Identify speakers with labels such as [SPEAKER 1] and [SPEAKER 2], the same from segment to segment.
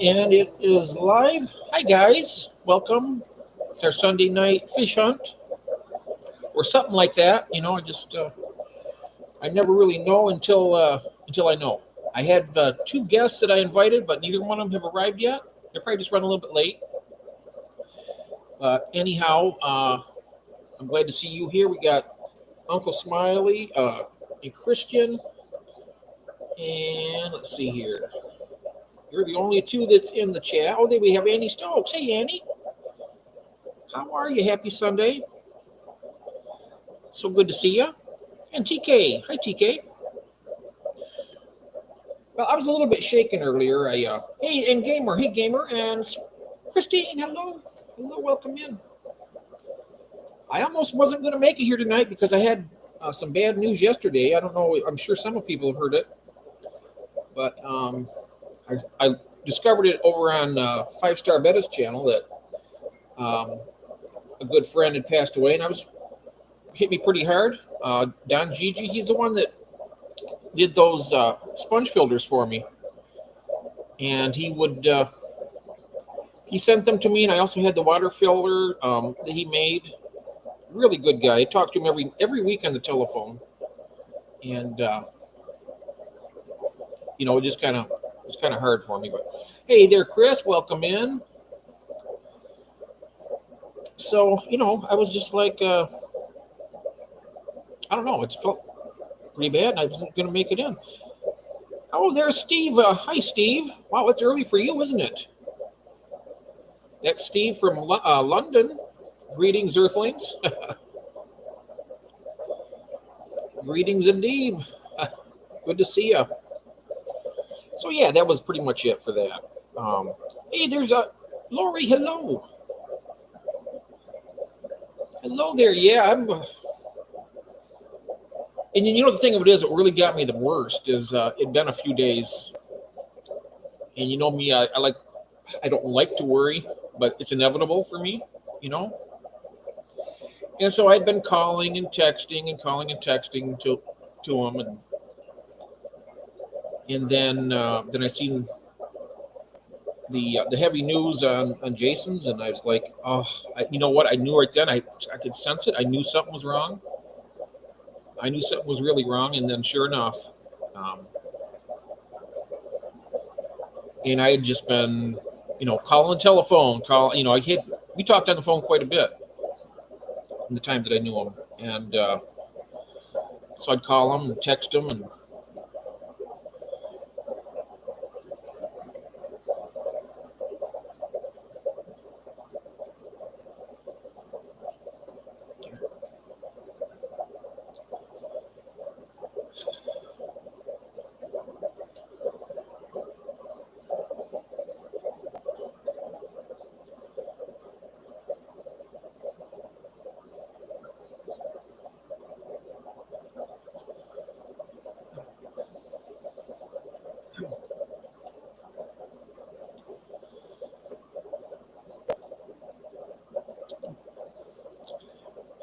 [SPEAKER 1] And it is live. Hi, guys. Welcome. It's our Sunday night fish hunt or something like that. I never really know until I know. I had two guests that I invited, but neither one of them have arrived yet. They're probably just running a little bit late. But anyhow, I'm glad to see you here. We got Uncle Smiley, and Christian, and let's see here. You're the only two that's in the chat. Oh, then we have Annie Stokes. Hey, Annie. How are you? Happy Sunday. So good to see you. And TK. Hi, TK. Well, I was a little bit shaken earlier. Hey, and Gamer. Hey, Gamer. And Christine, hello. Hello, welcome in. I almost wasn't going to make it here tonight because I had some bad news yesterday. I don't know. I'm sure some of people have heard it. But I discovered it over on Five Star Betta's channel that a good friend had passed away, and hit me pretty hard. Don Gigi, he's the one that did those sponge filters for me, and he sent them to me, and I also had the water filter that he made. Really good guy. I talked to him every week on the telephone, and it just kind of hard for me. But hey there, Chris, welcome in. So I was just like, I don't know, it felt pretty bad, and I wasn't going to make it in. Oh, there's Steve. Hi, Steve. Wow, it's early for you, isn't it? That's Steve from London. Greetings, Earthlings. Greetings indeed. Good to see you. So yeah, that was pretty much it for that. Hey, there's Lori. Hello. Hello there. Yeah, and the thing of it is, what really got me the worst is it'd been a few days, and you know me, I don't like to worry, but it's inevitable for me, And so I'd been calling and texting to him, and then I seen the heavy news on Jason's, and I was like, oh, you know what? I knew right then. I could sense it. I knew something was wrong. I knew something was really wrong, and then sure enough, and I had just been, calling telephone, we talked on the phone quite a bit in the time that I knew him, and so I'd call him and text him, and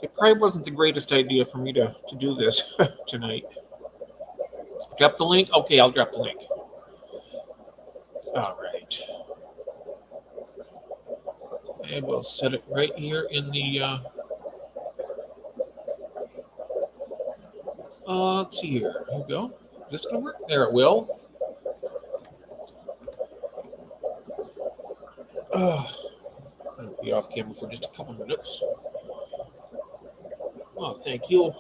[SPEAKER 1] it probably wasn't the greatest idea for me to do this tonight. Drop the link? Okay, I'll drop the link. All right. And we'll set it right here in the... let's see here. Here we go. Is this going to work? There it will. I'll be off camera for just a couple minutes. Oh, thank you.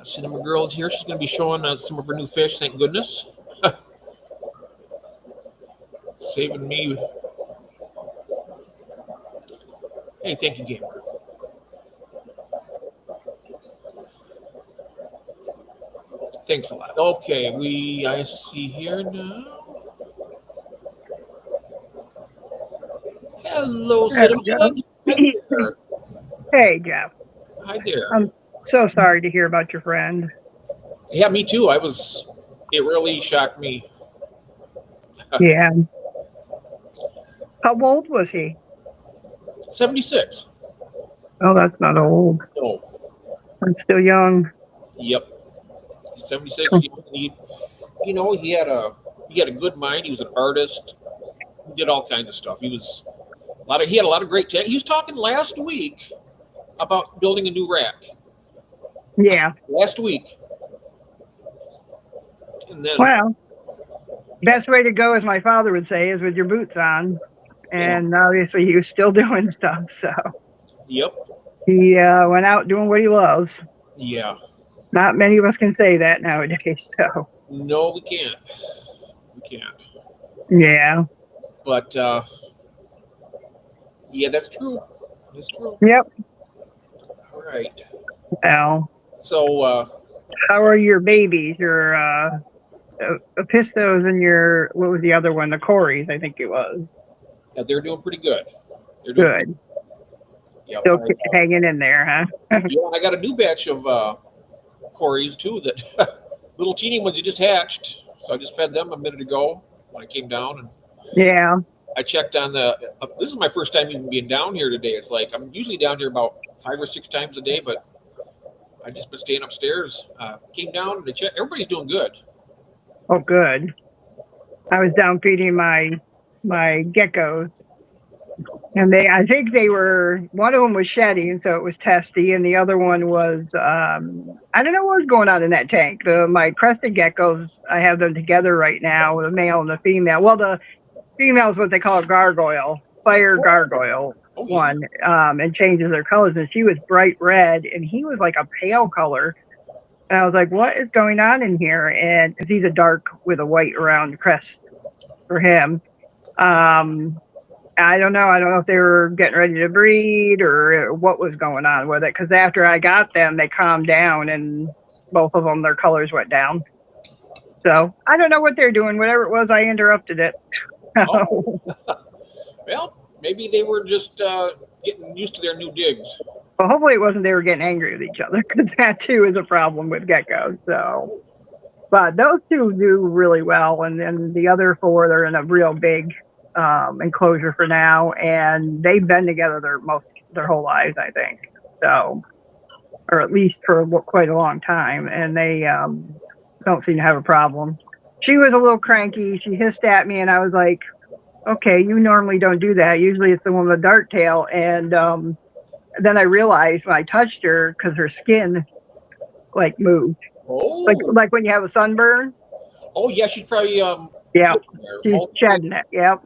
[SPEAKER 1] Cinema Girl's here. She's going to be showing some of her new fish, thank goodness. Saving me. Hey, thank you, Gamer. Thanks a lot. Okay, I see here now. Hello, Cinema.
[SPEAKER 2] Hi there. Hey, Jeff.
[SPEAKER 1] Hi there.
[SPEAKER 2] I'm so sorry to hear about your friend.
[SPEAKER 1] Yeah, me too. It really shocked me.
[SPEAKER 2] Yeah. How old was he?
[SPEAKER 1] 76.
[SPEAKER 2] Oh, that's not old.
[SPEAKER 1] No.
[SPEAKER 2] I'm still young.
[SPEAKER 1] Yep. 76. He had he had a good mind. He was an artist. He did all kinds of stuff. He had a lot of great tech. He was talking last week about building a new rack.
[SPEAKER 2] Yeah.
[SPEAKER 1] Last week, and then
[SPEAKER 2] Well, best way to go, as my father would say, is with your boots on.
[SPEAKER 1] yeah,
[SPEAKER 2] And obviously, he was still doing stuff. So
[SPEAKER 1] yep,
[SPEAKER 2] he went out doing what he loves.
[SPEAKER 1] yeah.
[SPEAKER 2] Not many of us can say that nowadays. So
[SPEAKER 1] No, we can't. We can't.
[SPEAKER 2] yeah.
[SPEAKER 1] But yeah, that's true. That's true.
[SPEAKER 2] Yep.
[SPEAKER 1] All right.
[SPEAKER 2] Well,
[SPEAKER 1] So
[SPEAKER 2] how are your babies? Your Pistos and your, what was the other one? The Corys, I think it was.
[SPEAKER 1] yeah, they're doing pretty good. They're doing pretty.
[SPEAKER 2] Good.
[SPEAKER 1] Yep.
[SPEAKER 2] Still hanging in there, huh?
[SPEAKER 1] Yeah, I got a new batch of Corys too. That little teeny ones you just hatched. So I just fed them a minute ago when I came down, and
[SPEAKER 2] Yeah.
[SPEAKER 1] I checked on the. This is my first time even being down here today. It's like I'm usually down here about 5 or 6 times a day, but I just been staying upstairs. Came down and checked. Everybody's doing good.
[SPEAKER 2] Oh, good. I was down feeding my geckos, and I think they were, one of them was shedding, so it was testy, and the other one was I don't know what was going on in that tank. My crested geckos, I have them together right now, the male and the female. Well, the female is what they call a gargoyle, fire gargoyle
[SPEAKER 1] Oh yeah.
[SPEAKER 2] one, and changes their colors. And she was bright red, and he was like a pale color. And I was like, "What is going on in here?" And because he's a dark with a white around crest for him. I don't know. I don't know if they were getting ready to breed or what was going on with it. Because after I got them, they calmed down, and both of them, their colors went down. So I don't know what they're doing. Whatever it was, I interrupted it.
[SPEAKER 1] Oh well, maybe they were just getting used to their new digs.
[SPEAKER 2] Well, hopefully it wasn't they were getting angry with each other, because that too is a problem with geckos. So, but those two do really well, and then the other four, they're in a real big enclosure for now, and they've been together their whole lives, I think. So, or at least for quite a long time, and they don't seem to have a problem. She was a little cranky. She hissed at me, and I was like, "Okay, you normally don't do that. Usually it's the one with the dark tail." And then I realized when I touched her, because her skin like moved,
[SPEAKER 1] Oh,
[SPEAKER 2] like when you have a sunburn.
[SPEAKER 1] oh yeah, she's probably
[SPEAKER 2] Yeah,
[SPEAKER 1] there.
[SPEAKER 2] she's
[SPEAKER 1] Oh,
[SPEAKER 2] shedding it. Yep.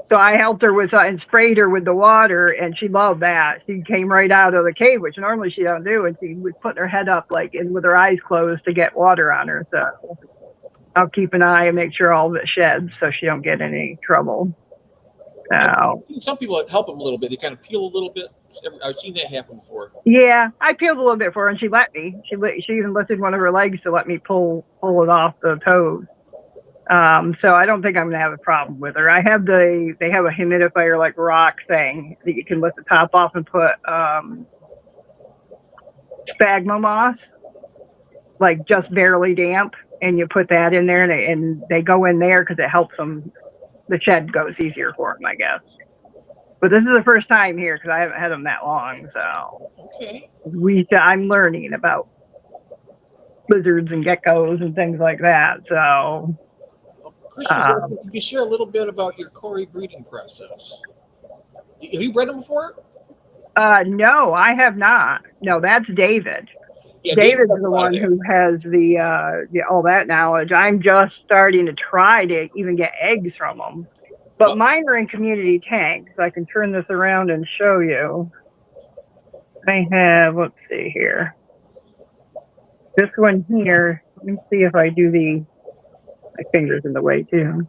[SPEAKER 2] So I helped her with and sprayed her with the water, and she loved that. She came right out of the cave, which normally she don't do, and she was putting her head up like in with her eyes closed to get water on her. So I'll keep an eye and make sure all of it sheds so she don't get any trouble. Now,
[SPEAKER 1] some people help them a little bit. They kind of peel a little bit. I've seen that happen before.
[SPEAKER 2] yeah, I peeled a little bit for her, and she let me. She even lifted one of her legs to let me pull it off the toes. So I don't think I'm gonna have a problem with her. They have a humidifier like rock thing that you can lift the top off and put sphagnum moss, like just barely damp, and you put that in there, and they go in there because it helps them. The shed goes easier for them, I guess. But this is the first time here because I haven't had them that long, so
[SPEAKER 1] Okay.
[SPEAKER 2] I'm learning about lizards and geckos and things like that. So,
[SPEAKER 1] Chris was asking, could you share a little bit about your Cory breeding process? Have you bred them before?
[SPEAKER 2] no, I have not. No, that's David.
[SPEAKER 1] Yeah,
[SPEAKER 2] David's
[SPEAKER 1] does a
[SPEAKER 2] the
[SPEAKER 1] lot of
[SPEAKER 2] one
[SPEAKER 1] that.
[SPEAKER 2] who has all that knowledge. I'm just starting to try to even get eggs from them. But
[SPEAKER 1] Well,
[SPEAKER 2] mine are in community tanks. I can turn this around and show you. I have, let's see here. This one here, let me see if I do my finger's in the way too.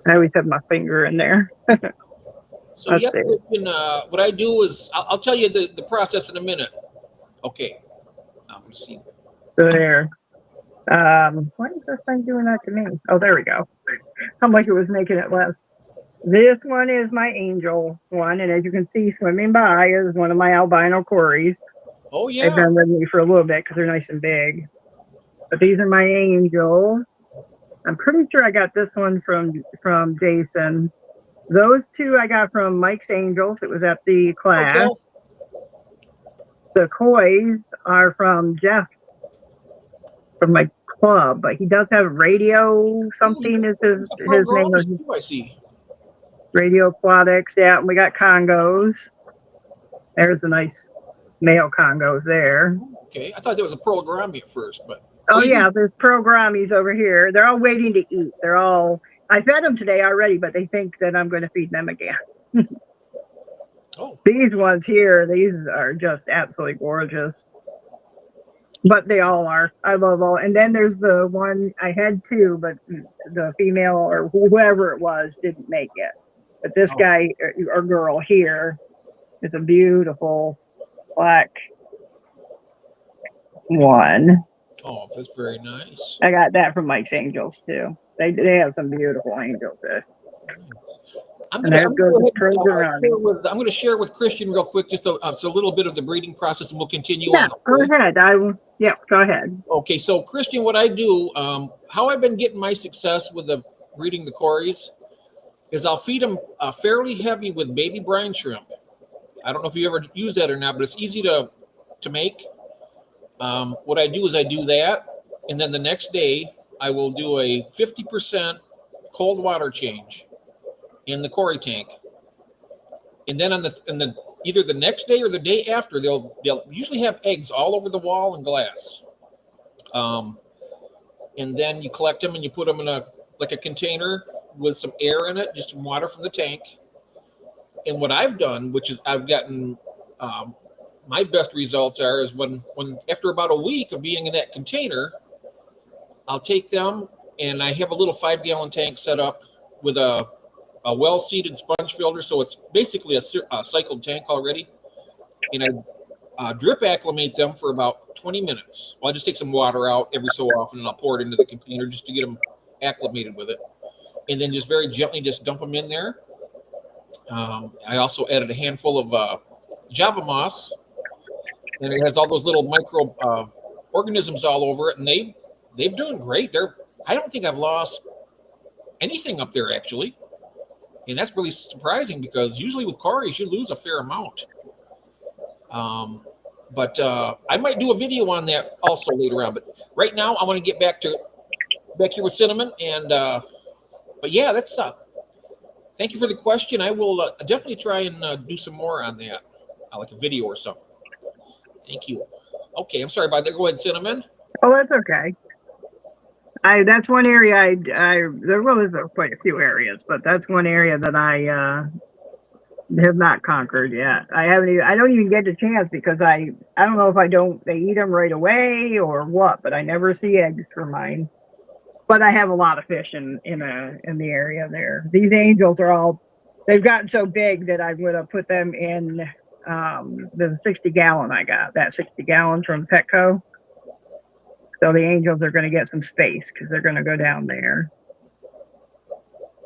[SPEAKER 2] I always have my finger in there.
[SPEAKER 1] so
[SPEAKER 2] Let's
[SPEAKER 1] yeah,
[SPEAKER 2] see.
[SPEAKER 1] what I do is I'll tell you the process in a minute. Okay. Let's see.
[SPEAKER 2] So there. Why is this thing doing that to me? Oh, there we go. I'm like it was making it less. This one is my angel one, and as you can see, swimming by is one of my albino Corys.
[SPEAKER 1] Oh
[SPEAKER 2] They've
[SPEAKER 1] yeah.
[SPEAKER 2] been with me for a little bit because they're nice and big. But these are my angels. I'm pretty sure I got this one from Jason. Those two I got from Mike's Angels. It was at the
[SPEAKER 1] Oh,
[SPEAKER 2] class.
[SPEAKER 1] Bill.
[SPEAKER 2] The kois are from Jeff, from my club, but he does have radio
[SPEAKER 1] Ooh,
[SPEAKER 2] something is
[SPEAKER 1] he's a
[SPEAKER 2] his name.
[SPEAKER 1] programmer too, I see.
[SPEAKER 2] Radio aquatics. Yeah, and we got Congos. There's a nice male Congos there.
[SPEAKER 1] Okay, I thought there was a programmer at first, but
[SPEAKER 2] Oh
[SPEAKER 1] you
[SPEAKER 2] yeah, there's programmies over here. They're all waiting to eat. They're all. I fed them today already, but they think that I'm going to feed them again.
[SPEAKER 1] oh,
[SPEAKER 2] These ones here, these are just absolutely gorgeous. But they all are. I love all. And then there's the one I had two, but the female or whoever it was didn't make it. But this
[SPEAKER 1] oh,
[SPEAKER 2] guy or girl here is a beautiful black one.
[SPEAKER 1] oh, that's very nice.
[SPEAKER 2] I got that from Mike's Angels too. They have some beautiful angels there.
[SPEAKER 1] I'm
[SPEAKER 2] And
[SPEAKER 1] gonna,
[SPEAKER 2] there
[SPEAKER 1] I'm gonna
[SPEAKER 2] goes
[SPEAKER 1] go
[SPEAKER 2] the
[SPEAKER 1] ahead and
[SPEAKER 2] Trojan Army.
[SPEAKER 1] I'm gonna share with Christian real quick, just a little bit of the breeding process, and we'll continue
[SPEAKER 2] Yeah,
[SPEAKER 1] on.
[SPEAKER 2] go
[SPEAKER 1] Okay?
[SPEAKER 2] ahead. Yeah, go ahead.
[SPEAKER 1] Okay, so Christian, what I do, how I've been getting my success with the breeding the cories is I'll feed them fairly heavy with baby brine shrimp. I don't know if you ever use that or not, but it's easy to make. What I do is I do that, and then the next day I will do a 50% cold water change in the cory tank, and then on the either the next day or the day after they'll usually have eggs all over the wall and glass. Um, and then you collect them and you put them in a container with some air in it, just some water from the tank. And what I've done, which is I've gotten my best results are is when after about a week of being in that container, I'll take them and I have a little 5-gallon tank set up with a well-seated sponge filter, so it's basically a cycled tank already. And I drip acclimate them for about 20 minutes. Well, I just take some water out every so often and I'll pour it into the container just to get them acclimated with it. And then just very gently just dump them in there. I also added a handful of Java moss, and it has all those little micro organisms all over it, and they're doing great. I don't think I've lost anything up there actually, and that's really surprising because usually with cories you lose a fair amount. But I might do a video on that also later on. But right now I want to get back here with cinnamon, and but yeah, that's thank you for the question. I will definitely try and do some more on that, like a video or something. Thank you. Okay, I'm sorry about that. Go ahead, cinnamon.
[SPEAKER 2] Oh, that's okay. That's one area I there was quite a few areas, but that's one area that I have not conquered yet. I don't even get the chance because I don't know if they eat them right away or what, but I never see eggs for mine. But I have a lot of fish in the area there. These angels they've gotten so big that I'm going to put them in the 60-gallon I got, that 60 gallons from Petco. So the angels are going to get some space because they're going to go down there.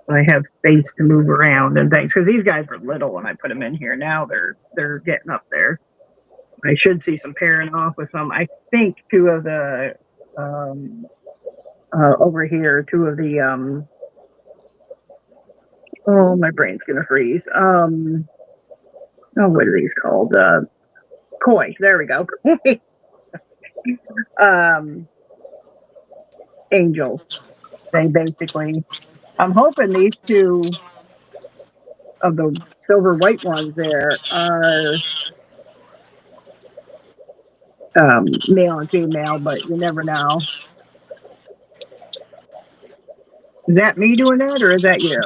[SPEAKER 2] I have space to move around and things because these guys were little when I put them in here. Now they're getting up there. I should see some pairing off with some. I think two of the over here, two of the oh, my brain's gonna freeze. Oh, what are these called? Koi. There we go. Angels. They basically. I'm hoping these two of the silver white ones there are male and female, but you never know. Is that me doing that, or is that you?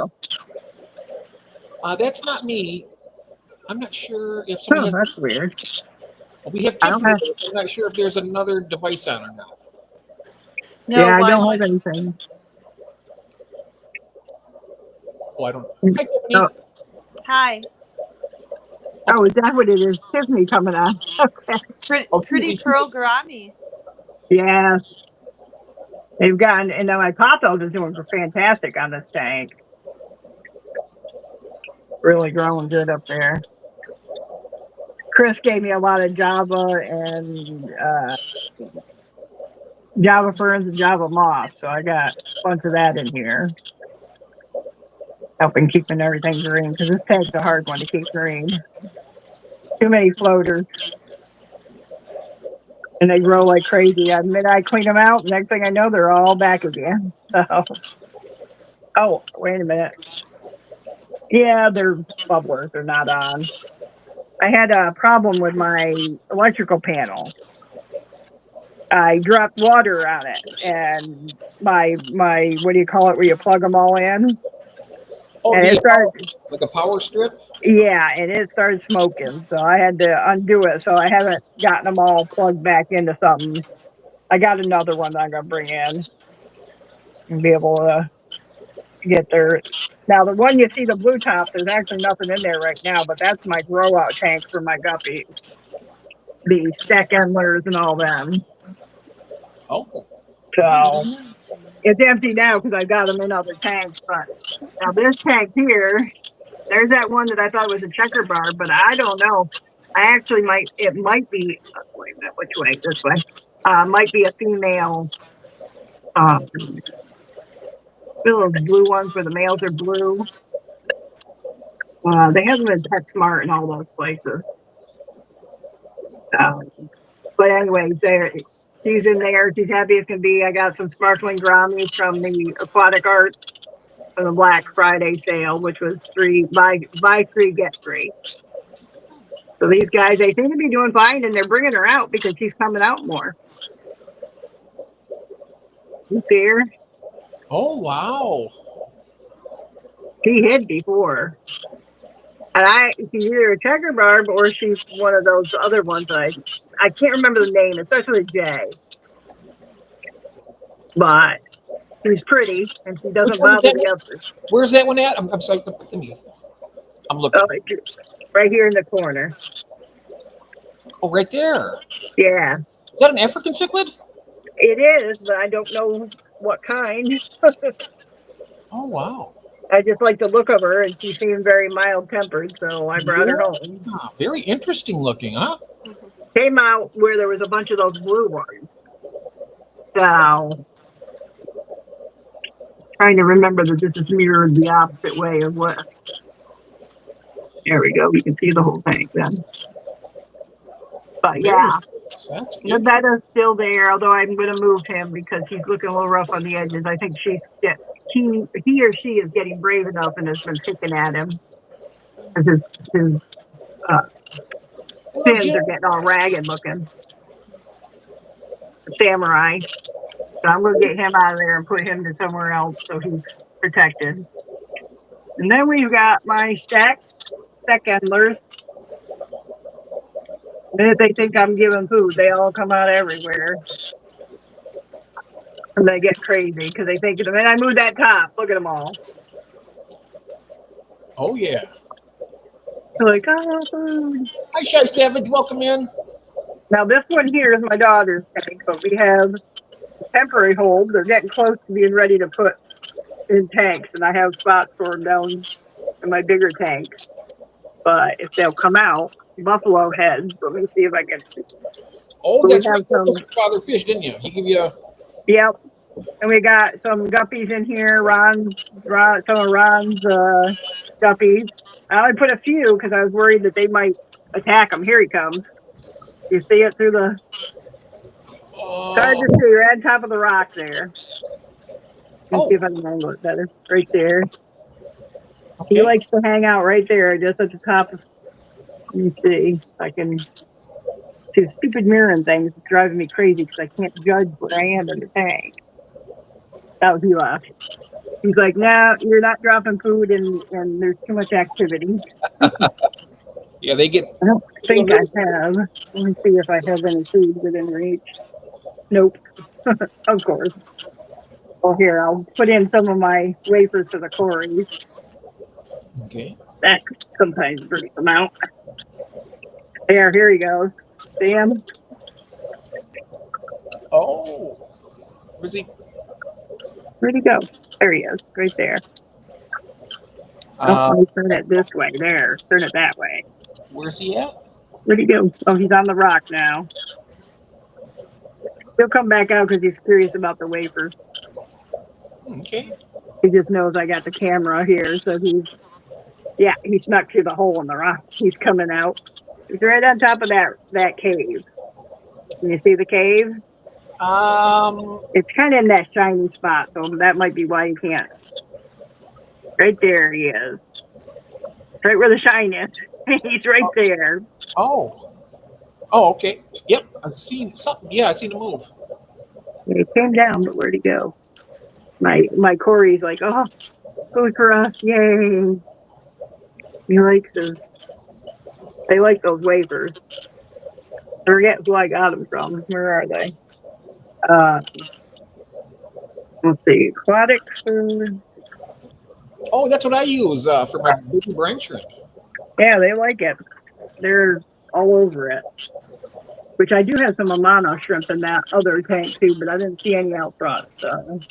[SPEAKER 1] That's not me. I'm not sure if somebody
[SPEAKER 2] Oh,
[SPEAKER 1] has.
[SPEAKER 2] that's weird.
[SPEAKER 1] We have
[SPEAKER 2] I don't
[SPEAKER 1] Tiffany,
[SPEAKER 2] have.
[SPEAKER 1] but I'm not sure if there's another device on or not.
[SPEAKER 2] Yeah,
[SPEAKER 3] No,
[SPEAKER 2] I don't
[SPEAKER 3] one.
[SPEAKER 2] have anything.
[SPEAKER 1] Oh, I don't know. Hi,
[SPEAKER 2] Oh,
[SPEAKER 1] Tiffany.
[SPEAKER 3] Hi.
[SPEAKER 2] oh, is that what it is? Tiffany coming on. Okay.
[SPEAKER 1] Oh,
[SPEAKER 3] Pretty pearl gouramis.
[SPEAKER 2] Yeah, they've gotten, and then my pothos is doing fantastic on this tank. Really growing good up there. Chris gave me a lot of Java and Java ferns and Java moss, so I got a bunch of that in here, helping keeping everything green because this tank's a hard one to keep green. Too many floaters. and they grow like crazy. I admit I clean them out. Next thing I know, they're all back again. So, oh, wait a minute. Yeah, they're bubblers. They're not on. I had a problem with my electrical panel. I dropped water on it, and my what do you call it? Where you plug them all in,
[SPEAKER 1] Oh,
[SPEAKER 2] and
[SPEAKER 1] the
[SPEAKER 2] it started.
[SPEAKER 1] like a power strip.
[SPEAKER 2] Yeah, and it started smoking, so I had to undo it. So I haven't gotten them all plugged back into something. I got another one that I'm gonna bring in and be able to get there. Now the one you see the blue top, there's actually nothing in there right now, but that's my grow out tank for my guppies, the stack endlers and all them.
[SPEAKER 1] Oh,
[SPEAKER 2] So it's empty now because I got them in other tanks. But now this tank here, there's that one that I thought was a checker bar, but I don't know. I actually might. It might be. Wait a minute. Which way? This way. Might be a female. Those blue ones where the males are blue. They have them in PetSmart and all those places. But anyways, there she's in there. She's happy as can be. I got some sparkling Grammies from the Aquatic Arts for the Black Friday sale, which was buy three get three. So these guys, they seem to be doing fine, and they're bringing her out because she's coming out more. You see her?
[SPEAKER 1] oh, wow.
[SPEAKER 2] She hid before, and she's either a checker barb or she's one of those other ones. I can't remember the name. It starts with a J, but she's pretty and she
[SPEAKER 1] Which
[SPEAKER 2] doesn't
[SPEAKER 1] one is
[SPEAKER 2] bother
[SPEAKER 1] that?
[SPEAKER 2] the others.
[SPEAKER 1] Where's that one at? I'm sorry. Let me. I'm looking.
[SPEAKER 2] Oh, it's right here in the corner.
[SPEAKER 1] Oh, right there.
[SPEAKER 2] Yeah,
[SPEAKER 1] Is that an African cichlid?
[SPEAKER 2] it is, but I don't know what kind.
[SPEAKER 1] Oh, wow.
[SPEAKER 2] I just like the look of her, and she seemed very mild tempered, so I brought her home.
[SPEAKER 1] Yeah, very interesting looking, huh?
[SPEAKER 2] Came out where there was a bunch of those blue ones. So trying to remember that this is mirrored the opposite way of what. There we go. You can see the whole tank then. But yeah,
[SPEAKER 1] That's
[SPEAKER 2] the
[SPEAKER 1] good.
[SPEAKER 2] bed is still there, although I'm going to move him because he's looking a little rough on the edges. I think he or she is getting brave enough and has been picking at him. His uh,
[SPEAKER 1] Hello,
[SPEAKER 2] fins are
[SPEAKER 1] Jim.
[SPEAKER 2] getting all ragged looking. Samurai. So I'm going to get him out of there and put him to somewhere else so he's protected. And then we've got my stack endlers. And if they think I'm giving food, they all come out everywhere. And they get crazy because they think, the minute I move that top, look at them all.
[SPEAKER 1] Oh, yeah.
[SPEAKER 2] They're like, oh, food.
[SPEAKER 1] Hi, Shy Savage. Welcome in.
[SPEAKER 2] Now, this one here is my daughter's tank, but we have a temporary hold. They're getting close to being ready to put in tanks, and I have spots for them down in my bigger tanks. But if they'll come out, buffalo heads. Let me see if I can.
[SPEAKER 1] Oh,
[SPEAKER 2] We
[SPEAKER 1] that's right.
[SPEAKER 2] have some.
[SPEAKER 1] You Father Fish, didn't you? He give you a.
[SPEAKER 2] Yep. And we got some guppies in here. Some of Ron's guppies. I only put a few because I was worried that they might attack him. Here he comes. You see it through the. It's hard to see. You're at the top of the rock there. Let me see if I can angle it better. Right there.
[SPEAKER 1] Okay.
[SPEAKER 2] He likes to hang out right there, just at the top of. Let me see if I can. See, the stupid mirroring thing is driving me crazy because I can't judge where I am in the tank. That was he left. He's like, no, you're not dropping food and there's too much activity.
[SPEAKER 1] Yeah, they get.
[SPEAKER 2] I don't think I have. Let me see if I have any food within reach. Nope. Of course. Well, here, I'll put in some of my wafers for the Corys.
[SPEAKER 1] Okay.
[SPEAKER 2] That sometimes brings them out. Here he goes. See him?
[SPEAKER 1] Oh. Where's he?
[SPEAKER 2] Where'd he go? There he is, right there. Let me turn it this way. There. Turn it that way.
[SPEAKER 1] Where's he at?
[SPEAKER 2] Where'd he go? Oh, he's on the rock now. He'll come back out because he's curious about the wafer.
[SPEAKER 1] Okay.
[SPEAKER 2] He just knows I got the camera here, so he snuck through the hole in the rock. He's coming out. He's right on top of that cave. Can you see the cave?
[SPEAKER 1] Um,
[SPEAKER 2] It's kind of in that shiny spot, so that might be why you can't. Right there he is. Right where the shine is. He's right there.
[SPEAKER 1] oh, oh, okay. Yep, I've seen something. Yeah, I seen him move.
[SPEAKER 2] He came down, but where'd he go? My Corey's like, oh, food for us, yay! He likes his. They like those wafers. I forget who I got them from. Where are they? Uh, let's see, aquatic food.
[SPEAKER 1] Oh, that's what I use for my baby brine shrimp.
[SPEAKER 2] Yeah, they like it. They're all over it. Which I do have some Amano shrimp in that other tank too, but I didn't see any out front. So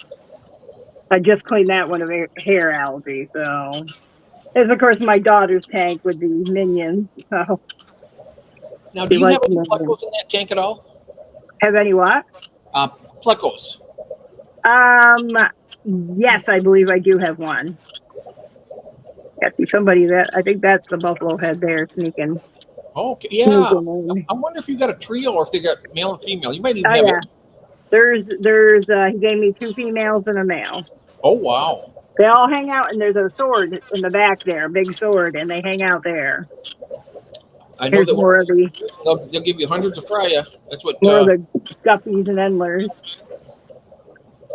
[SPEAKER 2] I just cleaned that one of hair algae. So it's of course my daughter's tank with the minions. So
[SPEAKER 1] Now, do
[SPEAKER 2] she
[SPEAKER 1] you
[SPEAKER 2] likes
[SPEAKER 1] have any
[SPEAKER 2] minions.
[SPEAKER 1] plecos in that tank at all?
[SPEAKER 2] Have any what?
[SPEAKER 1] Uh, Plecos.
[SPEAKER 2] Um, yes, I believe I do have one. Yeah, see somebody that I think that's the buffalo head there sneaking
[SPEAKER 1] Okay, yeah.
[SPEAKER 2] in.
[SPEAKER 1] I wonder if you got a trio or if they got male and female. You might even
[SPEAKER 2] Oh
[SPEAKER 1] have
[SPEAKER 2] yeah,
[SPEAKER 1] it.
[SPEAKER 2] there's he gave me two females and a male.
[SPEAKER 1] Oh, wow.
[SPEAKER 2] They all hang out, and there's a sword in the back there, a big sword, and they hang out there.
[SPEAKER 1] I know
[SPEAKER 2] Here's
[SPEAKER 1] that
[SPEAKER 2] more of the
[SPEAKER 1] they'll give you hundreds of frya. That's what.
[SPEAKER 2] guppies and endlers.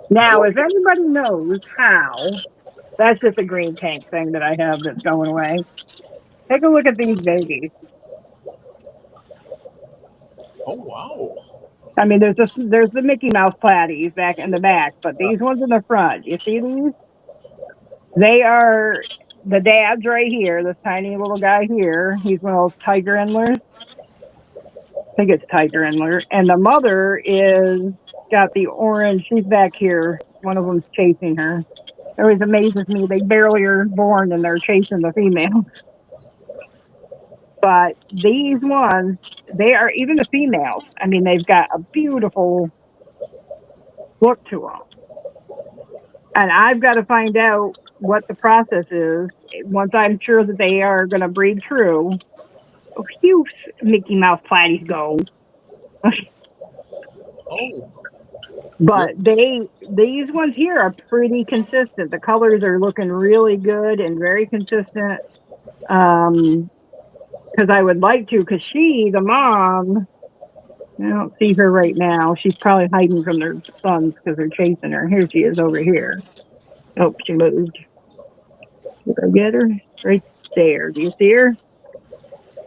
[SPEAKER 2] Now,
[SPEAKER 1] Joe.
[SPEAKER 2] if anybody knows how, that's just a green tank thing that I have that's going away. Take a look at these babies.
[SPEAKER 1] Oh, wow.
[SPEAKER 2] I mean, there's the Mickey Mouse platies back in the back, but
[SPEAKER 1] Uh,
[SPEAKER 2] these ones in the front, you see these? They are the dad's right here. This tiny little guy here. He's one of those tiger endlers. I think it's tiger endler, and the mother is got the orange. She's back here. One of them's chasing her. It always amazes me. They barely are born and they're chasing the females. But these ones, they are even the females. I mean, they've got a beautiful look to them. And I've got to find out what the process is once I'm sure that they are going to breed true. Oh, phew, Mickey Mouse platies go.
[SPEAKER 1] oh,
[SPEAKER 2] But these ones here are pretty consistent. The colors are looking really good and very consistent. Because I would like to, because the mom, I don't see her right now. She's probably hiding from their sons because they're chasing her. Here she is over here. Oh, she moved. Did I get her? Right there. Do you see her?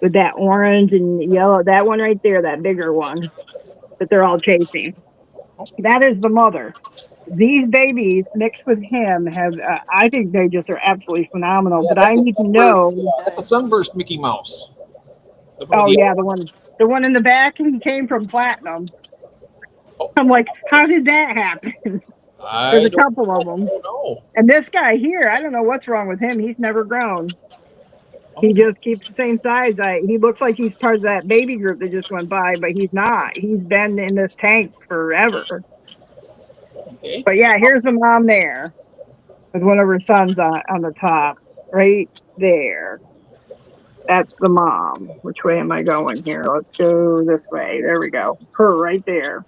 [SPEAKER 2] With that orange and yellow, that one right there, that bigger one that they're all chasing. That is the mother. These babies mixed with him have, I think they just are absolutely phenomenal.
[SPEAKER 1] yeah.
[SPEAKER 2] But I need to know.
[SPEAKER 1] That's a sunburst Mickey Mouse. The one with
[SPEAKER 2] Oh
[SPEAKER 1] the
[SPEAKER 2] yeah, the one in the back, he came from Platinum.
[SPEAKER 1] oh,
[SPEAKER 2] I'm like, how did that happen? There's
[SPEAKER 1] I
[SPEAKER 2] a couple of them.
[SPEAKER 1] don't know.
[SPEAKER 2] And this guy here, I don't know what's wrong with him. He's never grown. He
[SPEAKER 1] Oh,
[SPEAKER 2] just keeps the same size. He looks like he's part of that baby group that just went by, but he's not. He's been in this tank forever.
[SPEAKER 1] okay.
[SPEAKER 2] But yeah, here's the mom there with one of her sons on the top, right there. That's the mom. Which way am I going here? Let's go this way. There we go. Her right there.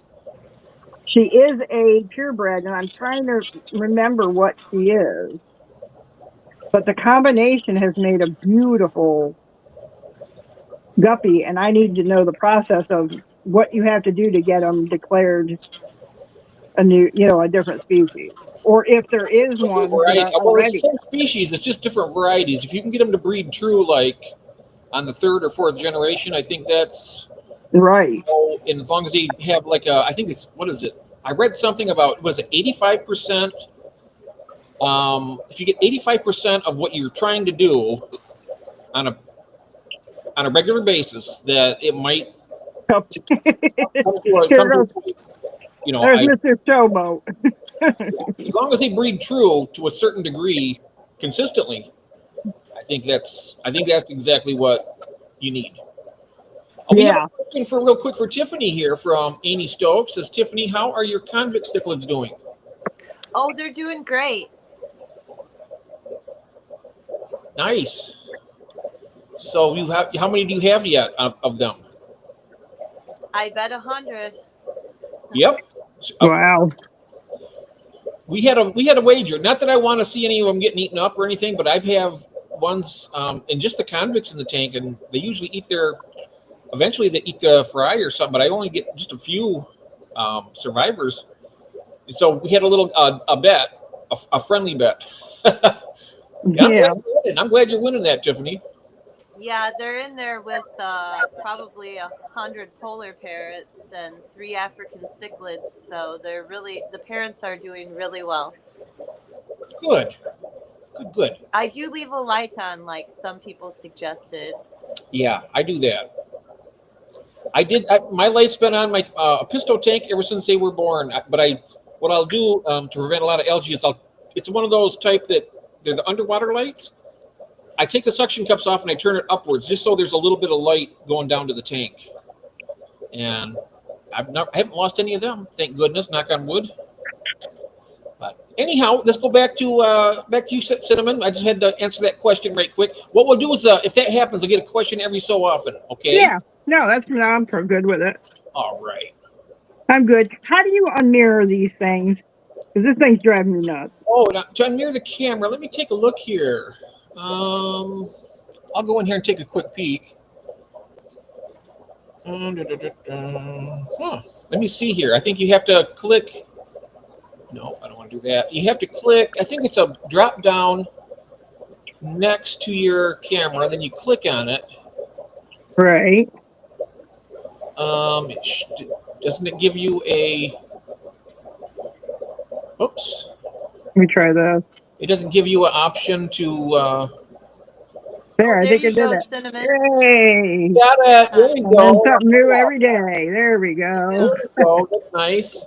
[SPEAKER 2] She is a purebred, and I'm trying to remember what she is. But the combination has made a beautiful guppy, and I need to know the process of what you have to do to get them declared a new, a different species, or if there is ones that
[SPEAKER 1] Variety.
[SPEAKER 2] are
[SPEAKER 1] Well, it's the
[SPEAKER 2] already
[SPEAKER 1] same species. It's just different varieties. If you can get them to breed true, like on the third or fourth generation, I think that's.
[SPEAKER 2] right.
[SPEAKER 1] Oh, and as long as they have like a, I think it's what is it? I read something about was it 85%. If you get 85% of what you're trying to do on a regular basis, that it might
[SPEAKER 2] So, here
[SPEAKER 1] come to
[SPEAKER 2] goes.
[SPEAKER 1] a point, you know,
[SPEAKER 2] There's
[SPEAKER 1] I
[SPEAKER 2] Mr. Showboat.
[SPEAKER 1] as long as they breed true to a certain degree consistently, I think that's exactly what you need. We have
[SPEAKER 2] Yeah.
[SPEAKER 1] a question for real quick for Tiffany here from Amy Stokes. Says Tiffany, how are your convict cichlids doing?
[SPEAKER 3] Oh, they're doing great.
[SPEAKER 1] Nice. So you have how many do you have yet of them?
[SPEAKER 3] I bet 100.
[SPEAKER 1] Yep.
[SPEAKER 2] Wow.
[SPEAKER 1] We had a wager. Not that I want to see any of them getting eaten up or anything, but I've have ones and just the convicts in the tank, and they usually eat their. Eventually, they eat the fry or something, but I only get just a few survivors. So we had a little a bet, a friendly bet.
[SPEAKER 2] Yeah.
[SPEAKER 1] I'm glad you're winning that, Tiffany.
[SPEAKER 3] Yeah, they're in there with probably 100 polar parrots and 3 African cichlids. So the parents are doing really well.
[SPEAKER 1] Good, good.
[SPEAKER 3] I do leave a light on, like some people suggested.
[SPEAKER 1] Yeah, I do that. My light's been on my pistol tank ever since they were born. What I'll do to prevent a lot of algae is it's one of those type that they're the underwater lights. I take the suction cups off and I turn it upwards just so there's a little bit of light going down to the tank. And I haven't lost any of them, thank goodness. Knock on wood. But anyhow, let's go back to you, Cinnamon. I just had to answer that question right quick. What we'll do is, if that happens, I'll get a question every so often. Okay?
[SPEAKER 2] Yeah. No, I'm good with it.
[SPEAKER 1] All right.
[SPEAKER 2] I'm good. How do you unmirror these things? Because this thing's driving me nuts.
[SPEAKER 1] Oh, now, to unmirror the camera, let me take a look here. I'll go in here and take a quick peek. Let me see here. I think you have to click. No, I don't want to do that. You have to click. I think it's a drop down next to your camera. Then you click on it.
[SPEAKER 2] Right.
[SPEAKER 1] Doesn't it give you a? Oops.
[SPEAKER 2] Let me try this.
[SPEAKER 1] It doesn't give you an option to.
[SPEAKER 2] There, I think
[SPEAKER 3] you
[SPEAKER 2] it did
[SPEAKER 3] go,
[SPEAKER 2] it.
[SPEAKER 3] Cinnamon.
[SPEAKER 2] Yay!
[SPEAKER 1] Got it. There we go.
[SPEAKER 2] Learn something new every day. There we go.
[SPEAKER 1] There we go. That's nice.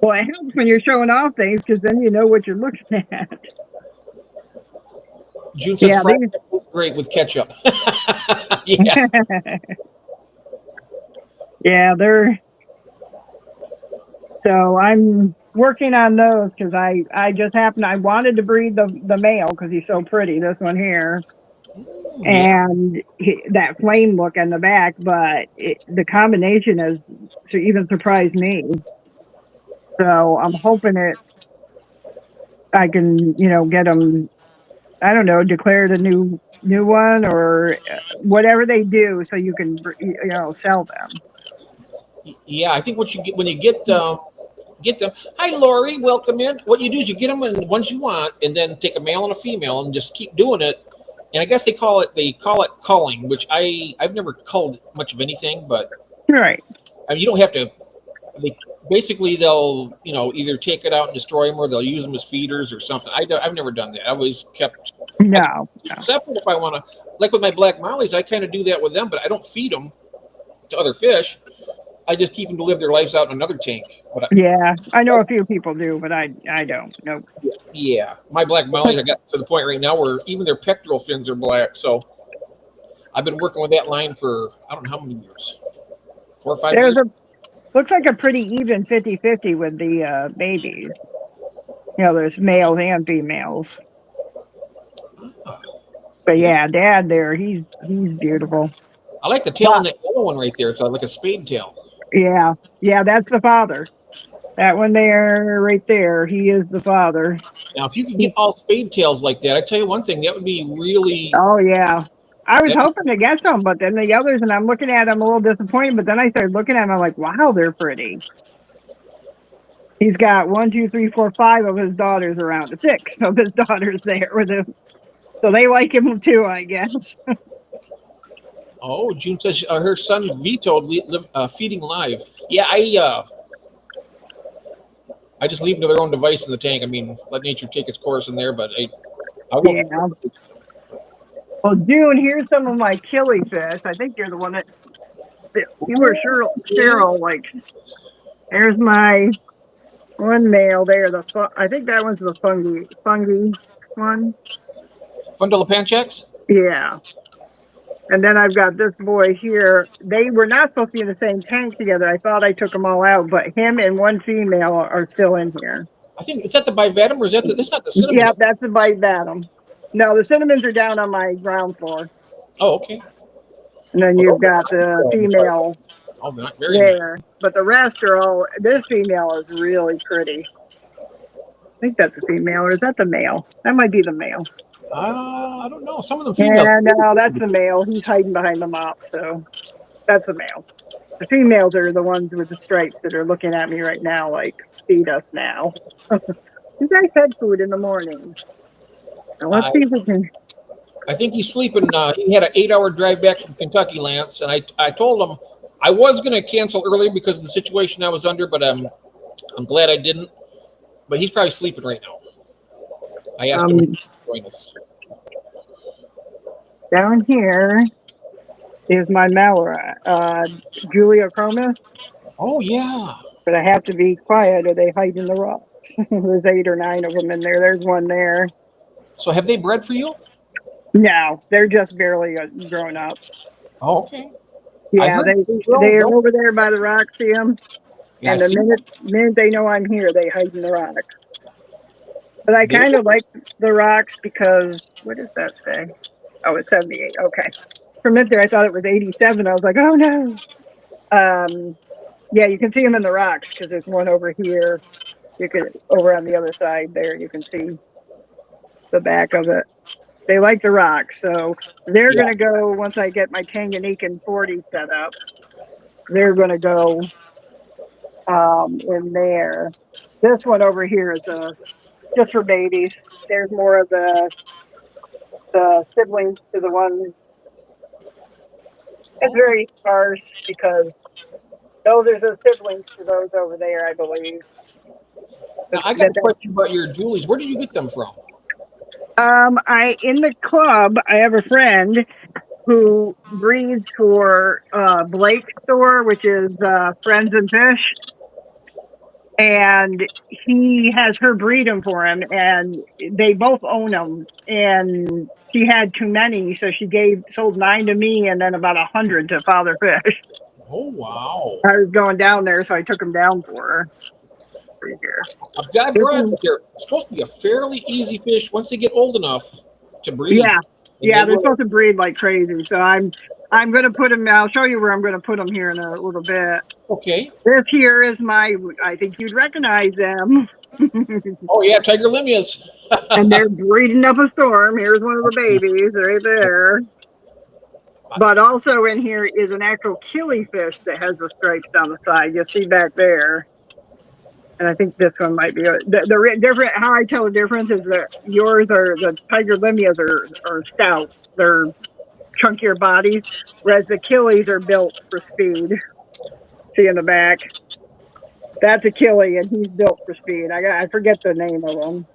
[SPEAKER 2] Well, it helps when you're showing off things because then you know what you're looking at.
[SPEAKER 1] June says fried is great with ketchup. Yeah.
[SPEAKER 2] Yeah, so I'm working on those because I wanted to breed the male because he's so pretty, this one here. And that flame look in the back, but the combination has even surprised me. So I'm hoping I can, get them, I don't know, declared a new one or whatever they do so you can, sell them.
[SPEAKER 1] Yeah, I think what you get when you get them. Hi, Lori. Welcome in. What you do is you get them in the ones you want, and then take a male and a female, and just keep doing it. And I guess they call it culling, which I've never culled much of anything, but
[SPEAKER 2] right.
[SPEAKER 1] I mean, you don't have to. They'll either take it out and destroy them, or they'll use them as feeders or something. I've never done that. I always kept separate if I want to. Like with my black mollies, I kind of do that with them, but I don't feed them to other fish. I just keep them to live their lives out in another tank. But
[SPEAKER 2] I know a few people do, but I don't. Nope.
[SPEAKER 1] Yeah, my black mollies, I got to the point right now where even their pectoral fins are black. So I've been working with that line for I don't know how many years, 4 or 5 years.
[SPEAKER 2] Looks like a pretty even 50-50 with the babies. There's males and females. But yeah, Dad there, he's beautiful.
[SPEAKER 1] I like the tail on that yellow one right there. It's like a spade tail.
[SPEAKER 2] Yeah, that's the father. That one there, right there, he is the father.
[SPEAKER 1] Now, if you could get all spade tails like that, I tell you one thing, that would be really.
[SPEAKER 2] Oh yeah, I was hoping to get some, but then the others, and I'm looking at them a little disappointed. But then I started looking at them, I'm like, wow, they're pretty. He's got 1, 2, 3, 4, 5 of his daughters around. 6 of his daughters there with him, so they like him too, I guess.
[SPEAKER 1] Oh, June says her son vetoed feeding live. Yeah, I just leave them to their own device in the tank. I mean, let nature take its course in there, but I won't.
[SPEAKER 2] Yeah. Well, June, here's some of my killifish. I think you're the one that you were Cheryl likes. There's my one male there. I think that one's the fungi one.
[SPEAKER 1] Fundulipanchax?
[SPEAKER 2] Yeah. And then I've got this boy here. They were not supposed to be in the same tank together. I thought I took them all out, but him and one female are still in here.
[SPEAKER 1] I think, is that the bivatum or is that that's not the cinnamon?
[SPEAKER 2] Yeah, that's the bivatum. No, the cinnamons are down on my ground floor.
[SPEAKER 1] Oh, okay.
[SPEAKER 2] And then you've got the female
[SPEAKER 1] Oh, not very nice.
[SPEAKER 2] there. But the rest are all. This female is really pretty. I think that's a female, or is that the male? That might be the male.
[SPEAKER 1] I don't know. Some of them females.
[SPEAKER 2] Yeah, no, that's the male. He's hiding behind the mop, so that's the male. The females are the ones with the stripes that are looking at me right now, like, feed us now. You guys had food in the morning. Now let's
[SPEAKER 1] I
[SPEAKER 2] see if we can.
[SPEAKER 1] I think he's sleeping. He had an 8-hour drive back from Kentucky, Lance, and I told him I was going to cancel earlier because of the situation I was under, but I'm glad I didn't. But he's probably sleeping right now. I asked him if he could join us.
[SPEAKER 2] Down here is my Malora, Julia Chromis,
[SPEAKER 1] Oh yeah.
[SPEAKER 2] but I have to be quiet or they hide in the rocks. There's 8 or 9 of them in there. There's one there.
[SPEAKER 1] So have they bred for you?
[SPEAKER 2] No, they're just barely grown up.
[SPEAKER 1] Oh, okay.
[SPEAKER 2] Yeah, they are over there by the rock. See them?
[SPEAKER 1] Yeah,
[SPEAKER 2] And the minute they know I'm here, they hide in the rock. But I kind of like the rocks because what does that say? Oh, it's 78. Okay. For a minute there, I thought it was 87. I was like, oh no. Yeah, you can see them in the rocks because there's one over here. You could over on the other side there. You can see the back of it. They like the rocks, so they're gonna go once I get my Tanganyikan 40 set up. They're gonna go in there. This one over here is just for babies. There's more of the siblings to the one. It's very sparse because those are the siblings to those over there, I believe.
[SPEAKER 1] Now, I got a question about your Julies. Where did you get them from?
[SPEAKER 2] In the club, I have a friend who breeds for Blake's store, which is Friends and Fish. And he has her breed them for him, and they both own them. And she had too many, so she sold 9 to me, and then about 100 to Father Fish.
[SPEAKER 1] Oh wow!
[SPEAKER 2] I was going down there, so I took them down for her. Here.
[SPEAKER 1] I've got bred. They're supposed to be a fairly easy fish once they get old enough to breed.
[SPEAKER 2] Yeah, they're supposed to breed like crazy. So I'm going to put them. I'll show you where I'm going to put them here in a little bit.
[SPEAKER 1] Okay.
[SPEAKER 2] This here is I think you'd recognize them.
[SPEAKER 1] Oh yeah, tiger limias.
[SPEAKER 2] And they're breeding up a storm. Here's one of the babies right there. But also in here is an actual killifish that has the stripes down the side. You'll see back there. And I think this one might be the different. How I tell the difference is that yours are the tiger limias are stout. They're chunkier bodies, whereas the killies are built for speed. See in the back, that's a killie, and he's built for speed. I forget the name of them.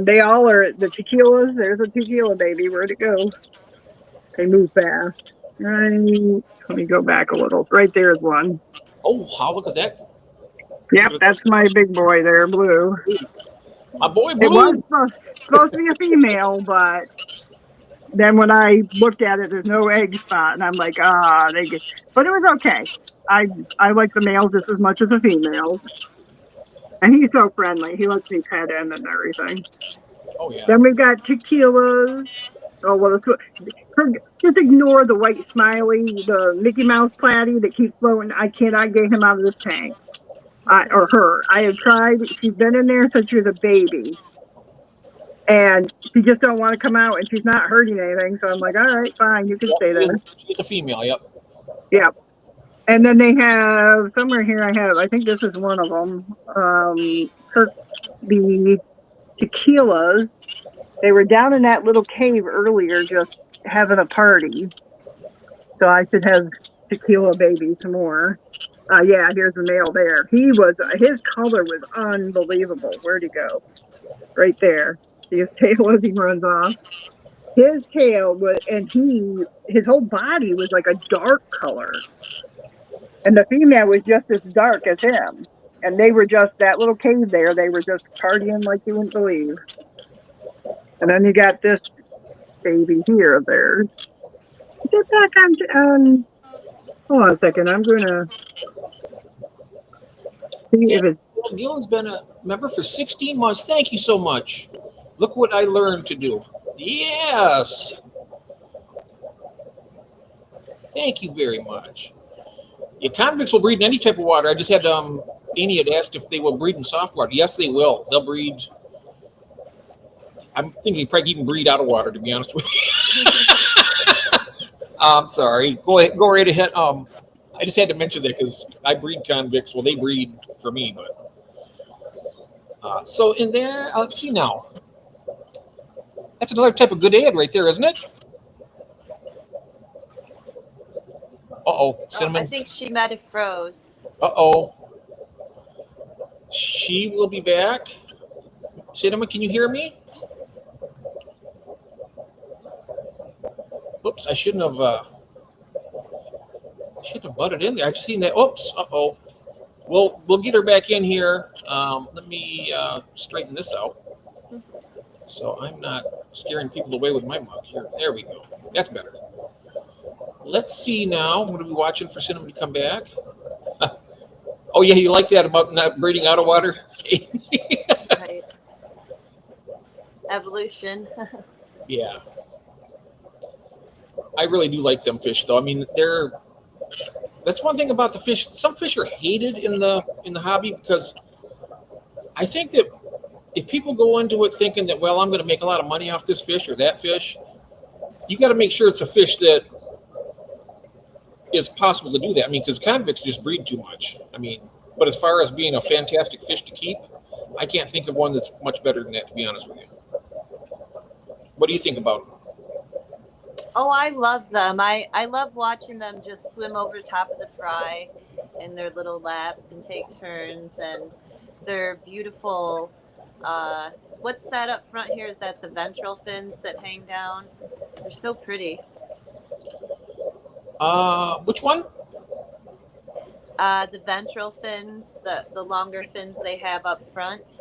[SPEAKER 2] They all are the tequilas. There's a tequila baby. Where'd it go? They move fast. Right. Let me go back a little. Right there's one.
[SPEAKER 1] Oh, wow, look at that.
[SPEAKER 2] Yep, that's my big boy there, Blue.
[SPEAKER 1] My boy, Blue.
[SPEAKER 2] It was supposed to be a female, but then when I looked at it, there's no egg spot, and I'm like, but it was okay. I like the males just as much as the females. And he's so friendly. He lets me pet him and everything.
[SPEAKER 1] Oh, yeah.
[SPEAKER 2] Then we've got tequilas. Oh, well, just ignore the white smiley, the Mickey Mouse platy that keeps floating. I cannot get him out of this tank. Or her. I have tried. She's been in there since she was a baby. And she just don't want to come out, and she's not hurting anything. So I'm like, all right, fine, you can stay there.
[SPEAKER 1] She's a female, yep.
[SPEAKER 2] Yep. And then they have, somewhere here I think this is one of them, the tequilas. They were down in that little cave earlier just having a party. So I should have tequila baby some more. Yeah, here's the male there. His color was unbelievable. Where'd he go? Right there. See his tail as he runs off. His tail was, and his whole body was like a dark color. And the female was just as dark as him. And they were just, that little cave there, they were just partying like you wouldn't believe. And then you got this baby here of theirs. Get back on, hold on a second, I'm going to see if it's...
[SPEAKER 1] Gillen's been a member for 16 months. Thank you so much. Look what I learned to do. Yes. Thank you very much. Yeah, convicts will breed in any type of water. I just had Amy had asked if they will breed in soft water. Yes, they will. They'll breed. I'm thinking probably even breed out of water. To be honest with you. I'm sorry. Go ahead. Go right ahead. I just had to mention that because I breed convicts. Well, they breed for me, but so in there. Let's see now. That's another type of good ad right there, isn't it? Uh-oh,
[SPEAKER 3] Oh, I
[SPEAKER 1] cinnamon.
[SPEAKER 3] think she might have froze.
[SPEAKER 1] Uh-oh. She will be back. Cinnamon, can you hear me? Oops, I shouldn't have butted in there. I've seen that. Oops, uh-oh. We'll get her back in here. Let me straighten this out. So I'm not scaring people away with my mug here. There we go. That's better. Let's see now. What are we watching for Cinnamon to come back? Oh yeah, you like that about not breeding out of water?
[SPEAKER 3] Right. Evolution.
[SPEAKER 1] Yeah. I really do like them fish though. I mean, that's one thing about the fish. Some fish are hated in the hobby because I think that if people go into it thinking that, well, I'm going to make a lot of money off this fish or that fish, you got to make sure it's a fish that is possible to do that. I mean, because convicts just breed too much. I mean, but as far as being a fantastic fish to keep, I can't think of one that's much better than that, to be honest with you. What do you think about them?
[SPEAKER 3] Oh, I love them. I love watching them just swim over top of the fry in their little laps and take turns, and they're beautiful. What's that up front here? Is that the ventral fins that hang down? They're so pretty.
[SPEAKER 1] Which one?
[SPEAKER 3] The ventral fins, the longer fins they have up front.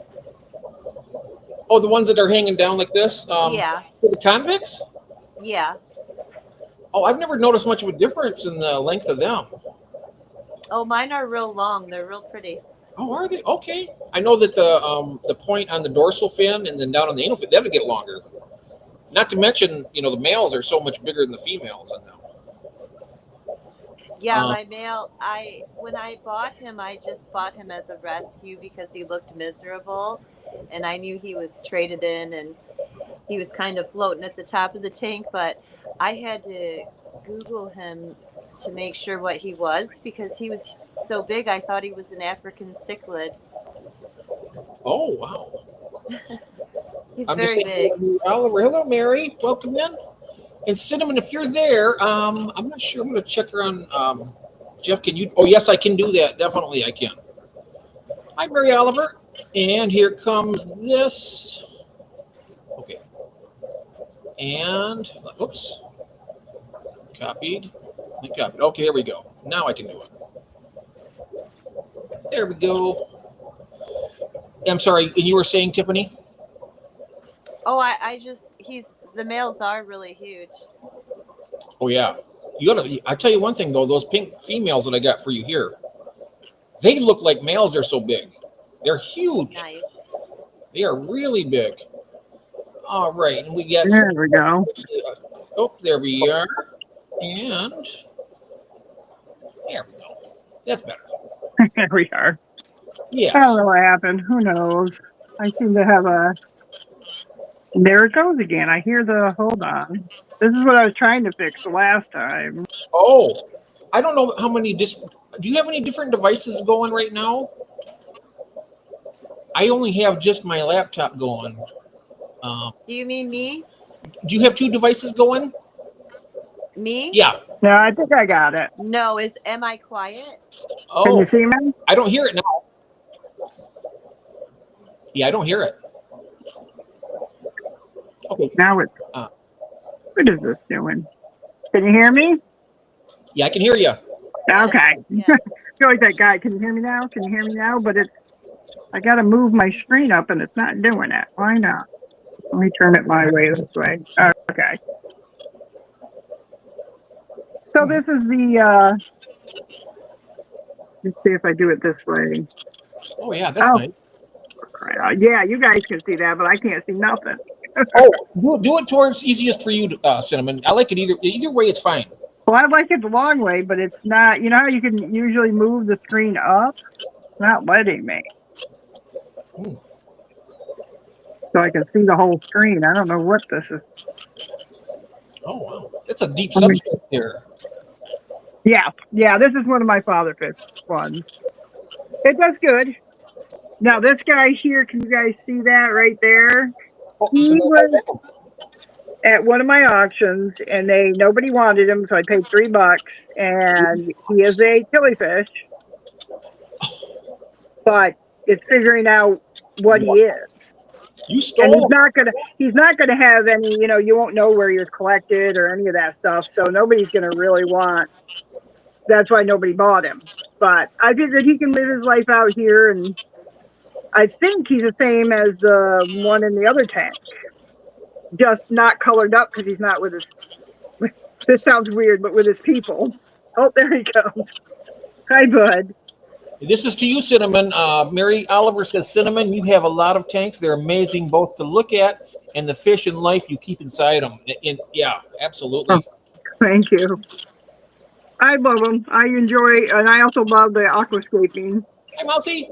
[SPEAKER 1] Oh, the ones that are hanging down like this?
[SPEAKER 3] Yeah.
[SPEAKER 1] The convicts?
[SPEAKER 3] Yeah.
[SPEAKER 1] Oh, I've never noticed much of a difference in the length of them.
[SPEAKER 3] Oh, mine are real long. They're real pretty.
[SPEAKER 1] Oh, are they? Okay. I know that the point on the dorsal fin and then down on the anal fin, that'll get longer. Not to mention, the males are so much bigger than the females on them.
[SPEAKER 3] Yeah, my male, when I bought him, I just bought him as a rescue because he looked miserable, and I knew he was traded in and he was kind of floating at the top of the tank, but I had to Google him to make sure what he was because he was so big. I thought he was an African cichlid.
[SPEAKER 1] Oh, wow.
[SPEAKER 3] He's
[SPEAKER 1] I'm
[SPEAKER 3] very
[SPEAKER 1] just saying,
[SPEAKER 3] big.
[SPEAKER 1] Oliver. Hello, Mary. Welcome in. And Cinnamon, if you're there, I'm not sure. I'm going to check her on. Jeff, can you? Oh, yes, I can do that. Definitely, I can. Hi, Mary Oliver. And here comes this. Okay. And, oops. Copied. And copied. Okay, there we go. Now I can do it. There we go. I'm sorry. You were saying, Tiffany?
[SPEAKER 3] Oh, the males are really huge.
[SPEAKER 1] Oh yeah, I tell you one thing though, those pink females that I got for you here, they look like males. They're so big, they're huge.
[SPEAKER 3] Nice.
[SPEAKER 1] They are really big. All right, and we got.
[SPEAKER 2] There we go.
[SPEAKER 1] Oh, there we are, and there we go. That's better.
[SPEAKER 2] There we are.
[SPEAKER 1] Yes.
[SPEAKER 2] I don't know what happened. Who knows? I seem to have a. There it goes again. I hear the. Hold on. This is what I was trying to fix the last time.
[SPEAKER 1] Oh, I don't know how many. Do you have any different devices going right now? I only have just my laptop going.
[SPEAKER 3] Do you mean me?
[SPEAKER 1] Do you have two devices going?
[SPEAKER 3] Me?
[SPEAKER 1] Yeah.
[SPEAKER 2] No, I think I got it.
[SPEAKER 3] No, am I quiet?
[SPEAKER 1] Oh,
[SPEAKER 2] Can you see me?
[SPEAKER 1] I don't hear it now. Yeah, I don't hear it. Okay.
[SPEAKER 2] Now it's. What is this doing? Can you hear me?
[SPEAKER 1] Yeah, I can hear you.
[SPEAKER 2] Okay.
[SPEAKER 3] Yeah.
[SPEAKER 2] I feel like that guy. Can you hear me now? Can you hear me now? But I got to move my screen up and it's not doing it. Why not? Let me turn it my way this way. Okay. So this is the, let's see if I do it this way.
[SPEAKER 1] Oh, yeah, that's nice.
[SPEAKER 2] Yeah, you guys can see that, but I can't see nothing.
[SPEAKER 1] Oh, do it towards easiest for you, Cinnamon. I like it either way. It's fine.
[SPEAKER 2] Well, I like it the long way, but it's not. You know how you can usually move the screen up? It's not letting me.
[SPEAKER 1] Hmm.
[SPEAKER 2] So I can see the whole screen. I don't know what this is.
[SPEAKER 1] Oh wow, that's a deep
[SPEAKER 2] Let me,
[SPEAKER 1] substrate there.
[SPEAKER 2] yeah, this is one of my father fish ones. It does good. Now this guy here, can you guys see that right there?
[SPEAKER 1] Oh,
[SPEAKER 2] He
[SPEAKER 1] isn't that
[SPEAKER 2] was
[SPEAKER 1] identical?
[SPEAKER 2] at one of my auctions, and nobody wanted him, so I paid $3. And he is a killifish, but it's figuring out what he
[SPEAKER 1] What?
[SPEAKER 2] is.
[SPEAKER 1] You
[SPEAKER 2] And
[SPEAKER 1] stole him?
[SPEAKER 2] he's not gonna have any, you won't know where you're collected or any of that stuff. So nobody's gonna really want. That's why nobody bought him. But I figured he can live his life out here, and I think he's the same as the one in the other tank, just not colored up because he's not with his. This sounds weird, but with his people. Oh, there he comes. Hi, bud.
[SPEAKER 1] This is to you, Cinnamon. Mary Oliver says, Cinnamon, you have a lot of tanks. They're amazing both to look at and the fish and life you keep inside them. Yeah,
[SPEAKER 2] Oh,
[SPEAKER 1] absolutely.
[SPEAKER 2] thank you. I love them. I enjoy, and I also love the aquascaping.
[SPEAKER 1] Hi, Mousy.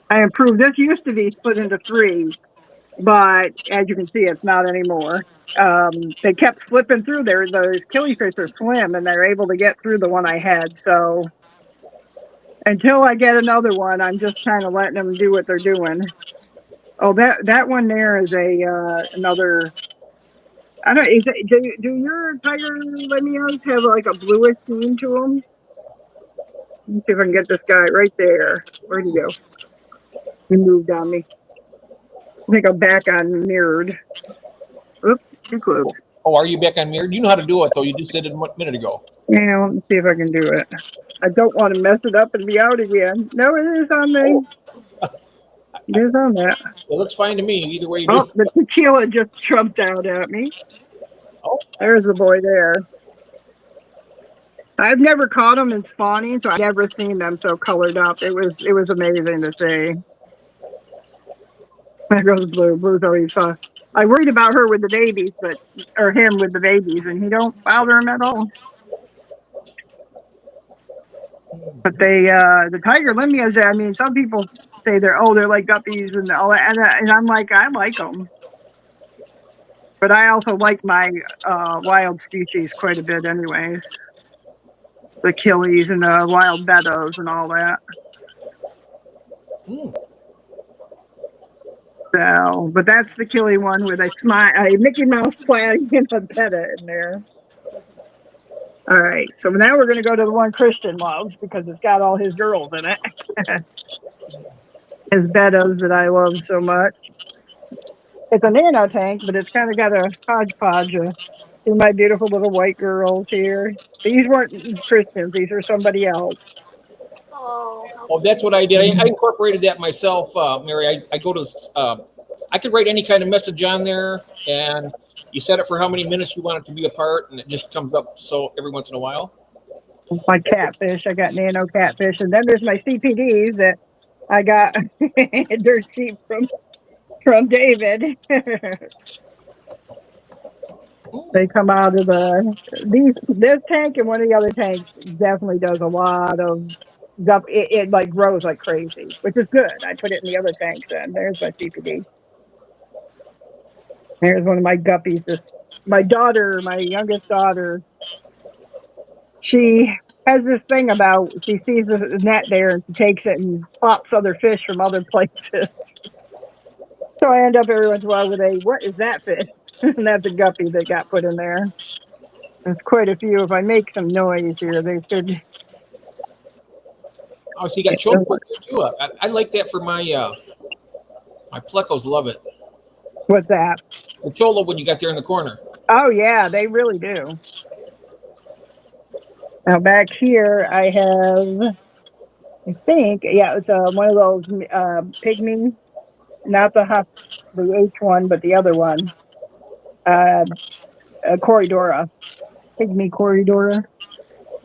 [SPEAKER 2] I improved. This used to be split into three, but as you can see, it's not anymore. They kept slipping through there. Those killifish are slim, and they're able to get through the one I had. So until I get another one, I'm just kind of letting them do what they're doing. Oh, that one there is a another. I don't. Do your tiger lemurs have like a bluish sheen to them? Let me see if I can get this guy right there. Where'd he go? He moved on me. I think I'm back on mirrored. Oops, too close.
[SPEAKER 1] Oh, are you back on mirror? You know how to do it, though. You just did it a minute ago.
[SPEAKER 2] Yeah, let me see if I can do it. I don't want to mess it up and be out again. No, it is on me.
[SPEAKER 1] Oh,
[SPEAKER 2] It is on that.
[SPEAKER 1] it looks fine to me. Either way you do
[SPEAKER 2] Oh,
[SPEAKER 1] it.
[SPEAKER 2] the tequila just jumped out at me.
[SPEAKER 1] Oh,
[SPEAKER 2] There's the boy there. I've never caught them in spawning, so I've never seen them so colored up. It was amazing to see. There goes Blue. Blue's always fun. I worried about her with the babies, or him with the babies, and he don't bother him at all. But the tiger limnias, I mean, some people say they're like guppies and all that, and I'm like, I like them. But I also like my wild species quite a bit, anyways. The killies and the wild meadows and all that.
[SPEAKER 1] hmm.
[SPEAKER 2] So, but that's the killie one with a Mickey Mouse flag and a betta in there. All right, so now we're going to go to the one Christian loves because it's got all his girls in it. His bettas that I love so much. It's a nano tank, but it's kind of got a hodgepodge of see my beautiful little white girls here. These weren't Christians; these are somebody else.
[SPEAKER 3] Oh, how
[SPEAKER 1] Oh, that's what I did. I incorporated that myself, Mary. I go to, I could write any kind of message on there, and you set it for how many minutes you want it to be apart, and it just comes up so every once in a while.
[SPEAKER 2] My catfish, I got nano catfish, and then there's my CPDs that I got dirt sheep from David. They come out of this tank and one of the other tanks definitely does a lot of stuff. It like grows like crazy, which is good. I put it in the other tanks and there's my CPD. Here's one of my guppies. My daughter, my youngest daughter, she has this thing about she sees the net there and she takes it and pops other fish from other places. So I end up every once in a while with what is that fish? And that's a guppy that got put in there. There's quite a few. If I make some noise here, they should.
[SPEAKER 1] Oh, so you got chokehold there too. I like that for my plecos. Love it.
[SPEAKER 2] What's that?
[SPEAKER 1] The cholo when you got there in the corner.
[SPEAKER 2] Oh yeah, they really do. Now back here, I have. I think it's one of those pygmy, not the H1, but the other one, Corridora, pygmy Corridora.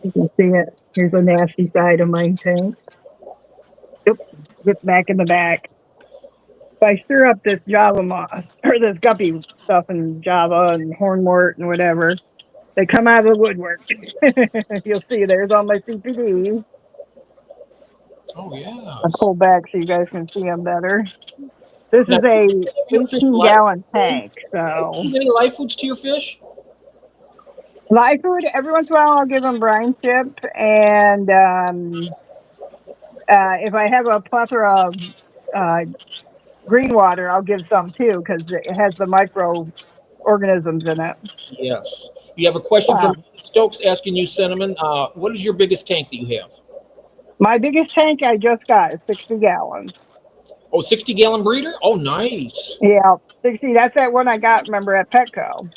[SPEAKER 2] You can see it. Here's the nasty side of my tank. Oop, get back in the back. If I stir up this Java moss or this guppy stuff in Java and hornwort and whatever, They come out of the woodwork. You'll see there's all my CPD.
[SPEAKER 1] Oh
[SPEAKER 2] I
[SPEAKER 1] yes.
[SPEAKER 2] pull back so you guys can see them better. This
[SPEAKER 1] Now,
[SPEAKER 2] is
[SPEAKER 1] do
[SPEAKER 2] a
[SPEAKER 1] you give your fish live
[SPEAKER 2] 18-gallon
[SPEAKER 1] food?
[SPEAKER 2] tank.
[SPEAKER 1] Do you
[SPEAKER 2] So
[SPEAKER 1] give any live foods to your fish?
[SPEAKER 2] live food. Every once in a while, I'll give them brine chip, and if I have a plethora of uh, green water, I'll give some too because it has the microorganisms in it.
[SPEAKER 1] Yes. You have a question
[SPEAKER 2] Uh,
[SPEAKER 1] from Stokes asking you, Cinnamon. What is your biggest tank that you have?
[SPEAKER 2] my biggest tank I just got is 60 gallons.
[SPEAKER 1] Oh, 60-gallon breeder? Oh, nice.
[SPEAKER 2] Yeah, 60. That's that one I got. Remember at Petco,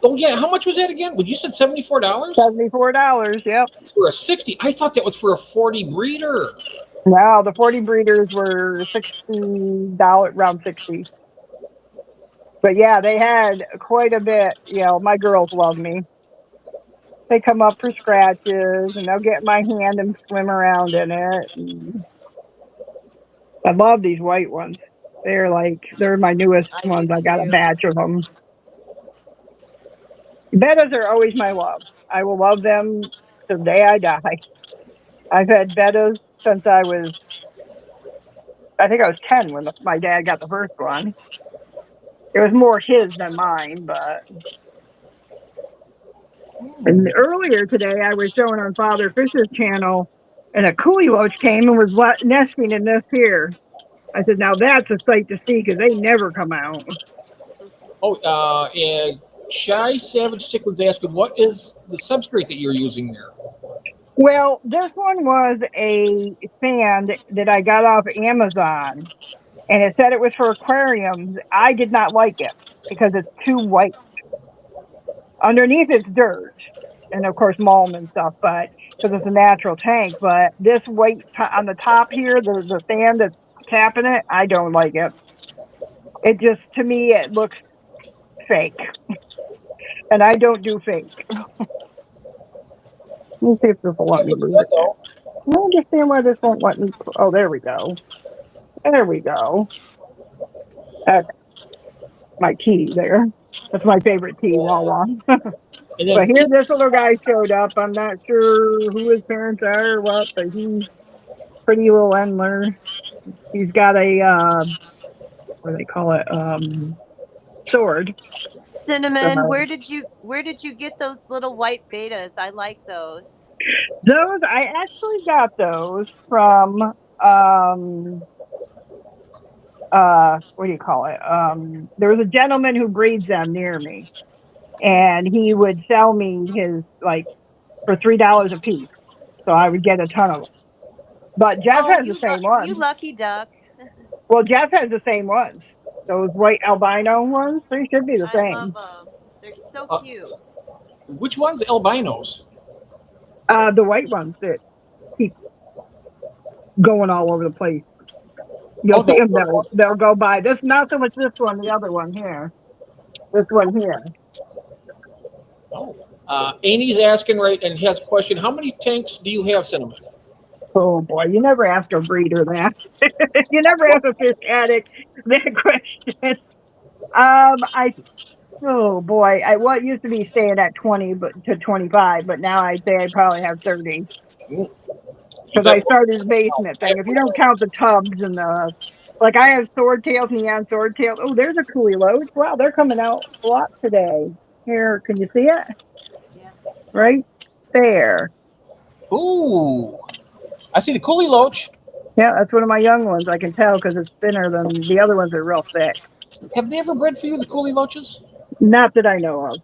[SPEAKER 1] Oh, yeah. How much was that again? Well, you said $74
[SPEAKER 2] $74. Yep.
[SPEAKER 1] for a 60. I thought that was for a 40 breeder.
[SPEAKER 2] No, the 40 breeders were $60, around 60. But yeah, they had quite a bit. You know, my girls love me. They come up for scratches and they'll get my hand and swim around in it. And I love these white ones. They're my newest
[SPEAKER 3] I do
[SPEAKER 2] ones. I got a
[SPEAKER 3] too.
[SPEAKER 2] batch of them. Bettas are always my love. I will love them till the day I die. I've had bettas since I think I was 10 when my dad got the first one. It was more his than mine, but and
[SPEAKER 1] Hmm.
[SPEAKER 2] earlier today I was showing on Father Fisher's channel and a coolie loach came and was nesting in this here. I said, now that's a sight to see because they never come out.
[SPEAKER 1] Oh, and Shy Savage Sick was asking, what is the substrate that you're using there?
[SPEAKER 2] Well, this one was a sand that I got off Amazon and it said it was for aquariums. I did not like it because it's too white. Underneath it's dirt and of course mulm and stuff, but because it's a natural tank. But this white on the top here, the sand that's capping it, I don't like it. It just to me it looks fake, and I don't do fake. Let me see if this will let
[SPEAKER 1] That
[SPEAKER 2] me
[SPEAKER 1] looks
[SPEAKER 2] move
[SPEAKER 1] good,
[SPEAKER 2] it now.
[SPEAKER 1] though.
[SPEAKER 2] I don't understand why this won't let me. Oh, there we go. There we go. That's my tea there. That's my favorite tea,
[SPEAKER 1] Yes.
[SPEAKER 2] Wawa.
[SPEAKER 1] And
[SPEAKER 2] But
[SPEAKER 1] then
[SPEAKER 2] here, this little guy showed up. I'm not sure who his parents are or what, but he's pretty little Endler. He's got a what do they call it? Sword.
[SPEAKER 3] Cinnamon,
[SPEAKER 2] So
[SPEAKER 3] where did you get those little white betas? I like those.
[SPEAKER 2] those I actually got those from um what do you call it? There was a gentleman who breeds them near me, and he would sell me his like for $3 a piece. So I would get a ton of them. But Jeff
[SPEAKER 3] Oh,
[SPEAKER 2] has the same
[SPEAKER 3] you
[SPEAKER 2] ones.
[SPEAKER 3] lucky duck.
[SPEAKER 2] Well, Jeff has the same ones. Those white albino ones, they should be the
[SPEAKER 3] I love
[SPEAKER 2] same.
[SPEAKER 3] them. They're so
[SPEAKER 1] uh,
[SPEAKER 3] cute.
[SPEAKER 1] which one's albinos?
[SPEAKER 2] The white ones that keep going all over the place. You'll
[SPEAKER 1] Oh,
[SPEAKER 2] see
[SPEAKER 1] the
[SPEAKER 2] them.
[SPEAKER 1] little
[SPEAKER 2] They'll
[SPEAKER 1] ones.
[SPEAKER 2] go by. This not so much this one, the other one here. This one here.
[SPEAKER 1] Oh. Amy's asking, right, and he has a question. How many tanks do you have, Cinnamon?
[SPEAKER 2] Oh boy, you never ask a breeder that. You never ask a fish addict that question. I oh boy, I what used to be staying at 20, but to 25, but now I'd say I probably have 30
[SPEAKER 1] Mm. You
[SPEAKER 2] because
[SPEAKER 1] got
[SPEAKER 2] I
[SPEAKER 1] one.
[SPEAKER 2] started the basement thing. If you don't count the tubs and the like, I have swordtails, neon swordtails. Oh, there's a coolie loach. Wow, they're coming out a lot today. Here, can you see it?
[SPEAKER 3] Yeah.
[SPEAKER 2] Right there.
[SPEAKER 1] Ooh. I see the Coolie Loach.
[SPEAKER 2] Yeah, that's one of my young ones. I can tell because it's thinner than the other ones are real thick.
[SPEAKER 1] Have they ever bred for you, the Coolie Loaches?
[SPEAKER 2] Not that I know of.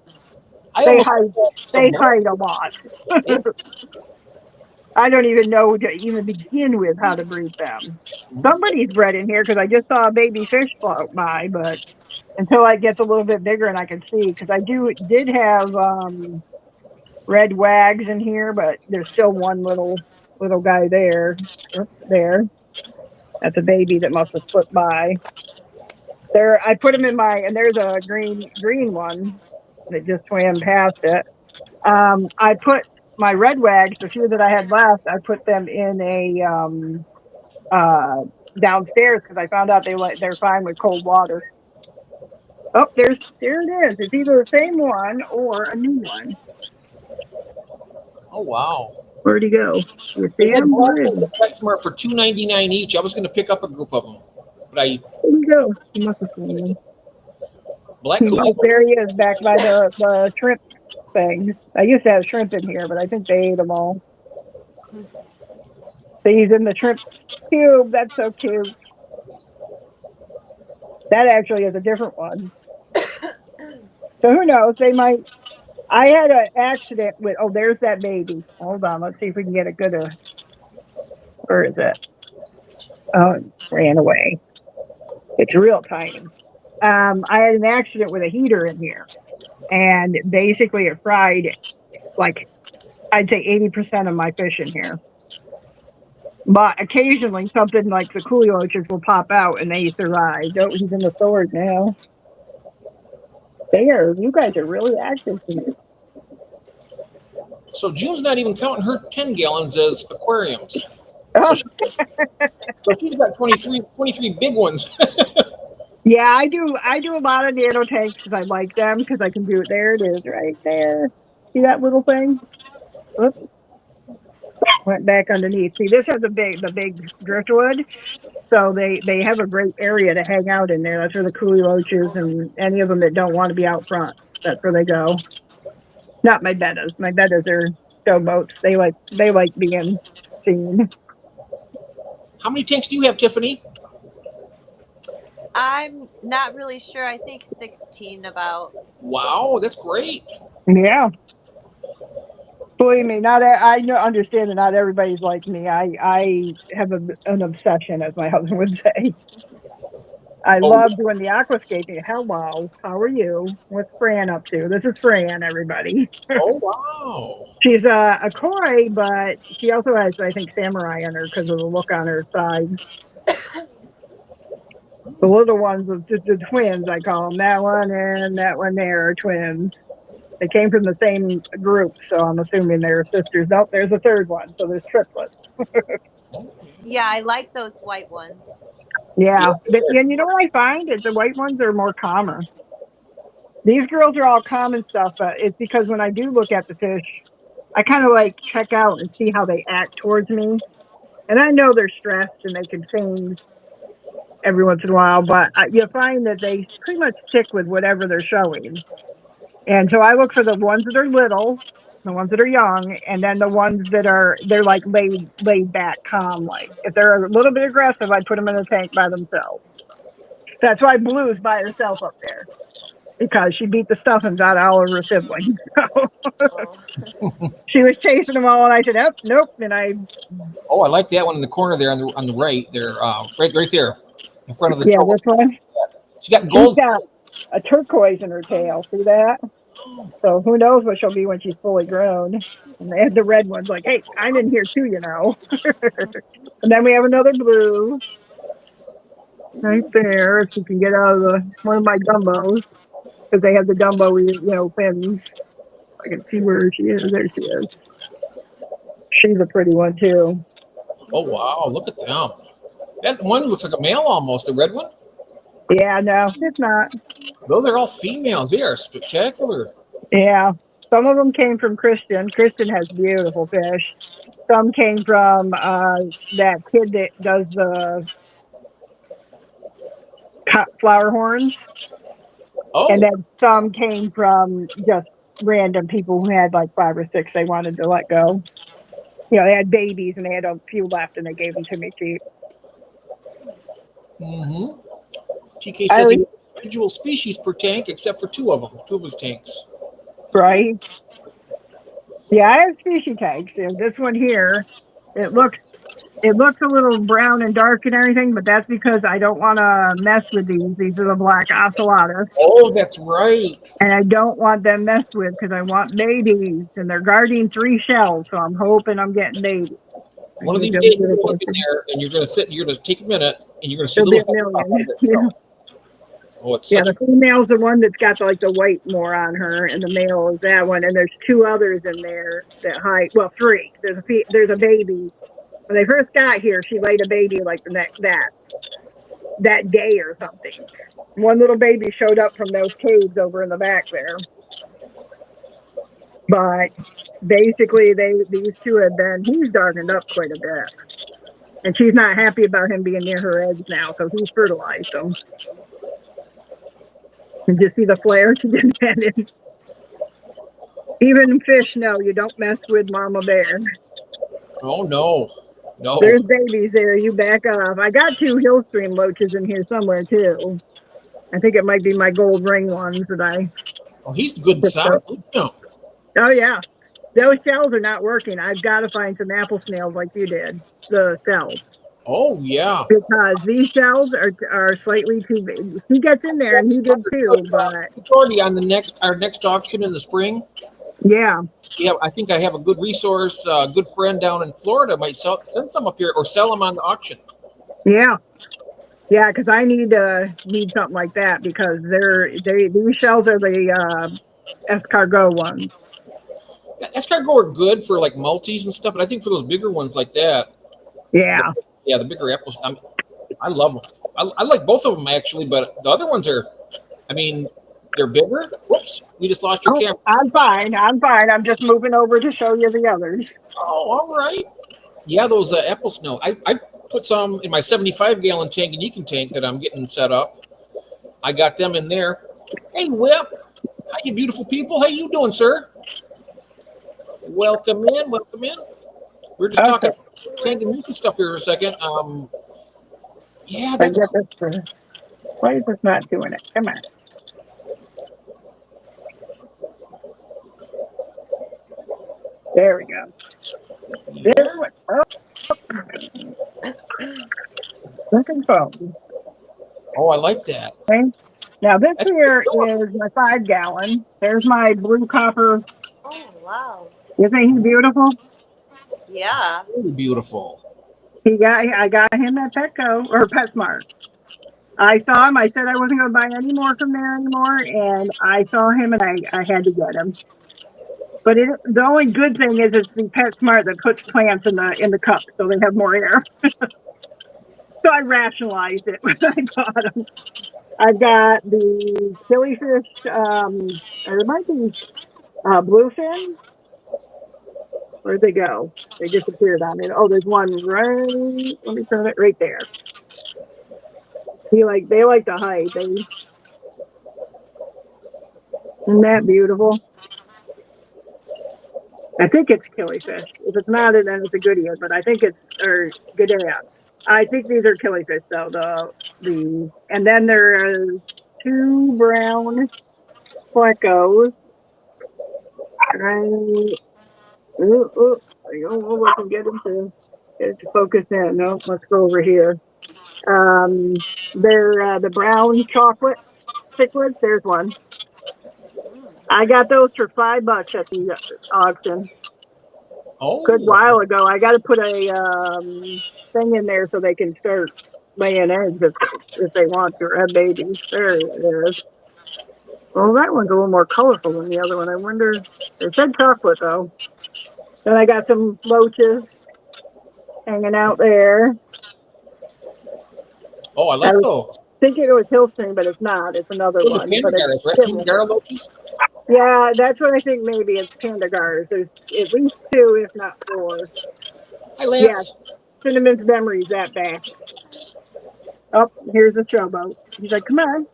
[SPEAKER 1] I
[SPEAKER 2] They
[SPEAKER 1] almost
[SPEAKER 2] hide.
[SPEAKER 1] some
[SPEAKER 2] They
[SPEAKER 1] more.
[SPEAKER 2] hide a lot.
[SPEAKER 1] Yeah.
[SPEAKER 2] I don't even know to even begin with how to breed them. Somebody's bred in here because I just saw a baby fish float by, but until it gets a little bit bigger and I can see, because I did have red wags in here, but there's still one little guy there. Oops, there. That's a baby that must have slipped by. There, I put him in my, and there's a green one that just swam past it. I put my red wags, the few that I had left, I put them in a uh, downstairs because I found out they're fine with cold water. Oh, there it is. It's either the same one or a new one.
[SPEAKER 1] Oh wow!
[SPEAKER 2] Where'd he go? You
[SPEAKER 1] I
[SPEAKER 2] see
[SPEAKER 1] had
[SPEAKER 2] him?
[SPEAKER 1] bought
[SPEAKER 2] Where is
[SPEAKER 1] those
[SPEAKER 2] he?
[SPEAKER 1] at PetSmart for $2.99 each. I was going to pick up a group of them, but I
[SPEAKER 2] Where'd he go? He must have seen me.
[SPEAKER 1] black coolie.
[SPEAKER 2] Oh, there he is, back by the shrimp things. I used to have shrimp in here, but I think they ate them all. So he's in the shrimp cube. That's so cute. That actually is a different one. So who knows? They might. I had an accident with. Oh, there's that baby. Hold on. Let's see if we can get a good. Where is it? Oh, it ran away. It's real tiny. I had an accident with a heater in here, and basically it fried like I'd say 80% of my fish in here. But occasionally something like the coolie roaches will pop out and they survive. Oh, he's in the sword now. You guys are really active here.
[SPEAKER 1] So June's not even counting her 10 gallons as aquariums. So,
[SPEAKER 2] Oh,
[SPEAKER 1] she's got 23 big ones.
[SPEAKER 2] yeah, I do a lot of nano tanks because I like them because I can do it. There it is, right there. See that little thing? Oops, went back underneath. See, this has the big driftwood, so they have a great area to hang out in there. That's where the coolie roaches and any of them that don't want to be out front. That's where they go. Not my bettas. My bettas are showboats. They like being seen.
[SPEAKER 1] How many tanks do you have, Tiffany?
[SPEAKER 3] I'm not really sure. I think 16 about.
[SPEAKER 1] Wow, that's great.
[SPEAKER 2] Yeah. Believe me, not I know understand that not everybody's like me. I have an obsession, as my husband would say. I
[SPEAKER 1] Oh,
[SPEAKER 2] love doing the aquascaping. Hello, how are you? What's Fran up to? This is Fran, everybody.
[SPEAKER 1] oh wow.
[SPEAKER 2] She's a koi, but she also has, I think, samurai on her because of the look on her side. The little ones, the twins, I call them. That one and that one there are twins. They came from the same group, so I'm assuming they're sisters. Nope, there's a third one, so there's triplets.
[SPEAKER 3] Yeah, I like those white ones.
[SPEAKER 2] Yeah,
[SPEAKER 1] Yeah.
[SPEAKER 2] and you know what I find is the white ones are more calmer. These girls are all calm and stuff, but it's because when I do look at the fish, I kind of like check out and see how they act towards me. And I know they're stressed and they can feign every once in a while, but you find that they pretty much stick with whatever they're showing. And so I look for the ones that are little, the ones that are young, and then the ones that they're like laid back, calm. Like if they're a little bit aggressive, I put them in a tank by themselves. That's why Blue's by herself up there because she beat the stuffings out of all of her siblings. So
[SPEAKER 3] Oh.
[SPEAKER 2] she was chasing them all, and I said, "Oh, nope." And I,
[SPEAKER 1] Oh, I like that one in the corner there on the right there, right there, in front of the
[SPEAKER 2] yeah,
[SPEAKER 1] toe.
[SPEAKER 2] this one,
[SPEAKER 1] She got
[SPEAKER 2] she's
[SPEAKER 1] gold.
[SPEAKER 2] got a turquoise in her tail. See that? So who knows what she'll be when she's fully grown. And they had the red ones like, hey, I'm in here too, you know. And then we have another blue right there. If you can get out of one of my Dumbos, because they have the Dumbo, fins. I can see where she is. There she is. She's a pretty one too.
[SPEAKER 1] Oh wow, look at them. That one looks like a male almost. The red one.
[SPEAKER 2] Yeah, no, it's not.
[SPEAKER 1] Those are all females. They are spectacular.
[SPEAKER 2] Yeah. Some of them came from Christian. Christian has beautiful fish. Some came from that kid that does the flower horns. And
[SPEAKER 1] Oh,
[SPEAKER 2] then some came from just random people who had like 5 or 6 they wanted to let go. They had babies and they had a few left and they gave them to me cheap.
[SPEAKER 1] mm-hmm. TK
[SPEAKER 2] I
[SPEAKER 1] says he
[SPEAKER 2] always,
[SPEAKER 1] has individual species per tank, except for two of them, two of his tanks. That's cool.
[SPEAKER 2] right? Yeah, I have species tags. And this one here, it looks it looks a little brown and dark and everything, but that's because I don't want to mess with these. These are the black ocelotus.
[SPEAKER 1] Oh, that's right.
[SPEAKER 2] And I don't want them messed with because I want babies and they're guarding 3 shells. So I'm hoping I'm getting babies. I
[SPEAKER 1] One of
[SPEAKER 2] can
[SPEAKER 1] these
[SPEAKER 2] feel
[SPEAKER 1] days you're
[SPEAKER 2] good
[SPEAKER 1] gonna look
[SPEAKER 2] about
[SPEAKER 1] in
[SPEAKER 2] them.
[SPEAKER 1] there and you're gonna sit. You're gonna take a minute and you're gonna see
[SPEAKER 2] There'll
[SPEAKER 1] the
[SPEAKER 2] be a
[SPEAKER 1] little head pop out of
[SPEAKER 2] million.
[SPEAKER 1] that
[SPEAKER 2] Yeah.
[SPEAKER 1] shell. Oh, it's
[SPEAKER 2] Yeah,
[SPEAKER 1] such a.
[SPEAKER 2] the female's the one that's got the white more on her, and the male is that one. And there's 2 others in there that hide. Well, 3. There's a baby. When they first got here, she laid a baby like that day or something. One little baby showed up from those caves over in the back there. But basically, these two have been, he's darkened up quite a bit. And she's not happy about him being near her eggs now, so he's fertilized them. Did you see the flare she did that in? Even fish know you don't mess with mama bear.
[SPEAKER 1] Oh no,
[SPEAKER 2] There's
[SPEAKER 1] no.
[SPEAKER 2] babies there. You back off. I got two hill stream loaches in here somewhere too. I think it might be my gold ring ones that I
[SPEAKER 1] Oh, he's good
[SPEAKER 2] picked up.
[SPEAKER 1] size. Look at him.
[SPEAKER 2] Oh yeah, those shells are not working. I've got to find some apple snails like you did. The shells.
[SPEAKER 1] Oh yeah.
[SPEAKER 2] Because these shells are slightly too big. He gets in there and he did too, but
[SPEAKER 1] It's already on the next our next auction in the spring.
[SPEAKER 2] yeah,
[SPEAKER 1] Yeah, I think I have a good resource. A good friend down in Florida might send some up here or sell them on the auction.
[SPEAKER 2] yeah, yeah. Because I need something like that because these shells are the escargot ones.
[SPEAKER 1] Escargot are good for like multis and stuff, but I think for those bigger ones like that, the,
[SPEAKER 2] Yeah,
[SPEAKER 1] yeah, the bigger apples. I love them. I like both of them actually, but the other ones are. I mean, they're bigger. Whoops, we just lost your
[SPEAKER 2] oh,
[SPEAKER 1] camera.
[SPEAKER 2] I'm fine. I'm fine. I'm just moving over to show you the others.
[SPEAKER 1] Oh, all right. Yeah, those apple snow. I put some in my 75-gallon tank and Yukon tank that I'm getting set up. I got them in there. Hey, Whip. How you beautiful people? How you doing, sir? Welcome in. Welcome in. We're just
[SPEAKER 2] Okay,
[SPEAKER 1] talking tank and Yukon stuff here for a second. Yeah,
[SPEAKER 2] I
[SPEAKER 1] that's
[SPEAKER 2] get this. Why is this not doing it? Come on. There we go. This
[SPEAKER 1] yeah.
[SPEAKER 2] one. Oh, looking phone.
[SPEAKER 1] Oh, I like that.
[SPEAKER 2] Okay. Now this
[SPEAKER 1] That's pretty
[SPEAKER 2] here
[SPEAKER 1] cool.
[SPEAKER 2] is my 5 gallon. There's my blue copper.
[SPEAKER 3] Oh wow.
[SPEAKER 2] Isn't he beautiful?
[SPEAKER 3] Yeah.
[SPEAKER 1] Really beautiful.
[SPEAKER 2] I got him at Petco or PetSmart. I saw him. I said I wasn't going to buy any more from there anymore, and I saw him, and I had to get him. But the only good thing is it's the PetSmart that puts plants in the cup, so they have more air. So I rationalized it when I bought them. I've got the killifish, or it might be bluefin. Where'd they go? They disappeared on it. Oh, there's one right. Let me turn it right there. They like to hide. Isn't that beautiful? I think it's killifish. If it's not, then it's a goodie. But I think it's or goodea. I think these are killifish. So and then there are two brown fleckos. Right. Ooh, I don't know what I can get it to focus in. No, let's go over here. They're the brown chocolate cichlids. There's one. I got those for $5 at the auction good
[SPEAKER 1] Oh,
[SPEAKER 2] while ago. I got to put a thing in there so they can start laying eggs if they want to or have babies. There it is. Well, that one's a little more colorful than the other one. I wonder. They said chocolate though. Then I got some loaches hanging out there.
[SPEAKER 1] oh, I
[SPEAKER 2] I
[SPEAKER 1] like
[SPEAKER 2] was
[SPEAKER 1] those.
[SPEAKER 2] thinking it was Hillstream, but it's not. It's another
[SPEAKER 1] Those are
[SPEAKER 2] one, but it's
[SPEAKER 1] Pandagaras, right?
[SPEAKER 2] different.
[SPEAKER 1] Pandagara loaches.
[SPEAKER 2] Yeah, that's what I think. Maybe it's Pandagars. There's at least two, if not four.
[SPEAKER 1] Hi,
[SPEAKER 2] Yeah,
[SPEAKER 1] Lance.
[SPEAKER 2] Cinnamon's memories that back. Oh, here's a showboat. He's like, come on,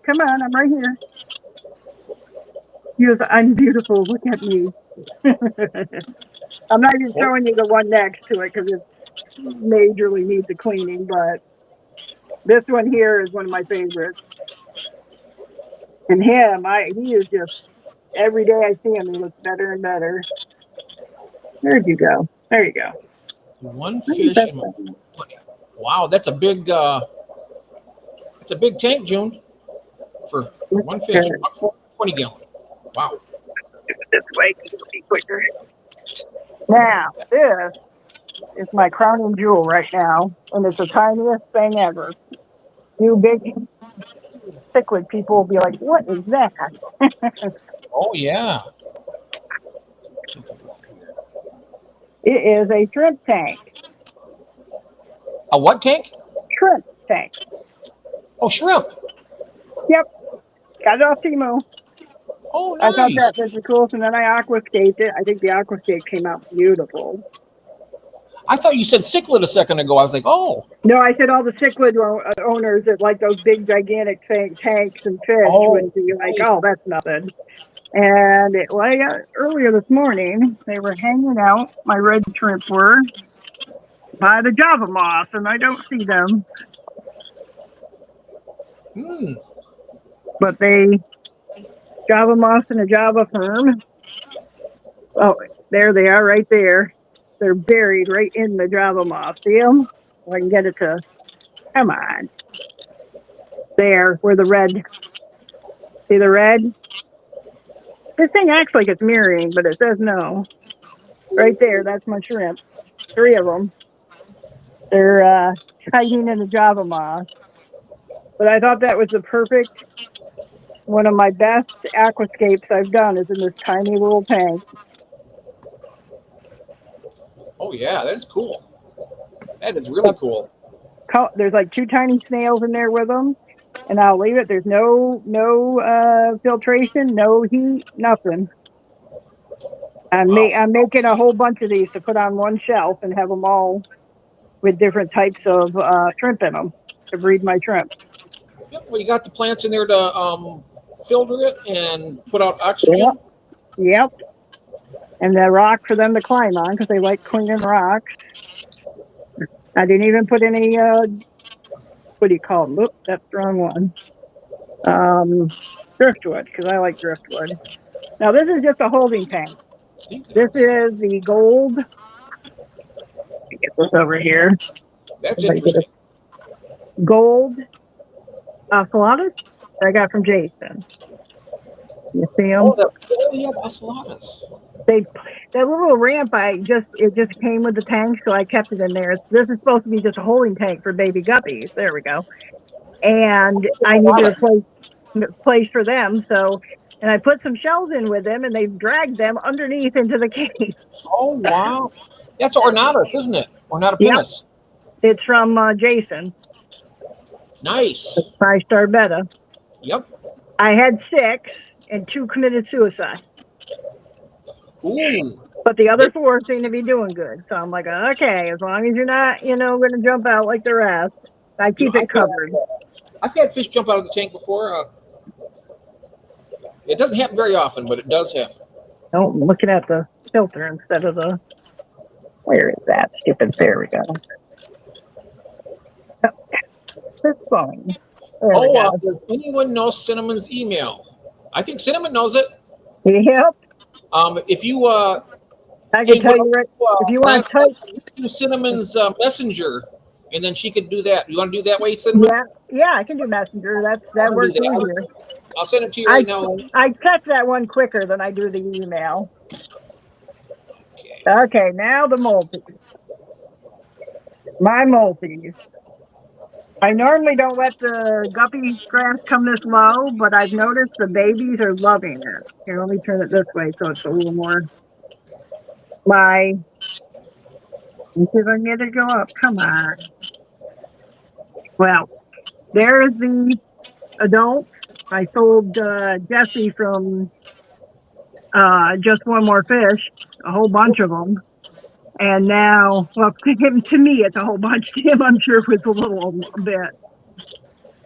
[SPEAKER 2] I'm right here. He goes, I'm beautiful. Look at me. I'm not even
[SPEAKER 1] Oh,
[SPEAKER 2] showing you the one next to it because it's majorly needs a cleaning, but this one here is one of my favorites. And he is just every day I see him, he looks better and better. Where'd you go? There you go.
[SPEAKER 1] one fish in my. Wow, that's a big. It's a big tank, June, for one fish. 20 gallon. Wow.
[SPEAKER 2] This way, it'll be quicker. Now, this is my crowning jewel right now, and it's the tiniest thing ever. You big cichlid people will be like, what is that?
[SPEAKER 1] Oh yeah.
[SPEAKER 2] It is a shrimp tank.
[SPEAKER 1] A what tank?
[SPEAKER 2] Shrimp tank.
[SPEAKER 1] Oh, shrimp.
[SPEAKER 2] Yep, got it off Timo.
[SPEAKER 1] Oh,
[SPEAKER 2] I thought
[SPEAKER 1] nice.
[SPEAKER 2] that was the coolest, and then I aquascaped it. I think the aquascape came out beautiful.
[SPEAKER 1] I thought you said cichlid a second ago. I was like, oh,
[SPEAKER 2] No, I said all the cichlid owners that like those big, gigantic tanks and fish
[SPEAKER 1] oh,
[SPEAKER 2] would be like,
[SPEAKER 1] right.
[SPEAKER 2] oh, that's nothing. And earlier this morning, they were hanging out, my red shrimp were, by the Java moss, and I don't see them.
[SPEAKER 1] Hmm.
[SPEAKER 2] But Java moss and a Java firm. Oh, there they are right there. They're buried right in the Java moss. See them? I can get it to, come on. There, where the red, see the red? This thing acts like it's mirroring, but it says no. Right there, that's my shrimp. 3 of them. They're hiding in the Java moss. But I thought that was the perfect, one of my best aquascapes I've done is in this tiny little tank.
[SPEAKER 1] Oh, yeah, that's cool. That is really cool.
[SPEAKER 2] There's like 2 tiny snails in there with them, and I'll leave it. There's no filtration, no heat, nothing.
[SPEAKER 1] Wow.
[SPEAKER 2] I'm making a whole bunch of these to put on one shelf and have them all with different types of shrimp in them to breed my shrimp.
[SPEAKER 1] Yep. Well, you got the plants in there to filter it and put out
[SPEAKER 2] Yep,
[SPEAKER 1] oxygen.
[SPEAKER 2] yep. And the rock for them to climb on because they like cleaning rocks. I didn't even put any what do you call them? Oop, that's the wrong one. Driftwood because I like driftwood. Now this is just a holding tank.
[SPEAKER 1] I think it
[SPEAKER 2] This
[SPEAKER 1] is.
[SPEAKER 2] is the gold. Get this over here.
[SPEAKER 1] That's
[SPEAKER 2] Somebody get
[SPEAKER 1] interesting.
[SPEAKER 2] a gold ocelotus that I got from Jason. You see them?
[SPEAKER 1] Oh, yeah, ocelotus.
[SPEAKER 2] They that little ramp. It just came with the tank, so I kept it in there. This is supposed to be just a holding tank for baby guppies. There we go. And I needed a place for them, so and I put some shells in with them, and they dragged them underneath into the cave.
[SPEAKER 1] Oh, wow. That's ornatus, isn't it? Ornata
[SPEAKER 2] Yep,
[SPEAKER 1] pinus.
[SPEAKER 2] it's from Jason,
[SPEAKER 1] Nice.
[SPEAKER 2] 5-star beta.
[SPEAKER 1] Yep.
[SPEAKER 2] I had 6, and 2 committed suicide.
[SPEAKER 1] Ooh.
[SPEAKER 2] But the
[SPEAKER 1] They,
[SPEAKER 2] other 4 seem to be doing good. So I'm like, okay, as long as you're not, going to jump out like the rest, I
[SPEAKER 1] you know,
[SPEAKER 2] keep it covered.
[SPEAKER 1] I've had fish jump out of the tank before. It doesn't happen very often, but it does happen.
[SPEAKER 2] Oh, I'm looking at the filter instead of the. Where is that stupid? There we go. Oh, it's fine. There we go.
[SPEAKER 1] Does anyone know Cinnamon's email? I think Cinnamon knows it.
[SPEAKER 2] Yep.
[SPEAKER 1] If you
[SPEAKER 2] I can
[SPEAKER 1] hey,
[SPEAKER 2] tell you right. If you want
[SPEAKER 1] last
[SPEAKER 2] to type,
[SPEAKER 1] do Cinnamon's messenger, and then she could do that. You want to do that way, Cinnamon?
[SPEAKER 2] yeah, I can do messenger. That
[SPEAKER 1] I'll do
[SPEAKER 2] works
[SPEAKER 1] that.
[SPEAKER 2] easier.
[SPEAKER 1] I'll send it to you
[SPEAKER 2] I
[SPEAKER 1] right now.
[SPEAKER 2] I check that one quicker than I do the email.
[SPEAKER 1] Okay.
[SPEAKER 2] Okay, now the multis. My multis. I normally don't let the guppy grass come this low, but I've noticed the babies are loving it. Here, let me turn it this way so it's a little more. Let's see if I can get it to go up. Come on. Well, there's the adults. I sold Jesse from Just One More Fish, a whole bunch of them. And now, well, to me, it's a whole bunch. To him, I'm sure it was a bit.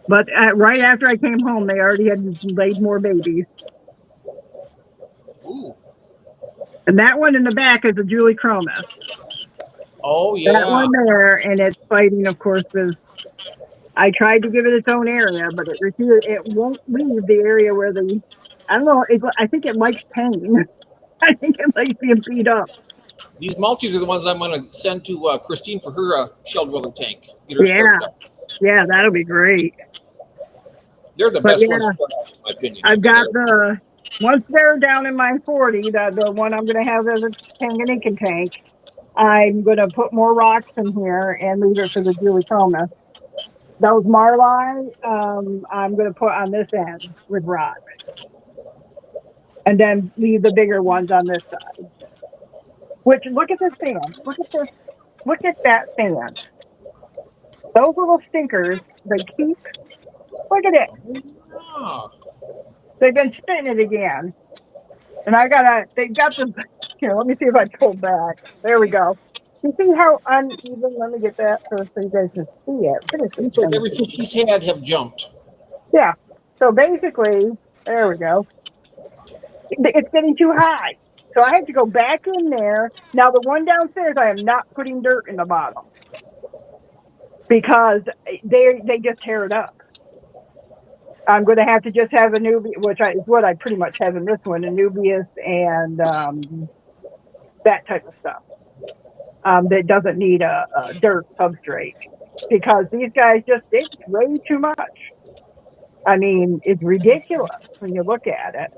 [SPEAKER 2] But right after I came home, they already had laid more babies.
[SPEAKER 1] Ooh.
[SPEAKER 2] And that one in the back is a Julie Chromis.
[SPEAKER 1] Oh
[SPEAKER 2] That
[SPEAKER 1] yeah.
[SPEAKER 2] one there, and it's fighting, of course, I tried to give it its own area, but it refused. It won't leave the area where I don't know. I think it likes pain. I think it likes being beat up.
[SPEAKER 1] These multis are the ones I'm going to send to Christine for her shell dwelling tank. Get her
[SPEAKER 2] Yeah,
[SPEAKER 1] started up.
[SPEAKER 2] yeah, that'll be great.
[SPEAKER 1] They're the
[SPEAKER 2] But
[SPEAKER 1] best ones,
[SPEAKER 2] yeah,
[SPEAKER 1] in my opinion.
[SPEAKER 2] I've got once they're down in my 40, the one I'm going to have as a Tanganyika tank, I'm going to put more rocks in here and leave it for the Julie Chromis. Those Marlai, I'm going to put on this end with rocks. And then leave the bigger ones on this side. Which, look at this sand. Look at this. Look at that sand. Those little stinkers, they keep, look at it.
[SPEAKER 1] Ah.
[SPEAKER 2] They've been spitting it again. And they got the, here, let me see if I pull back. There we go. You see how uneven? Let me get that so you guys can see it. Finish this
[SPEAKER 1] Seems like
[SPEAKER 2] thing.
[SPEAKER 1] every fish he's had have jumped.
[SPEAKER 2] Yeah. So basically, there we go. It's getting too high. So I have to go back in there. Now, the one downstairs, I am not putting dirt in the bottom because they just tear it up. I'm going to have to just have a newbie, is what I pretty much have in this one, a nubius and that type of stuff. That doesn't need a dirt substrate because these guys it's way too much. I mean, it's ridiculous when you look at it.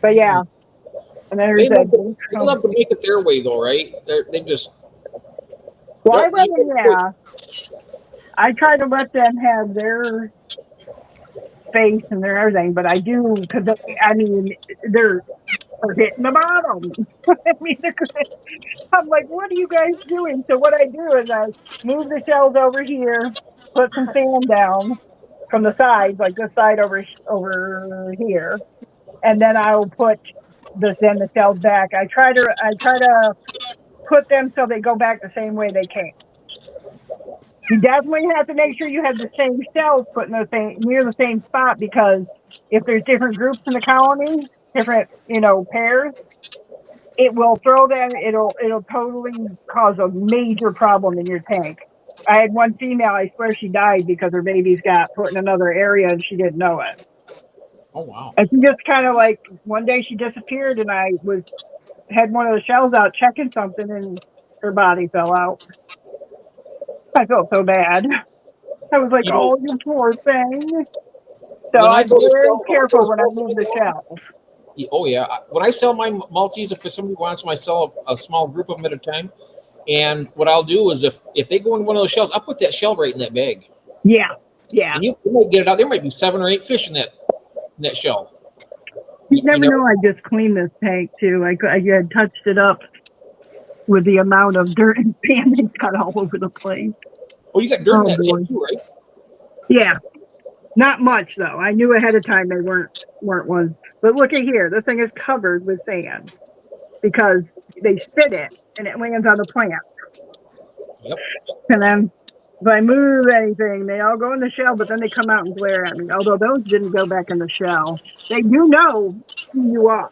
[SPEAKER 2] But yeah, and there's
[SPEAKER 1] They love to make it their way, though, right? They just.
[SPEAKER 2] Well, yeah. I try to let them have their space and their everything, but I do because I mean they're hitting the bottom. I mean, I'm like, what are you guys doing? So what I do is I move the shells over here, put some sand down from the sides, like this side over here, and then I'll put the shells back. I try to put them so they go back the same way they came. You definitely have to make sure you have the same shells put in near the same spot because if there's different groups in the colony, different pairs, it will throw them. It'll totally cause a major problem in your tank. I had one female. I swear she died because her babies got put in another area and she didn't know it.
[SPEAKER 1] Oh wow!
[SPEAKER 2] And she just kind of like one day she disappeared and I had one of the shells out checking something and her body fell out. I felt so bad. I was like, "Oh, you poor thing." So I'm very careful when I move the shells.
[SPEAKER 1] Oh yeah, when I sell my Maltese, if somebody wants them, I sell a small group of them at a time. And what I'll do is if they go in one of those shells, I'll put that shell right in that bag.
[SPEAKER 2] Yeah.
[SPEAKER 1] And you might get it out. There might be 7 or 8 fish in that shell.
[SPEAKER 2] You never know. I just cleaned this tank too. I had touched it up with the amount of dirt and sand that's got all over the place.
[SPEAKER 1] Oh, you got dirt in that tank too, right?
[SPEAKER 2] Yeah. Not much though. I knew ahead of time they weren't ones. But look at here. This thing is covered with sand because they spit it and it lands on the plants.
[SPEAKER 1] Yep.
[SPEAKER 2] And then if I move anything, they all go in the shell, but then they come out and glare at me. Although those didn't go back in the shell. They do know who you are.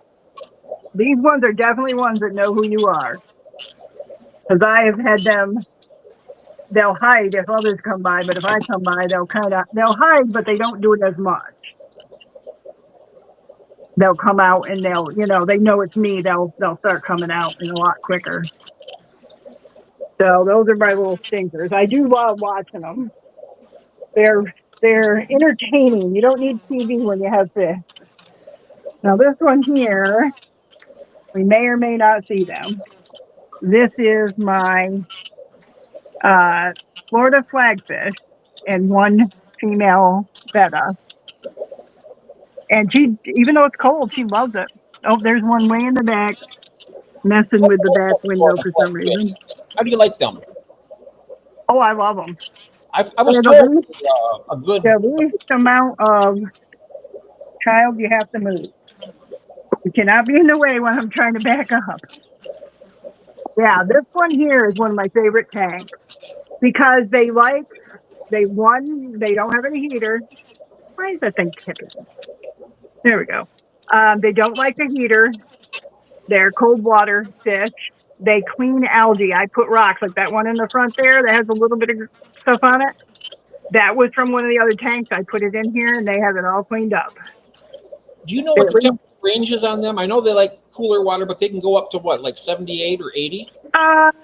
[SPEAKER 2] These ones are definitely ones that know who you are. Because I have had them, they'll hide if others come by, but if I come by, they'll hide, but they don't do it as much. They'll come out and they know it's me. They'll start coming out a lot quicker. So those are my little stinkers. I do love watching them. They're entertaining. You don't need TV when you have fish. Now this one here, we may or may not see them. This is my Florida flagfish and one female betta. And she, even though it's cold, she loves it. Oh, there's one way in the back messing with the back window for some reason.
[SPEAKER 1] How do you like them?
[SPEAKER 2] Oh, I love them.
[SPEAKER 1] I was told a good.
[SPEAKER 2] The least amount of child you have to move. You cannot be in the way when I'm trying to back up. Yeah, this one here is one of my favorite tanks because they don't have any heater. Why is that thing tipping? There we go. They don't like the heater. They're cold water fish. They clean algae. I put rocks like that one in the front there that has a little bit of stuff on it. That was from one of the other tanks. I put it in here and they have it all cleaned up.
[SPEAKER 1] Do you know what the temperature range is on them? I know they like cooler water, but they can go up to what, like 78 or 80?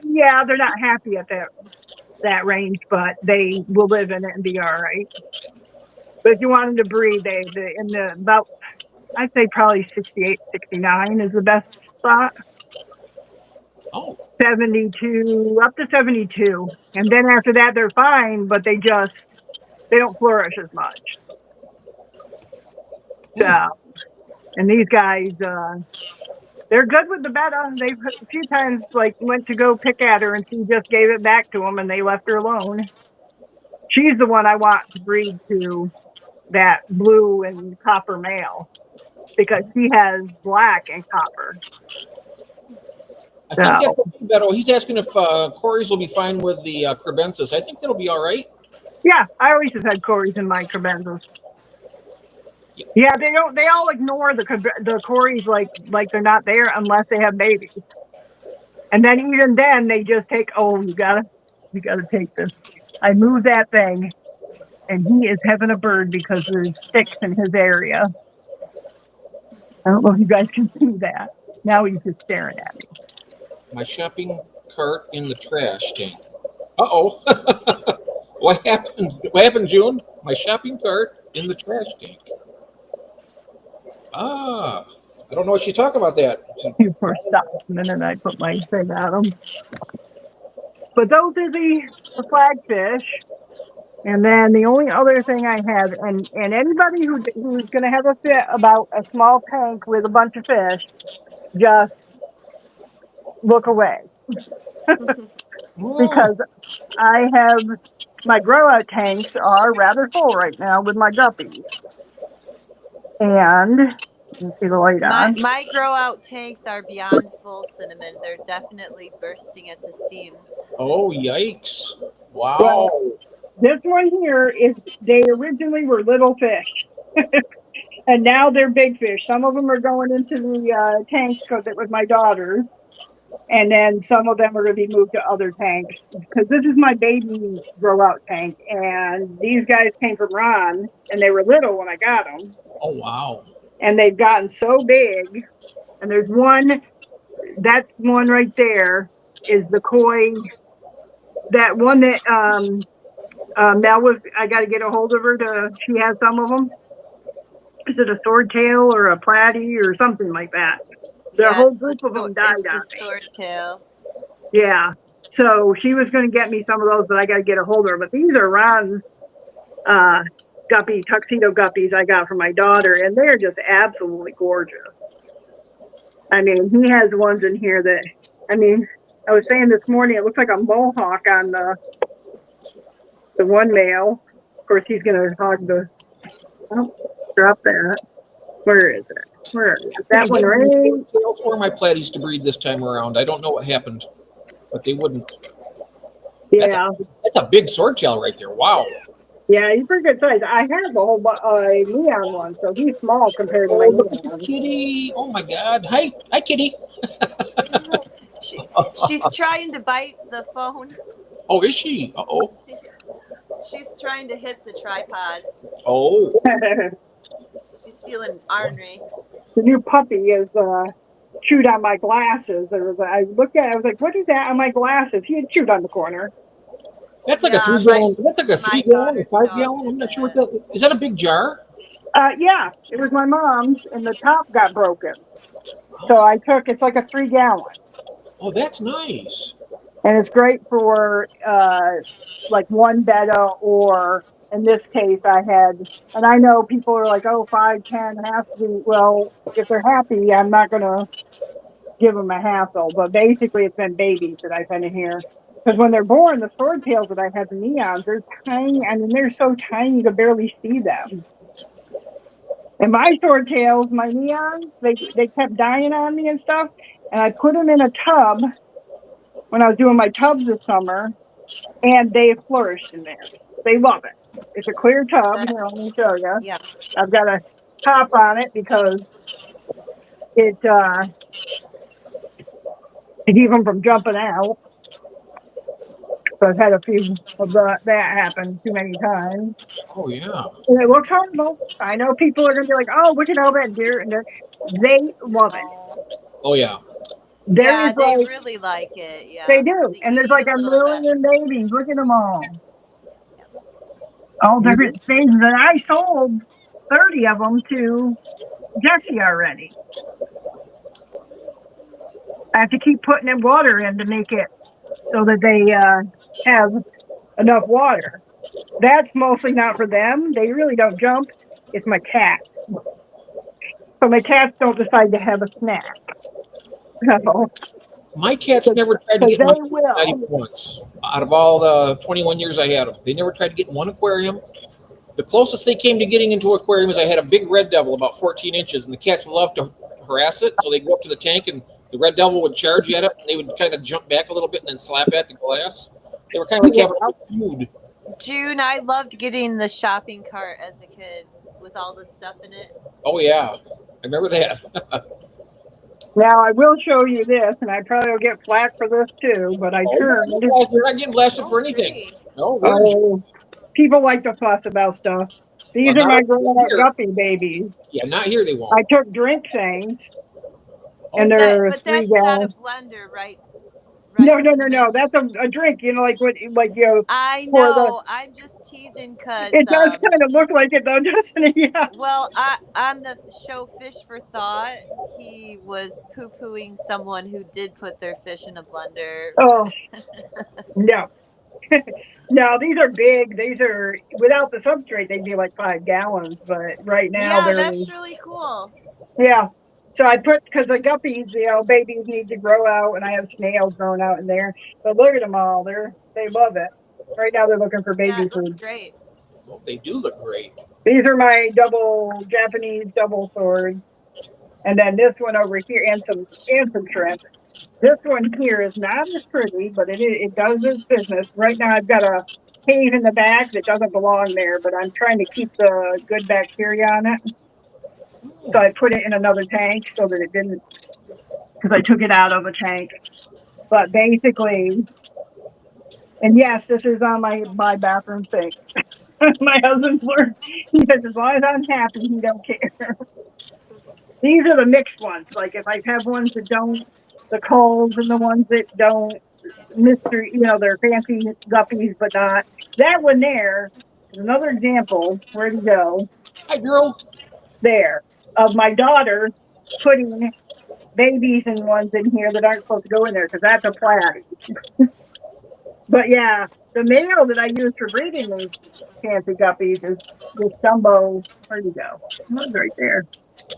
[SPEAKER 2] Yeah, they're not happy at that range, but they will live in it and be all right. But if you want them to breed, I'd say probably 68, 69 is the best spot.
[SPEAKER 1] Oh.
[SPEAKER 2] 72, up to 72. And then after that, they're fine, but they don't flourish as much. So, and these guys, they're good with the betta. They've a few times went to go pick at her and she just gave it back to them and they left her alone. She's the one I want to breed to that blue and copper male because he has black and copper.
[SPEAKER 1] I think
[SPEAKER 2] So,
[SPEAKER 1] that's better. He's asking if Corey's will be fine with the crebensis. I think that'll be all right.
[SPEAKER 2] yeah, I always have had Corys in my cribenzas. Yeah, they don't. They all ignore the Corys like they're not there unless they have babies. And then even then, they just take. Oh, you gotta take this. I moved that thing, and he is having a bird because there's sticks in his area. I don't know if you guys can see that. Now he's just staring at me.
[SPEAKER 1] My shopping cart in the trash tank. Uh-oh. What happened? What happened, June? My shopping cart in the trash tank. Ah, I don't know what she's talking about that.
[SPEAKER 2] You first stop, and then I put my thing on him. But those are the flagfish. And then the only other thing I have, and anybody who's going to have a fit about a small tank with a bunch of fish, just look away
[SPEAKER 1] Mm.
[SPEAKER 2] because I have my grow out tanks are rather full right now with my guppies. And you can see the light on.
[SPEAKER 3] My grow out tanks are beyond full, Cinnamon. They're definitely bursting at the seams.
[SPEAKER 1] Oh, yikes. Wow.
[SPEAKER 2] Well, this one here they originally were little fish. And now they're big fish. Some of them are going into the tanks because it was my daughter's. And then some of them are going to be moved to other tanks because this is my baby grow out tank. And these guys came from Ron and they were little when I got them.
[SPEAKER 1] Oh, wow.
[SPEAKER 2] And they've gotten so big. And there's one, that's one right there is the koi. That one that Mel was, I got to get a hold of her she has some of them. Is it a swordtail or a platy or something like that? The whole group of them died on
[SPEAKER 3] It's the swordtail.
[SPEAKER 2] Yeah. So she was going to get me some of those, but I got to get a hold of her. But these are Ron's tuxedo guppies I got from my daughter, and they're just absolutely gorgeous. I mean, he has ones in here that, I was saying this morning, it looks like a mohawk on the one male. Of course, he's going to hog drop that. Where is it? Where is it? That one right?
[SPEAKER 1] Tails or my platies to breed this time around. I don't know what happened, but they wouldn't.
[SPEAKER 2] Yeah.
[SPEAKER 1] That's a big swordtail right there. Wow.
[SPEAKER 2] Yeah, he's pretty good size. I have a whole neon one, so he's small compared to my neon.
[SPEAKER 1] Kitty. Oh my God. Hi, Kitty.
[SPEAKER 3] She's trying to bite the phone.
[SPEAKER 1] Oh, is she? Uh-oh.
[SPEAKER 3] She's trying to hit the tripod.
[SPEAKER 1] Oh.
[SPEAKER 3] She's feeling ornery.
[SPEAKER 2] The new puppy is chewed on my glasses. I looked at it, I was like, what is that on my glasses? He had chewed on the corner.
[SPEAKER 1] That's like a 3 gallon. That's like a 3 gallon or 5 gallon. I'm not sure what that is. That a big jar?
[SPEAKER 2] Yeah, it was my mom's, and the top got broken. So I took. It's like a 3 gallon.
[SPEAKER 1] Oh, that's nice.
[SPEAKER 2] And it's great for like one betta, or in this case, I had. And I know people are like, oh, 5, 10 has to be. Well, if they're happy, I'm not gonna give them a hassle. But basically, it's been babies that I've been in here. Because when they're born, the swordtails that I have, the neons, they're tiny. I mean, they're so tiny you can barely see them. And my swordtails, my neons, they kept dying on me and stuff. And I put them in a tub when I was doing my tubs this summer, and they flourished in there. They love it. It's a clear tub. Here, let me show you.
[SPEAKER 3] Yeah.
[SPEAKER 2] I've got a top on it because it to keep them from jumping out. So I've had a few of that happen too many times.
[SPEAKER 1] Oh, yeah.
[SPEAKER 2] And it looks horrible. I know people are going to be like, oh, look at all that deer. And they love it.
[SPEAKER 1] Oh, yeah.
[SPEAKER 2] They
[SPEAKER 3] really like it. Yeah.
[SPEAKER 2] They do. And there's like a million babies. Look at them all. All different things. And I sold 30 of them to Jesse already. I have to keep putting in water in to make it so that they have enough water. That's mostly not for them. They really don't jump. It's my cats. So my cats don't decide to have a snack. So,
[SPEAKER 1] my cats never tried to get one
[SPEAKER 2] will.
[SPEAKER 1] once. Out of all the 21 years I had them, they never tried to get in one aquarium. The closest they came to getting into an aquarium is I had a big red devil about 14 inches, and the cats loved to harass it. So they'd go up to the tank, and the red devil would charge at it, and they would kind of jump back a little bit and then slap at the glass. They were kind of like having a feud.
[SPEAKER 3] June, I loved getting the shopping cart as a kid with all the stuff in it.
[SPEAKER 1] Oh yeah, I remember that.
[SPEAKER 2] Now I will show you this, and I probably will get flack for this too. But I turned.
[SPEAKER 1] You're not getting blasted for anything.
[SPEAKER 3] Great.
[SPEAKER 1] No,
[SPEAKER 2] Oh, people like to fuss about stuff. These
[SPEAKER 1] Well,
[SPEAKER 2] are my
[SPEAKER 1] not
[SPEAKER 2] grown-up
[SPEAKER 1] here.
[SPEAKER 2] guppy babies.
[SPEAKER 1] yeah, not here. They won't.
[SPEAKER 2] I took drink things, and
[SPEAKER 1] Oh,
[SPEAKER 2] they're
[SPEAKER 3] But
[SPEAKER 2] 3
[SPEAKER 3] that's not a
[SPEAKER 2] gallons.
[SPEAKER 3] blender, right?
[SPEAKER 2] No,
[SPEAKER 3] Right,
[SPEAKER 2] no, no,
[SPEAKER 3] Cinnamon?
[SPEAKER 2] no. That's a drink. You know, like what, like
[SPEAKER 3] I
[SPEAKER 2] pour the.
[SPEAKER 3] know. I'm just teasing because,
[SPEAKER 2] It does kind of look like it, though, doesn't it? Yeah.
[SPEAKER 3] well, on the show Fish for Thought, he was poo-pooing someone who did put their fish in a blender.
[SPEAKER 2] Oh no, no. These are big. These are without the substrate. They'd be like 5 gallons, but right now
[SPEAKER 3] Yeah,
[SPEAKER 2] they're
[SPEAKER 3] that's really cool.
[SPEAKER 2] yeah. So I put because the guppies, babies need to grow out, and I have snails growing out in there. But look at them all; they love it. Right now they're looking for
[SPEAKER 3] Yeah,
[SPEAKER 2] baby
[SPEAKER 3] it looks
[SPEAKER 2] food.
[SPEAKER 3] great.
[SPEAKER 1] well, they do look great.
[SPEAKER 2] These are my Japanese double swords, and then this one over here, and some shrimp. This one here is not as pretty, but it does its business. Right now I've got a cave in the back that doesn't belong there, but I'm trying to keep the good bacteria on it. So I put it in another tank so that it didn't, because I took it out of a tank. But basically, and yes, this is on my bathroom sink. My husband's learned. He says as long as I'm happy, he don't care. These are the mixed ones. Like if I have ones that don't, the coals and the ones that don't, mystery, they're fancy guppies, but not. That one there is another example. Where'd he go?
[SPEAKER 1] Hi, Drew.
[SPEAKER 2] There. Of my daughter putting babies and ones in here that aren't supposed to go in there because that's a plague. But yeah, the male that I use for breeding these fancy guppies is this jumbo. Where'd he go? He's right there.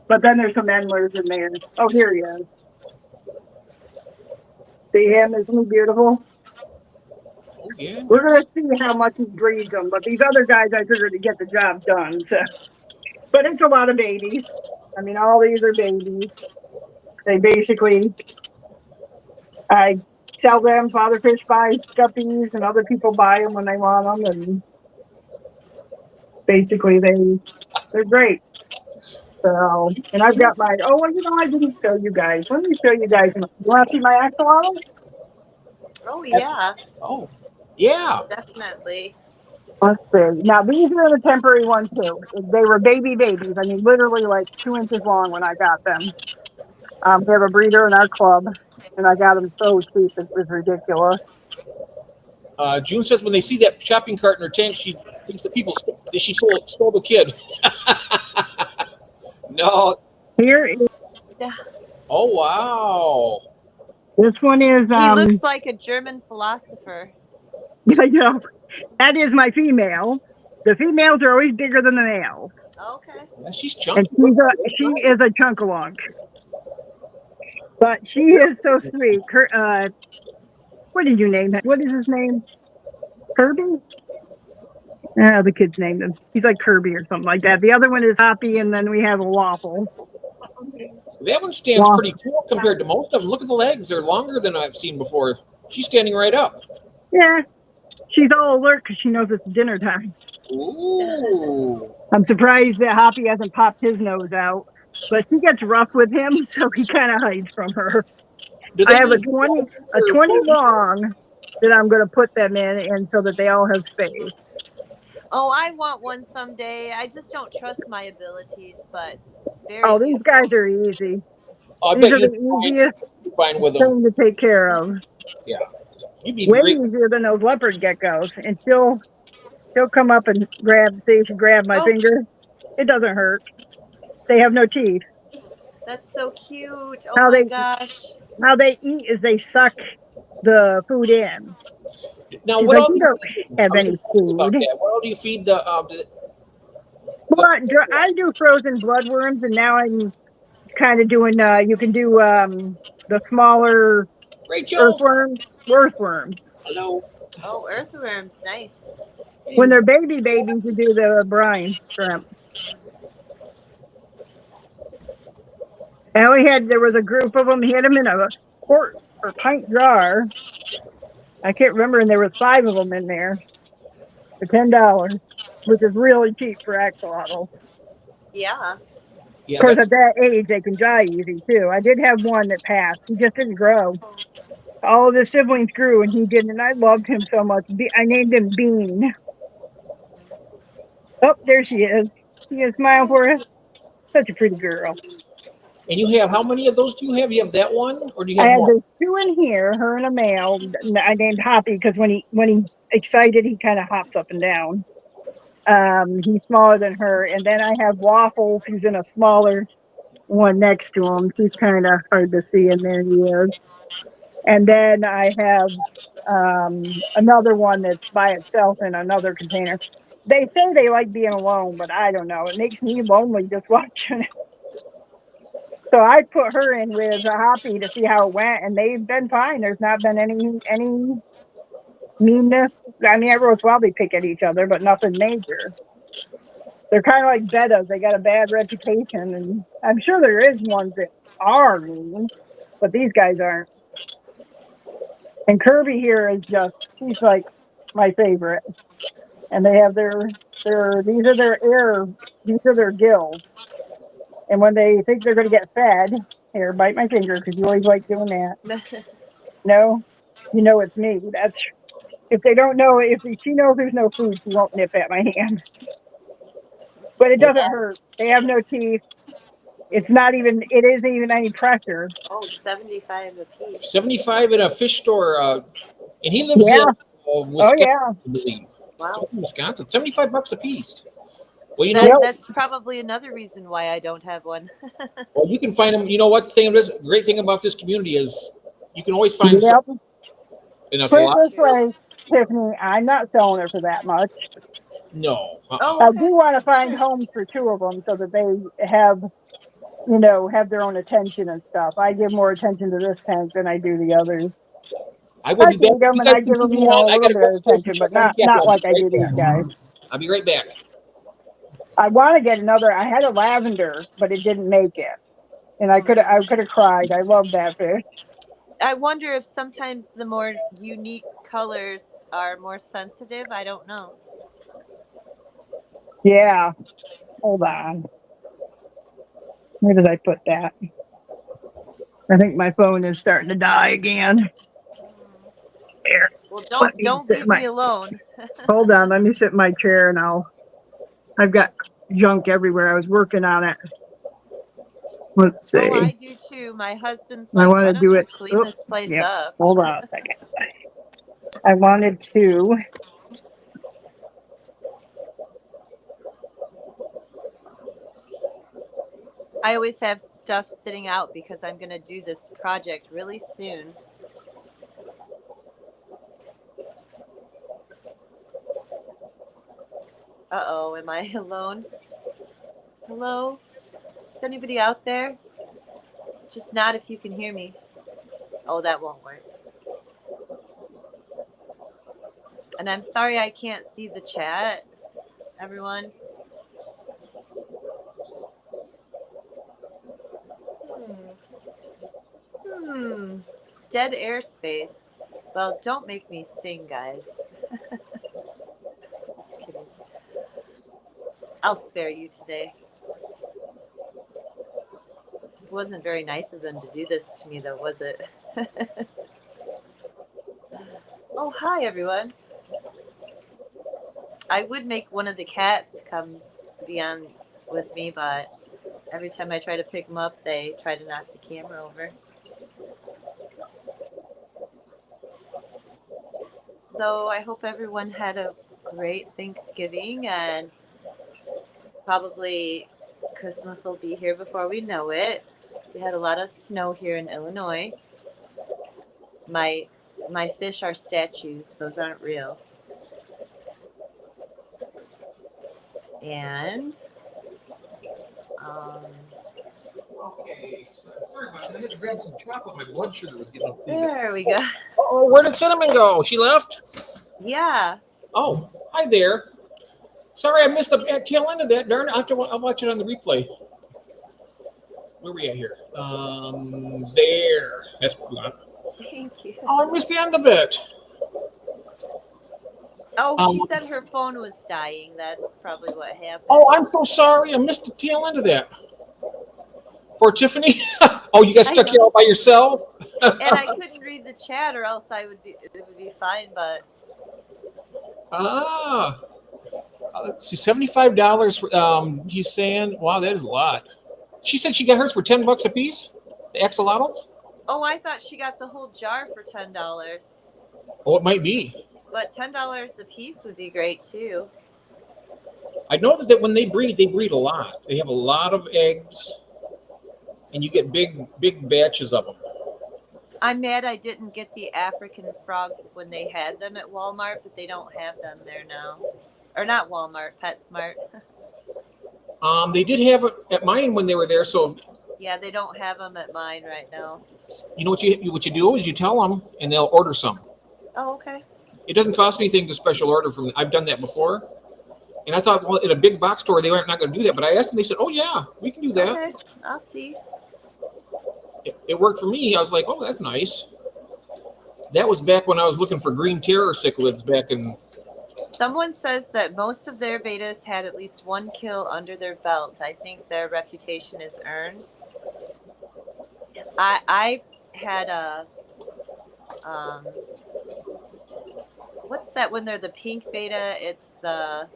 [SPEAKER 2] But then there's some endlers in there. Oh, here he is. See him? Isn't he beautiful?
[SPEAKER 1] Oh yeah.
[SPEAKER 2] We're going to see how much he breeds them. But these other guys, I figured to get the job done. So, but it's a lot of babies. I mean, all these are babies. They basically, I sell them. Father Fish buys guppies, and other people buy them when they want them. And basically, they're great. So, and I've got my, oh, well, I didn't show you guys. Let me show you guys. You want to see my axolotls?
[SPEAKER 3] Oh, yeah.
[SPEAKER 1] Oh, yeah.
[SPEAKER 3] Definitely.
[SPEAKER 2] Let's see. Now, these are the temporary ones, too. They were babies. I mean, literally like 2 inches long when I got them. We have a breeder in our club, and I got them so cheap, it was ridiculous.
[SPEAKER 1] June says when they see that shopping cart in her tank, she thinks the people she stole the kid. No.
[SPEAKER 2] Here is,
[SPEAKER 1] Oh wow.
[SPEAKER 2] this one is,
[SPEAKER 3] He looks like a German philosopher.
[SPEAKER 2] that is my female. The females are always bigger than the males.
[SPEAKER 3] Okay.
[SPEAKER 1] Yeah, she's
[SPEAKER 2] And
[SPEAKER 1] chunky.
[SPEAKER 2] she is a chunkalunk. But she is so sweet. What did you name him? What is his name? Kirby? The kids named him. He's like Kirby or something like that. The other one is Hoppy, and then we have a Waffle.
[SPEAKER 1] That one stands pretty tall compared to most of them. Look at the legs; they're longer than I've seen before. She's standing right up.
[SPEAKER 2] Yeah, she's all alert because she knows it's dinner time.
[SPEAKER 1] Ooh.
[SPEAKER 2] I'm surprised that Hoppy hasn't popped his nose out, but she gets rough with him, so he kind of hides from her. I have a 20 long that I'm going to put them in, and so that they all have space.
[SPEAKER 3] Oh, I want one someday. I just don't trust my abilities, but very
[SPEAKER 2] these
[SPEAKER 3] beautiful.
[SPEAKER 2] guys are easy.
[SPEAKER 1] I
[SPEAKER 2] These
[SPEAKER 1] bet
[SPEAKER 2] are
[SPEAKER 1] you'd
[SPEAKER 2] the easiest
[SPEAKER 1] be fine with them.
[SPEAKER 2] thing to take care of.
[SPEAKER 1] Yeah. You'd be
[SPEAKER 2] Way
[SPEAKER 1] great.
[SPEAKER 2] easier than those leopard geckos. And she'll come up and say she grabbed my finger. It doesn't hurt. They have no teeth.
[SPEAKER 3] That's so cute. Oh my gosh.
[SPEAKER 2] How they eat is they suck the food in.
[SPEAKER 1] Now,
[SPEAKER 2] She's
[SPEAKER 1] what
[SPEAKER 2] like,
[SPEAKER 1] else
[SPEAKER 2] you don't have any food.
[SPEAKER 1] What else do you feed the?
[SPEAKER 2] Well, I do frozen bloodworms, and now I'm kind of doing. You can do the smaller
[SPEAKER 1] Rachel.
[SPEAKER 2] earthworms.
[SPEAKER 1] Hello.
[SPEAKER 3] Oh, earthworms, nice.
[SPEAKER 2] When they're babies, you do the brine shrimp. And there was a group of them. He had them in a quart or pint jar. I can't remember, and there was 5 of them in there for $10, which is really cheap for axolotls.
[SPEAKER 3] Yeah.
[SPEAKER 1] Yeah,
[SPEAKER 2] Of course,
[SPEAKER 1] that's
[SPEAKER 2] at that age, they can die easy too. I did have one that passed. He just didn't grow. All of his siblings grew, and he didn't. And I loved him so much. I named him Bean. Oh, there she is. You gonna smile for us? Such a pretty girl.
[SPEAKER 1] and you have how many of those do you have? You have that one, or do you
[SPEAKER 2] I
[SPEAKER 1] have
[SPEAKER 2] had
[SPEAKER 1] more?
[SPEAKER 2] those 2 in here, her and a male. I named Hoppy because when he's excited, he kind of hops up and down. He's smaller than her, and then I have Waffles, who's in a smaller one next to him. He's kind of hard to see, and there he is. And then I have another one that's by itself in another container. They say they like being alone, but I don't know. It makes me lonely just watching it. So I put her in with a Hoppy to see how it went, and they've been fine. There's not been any meanness. I mean, every once in a while they pick at each other, but nothing major. They're kind of like bettas. They got a bad reputation, and I'm sure there is ones that are mean, but these guys aren't. And Kirby here is she's like my favorite. And they have these are their gills. And when they think they're going to get fed, here, bite my finger because you always like doing that. No, you know it's me. That's if they don't know if she knows there's no food, she won't nip at my hand. But it
[SPEAKER 1] Well,
[SPEAKER 2] doesn't hurt. They have no teeth. It isn't even any pressure.
[SPEAKER 3] Oh, 75 a piece.
[SPEAKER 1] 75 in a fish store, and he lives in
[SPEAKER 2] Yeah. Oh
[SPEAKER 1] Wisconsin,
[SPEAKER 2] yeah.
[SPEAKER 1] I believe. So
[SPEAKER 3] Wow.
[SPEAKER 1] in Wisconsin, $75 a piece. Well, you
[SPEAKER 3] That
[SPEAKER 1] know,
[SPEAKER 3] that's probably another reason why I don't have one.
[SPEAKER 1] well, you can find them. You know what? The thing of this great thing about this community is you can always find some,
[SPEAKER 2] Yep.
[SPEAKER 1] and that's a
[SPEAKER 2] Put it
[SPEAKER 1] lot.
[SPEAKER 2] this way, Tiffany, I'm not selling her for that much.
[SPEAKER 1] No,
[SPEAKER 3] Oh,
[SPEAKER 2] I
[SPEAKER 3] okay.
[SPEAKER 2] do want to find
[SPEAKER 3] Sure.
[SPEAKER 2] homes for 2 of them so that they have their own attention and stuff. I give more attention to this tank than I do the others.
[SPEAKER 1] I will
[SPEAKER 2] I
[SPEAKER 1] be back.
[SPEAKER 2] feed them
[SPEAKER 1] You
[SPEAKER 2] and
[SPEAKER 1] guys
[SPEAKER 2] I give them,
[SPEAKER 1] continue
[SPEAKER 2] a
[SPEAKER 1] on. I
[SPEAKER 2] little
[SPEAKER 1] gotta
[SPEAKER 2] bit
[SPEAKER 1] go
[SPEAKER 2] of
[SPEAKER 1] upstairs and
[SPEAKER 2] attention,
[SPEAKER 1] check
[SPEAKER 2] but
[SPEAKER 1] on the cat.
[SPEAKER 2] not
[SPEAKER 1] I'll be
[SPEAKER 2] like I
[SPEAKER 1] right
[SPEAKER 2] do these
[SPEAKER 1] back.
[SPEAKER 2] guys.
[SPEAKER 1] I'll be right back.
[SPEAKER 2] I want to get another. I had a lavender, but it didn't make it, and I
[SPEAKER 3] Mm.
[SPEAKER 2] could have cried. I love that fish.
[SPEAKER 3] I wonder if sometimes the more unique colors are more sensitive. I don't know.
[SPEAKER 2] Yeah. Hold on. Where did I put that? I think my phone is starting to die again. Here,
[SPEAKER 3] Well,
[SPEAKER 2] let
[SPEAKER 3] don't
[SPEAKER 2] me
[SPEAKER 3] don't
[SPEAKER 2] sit in
[SPEAKER 3] leave
[SPEAKER 2] my.
[SPEAKER 3] me alone.
[SPEAKER 2] Hold on. Let me sit in my chair, and I've got junk everywhere. I was working on it. Let's
[SPEAKER 3] Oh, I
[SPEAKER 2] see.
[SPEAKER 3] do too. My husband's
[SPEAKER 2] I
[SPEAKER 3] like,
[SPEAKER 2] want
[SPEAKER 3] "Why
[SPEAKER 2] to
[SPEAKER 3] don't
[SPEAKER 2] do
[SPEAKER 3] you
[SPEAKER 2] it.
[SPEAKER 3] clean
[SPEAKER 2] Oh,
[SPEAKER 3] this place
[SPEAKER 2] yep.
[SPEAKER 3] up?"
[SPEAKER 2] Hold on a second. I wanted to.
[SPEAKER 3] I always have stuff sitting out because I'm going to do this project really soon. Uh-oh, am I alone? Hello? Is anybody out there? Just not if you can hear me. Oh, that won't work. And I'm sorry I can't see the chat, everyone. Dead airspace. Well, don't make me sing, guys. Just kidding. I'll spare you today. It wasn't very nice of them to do this to me, though, was it? Oh, hi, everyone. I would make one of the cats come be on with me, but every time I try to pick them up, they try to knock the camera over. So I hope everyone had a great Thanksgiving, and probably Christmas will be here before we know it. We had a lot of snow here in Illinois. My my fish are statues; those aren't real. And um,
[SPEAKER 1] Okay, sorry about that. I had to grab some chocolate. My blood sugar was getting up.
[SPEAKER 3] there we go.
[SPEAKER 1] Oh, where did Cinnamon go? She left?
[SPEAKER 3] Yeah.
[SPEAKER 1] Oh, Hi there. Sorry, I missed the tail end of that. Darn it! I'll watch it on the replay. Where we at here? There. That's what we want.
[SPEAKER 3] Thank you.
[SPEAKER 1] Oh, I missed the end of it.
[SPEAKER 3] Oh, she
[SPEAKER 1] Um,
[SPEAKER 3] said her phone was dying. That's probably what happened.
[SPEAKER 1] oh, I'm so sorry. I missed the tail end of that. Poor Tiffany. Oh, you got
[SPEAKER 3] I
[SPEAKER 1] stuck here
[SPEAKER 3] know.
[SPEAKER 1] all by yourself?
[SPEAKER 3] And I couldn't read the chat, or else it would be fine. But
[SPEAKER 1] Ah. Let's see, $75 for, he's saying, wow, that is a lot. She said she got hers for $10 a piece, the axolotls.
[SPEAKER 3] oh, I thought she got the whole jar for $10.
[SPEAKER 1] Oh, it might be.
[SPEAKER 3] But $10 a piece would be great too.
[SPEAKER 1] I know that when they breed a lot. They have a lot of eggs, and you get big batches of them.
[SPEAKER 3] I'm mad I didn't get the African frogs when they had them at Walmart, but they don't have them there now. Or not Walmart, PetSmart.
[SPEAKER 1] They did have it at mine when they were there. So
[SPEAKER 3] Yeah, they don't have them at mine right now.
[SPEAKER 1] you know what you do is you tell them, and they'll order some.
[SPEAKER 3] Oh, okay.
[SPEAKER 1] It doesn't cost anything to special order from. I've done that before, and I thought, well, in a big box store they weren't not going to do that. But I asked them, they said, oh yeah, we can do that.
[SPEAKER 3] Okay, I'll see.
[SPEAKER 1] It worked for me. I was like, oh, that's nice. That was back when I was looking for green terror cichlids back in.
[SPEAKER 3] Someone says that most of their betas had at least one kill under their belt. I think their reputation is earned. I had a what's that when they're the pink beta? It's the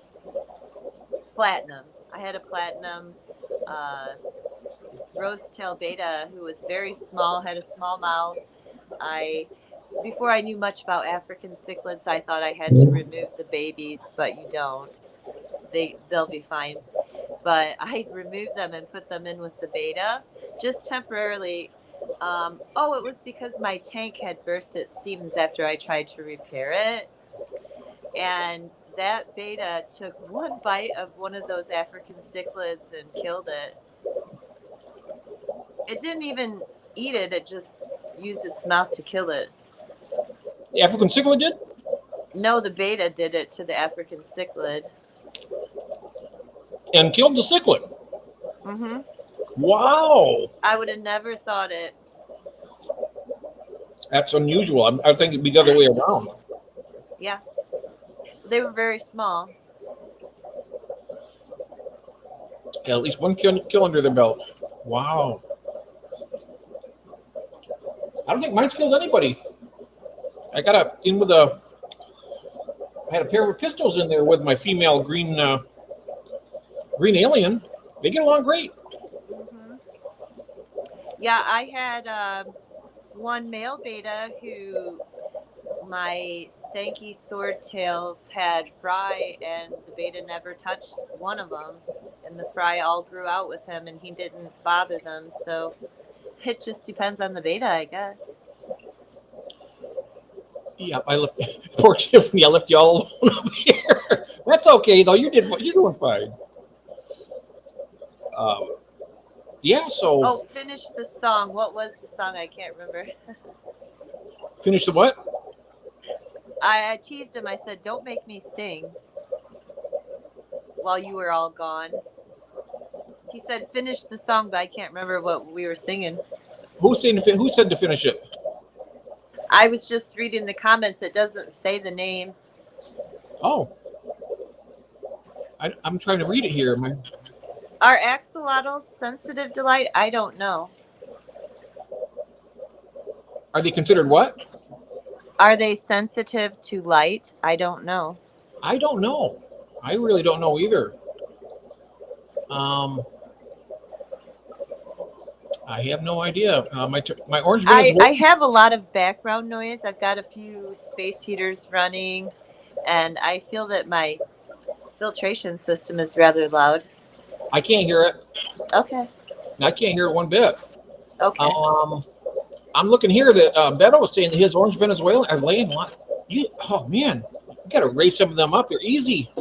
[SPEAKER 3] platinum. I had a platinum rose-tail beta who was very small, had a small mouth. Before I knew much about African cichlids, I thought I had to remove the babies, but you don't. They'll be fine. But I removed them and put them in with the beta, just temporarily. It was because my tank had burst its seams after I tried to repair it. And that beta took one bite of one of those African cichlids and killed it. It didn't even eat it, it just used its mouth to kill it.
[SPEAKER 1] The African cichlid did?
[SPEAKER 3] No, the beta did it to the African cichlid.
[SPEAKER 1] And killed the cichlid.
[SPEAKER 3] Mm-hmm.
[SPEAKER 1] Wow.
[SPEAKER 3] I would have never thought it.
[SPEAKER 1] That's unusual. I think it'd be the other way around.
[SPEAKER 3] Yeah. They were very small.
[SPEAKER 1] Yeah, at least one kill under the belt. Wow. I don't think mine's killed anybody. I got I had a pair of pistols in there with my female green alien. They get along great.
[SPEAKER 3] Mm-hmm. Yeah, I had one male beta who my Sankey swordtails had fry, and the beta never touched one of them, and the fry all grew out with him, and he didn't bother them. So it just depends on the beta, I guess.
[SPEAKER 1] Yeah, I left poor Tiffany. I left you all alone up here. That's okay though. You're doing fine. Yeah. So.
[SPEAKER 3] Oh, finish the song. What was the song? I can't remember.
[SPEAKER 1] Finish the what?
[SPEAKER 3] I teased him. I said, "Don't make me sing," while you were all gone. He said, "Finish the song," but I can't remember what we were singing.
[SPEAKER 1] Who said to finish it?
[SPEAKER 3] I was just reading the comments. It doesn't say the name.
[SPEAKER 1] Oh. I'm trying to read it here.
[SPEAKER 3] Are axolotls sensitive to light? I don't know.
[SPEAKER 1] Are they considered what?
[SPEAKER 3] Are they sensitive to light? I don't know.
[SPEAKER 1] I don't know. I really don't know either. I have no idea. My orange Venezuela.
[SPEAKER 3] I have a lot of background noise. I've got a few space heaters running, and I feel that my filtration system is rather loud.
[SPEAKER 1] I can't hear it.
[SPEAKER 3] Okay.
[SPEAKER 1] I can't hear it one bit.
[SPEAKER 3] Okay.
[SPEAKER 1] I'm looking here that Beto was saying that his orange Venezuela are laying a lot. Oh man, you got to raise some of them up. They're easy.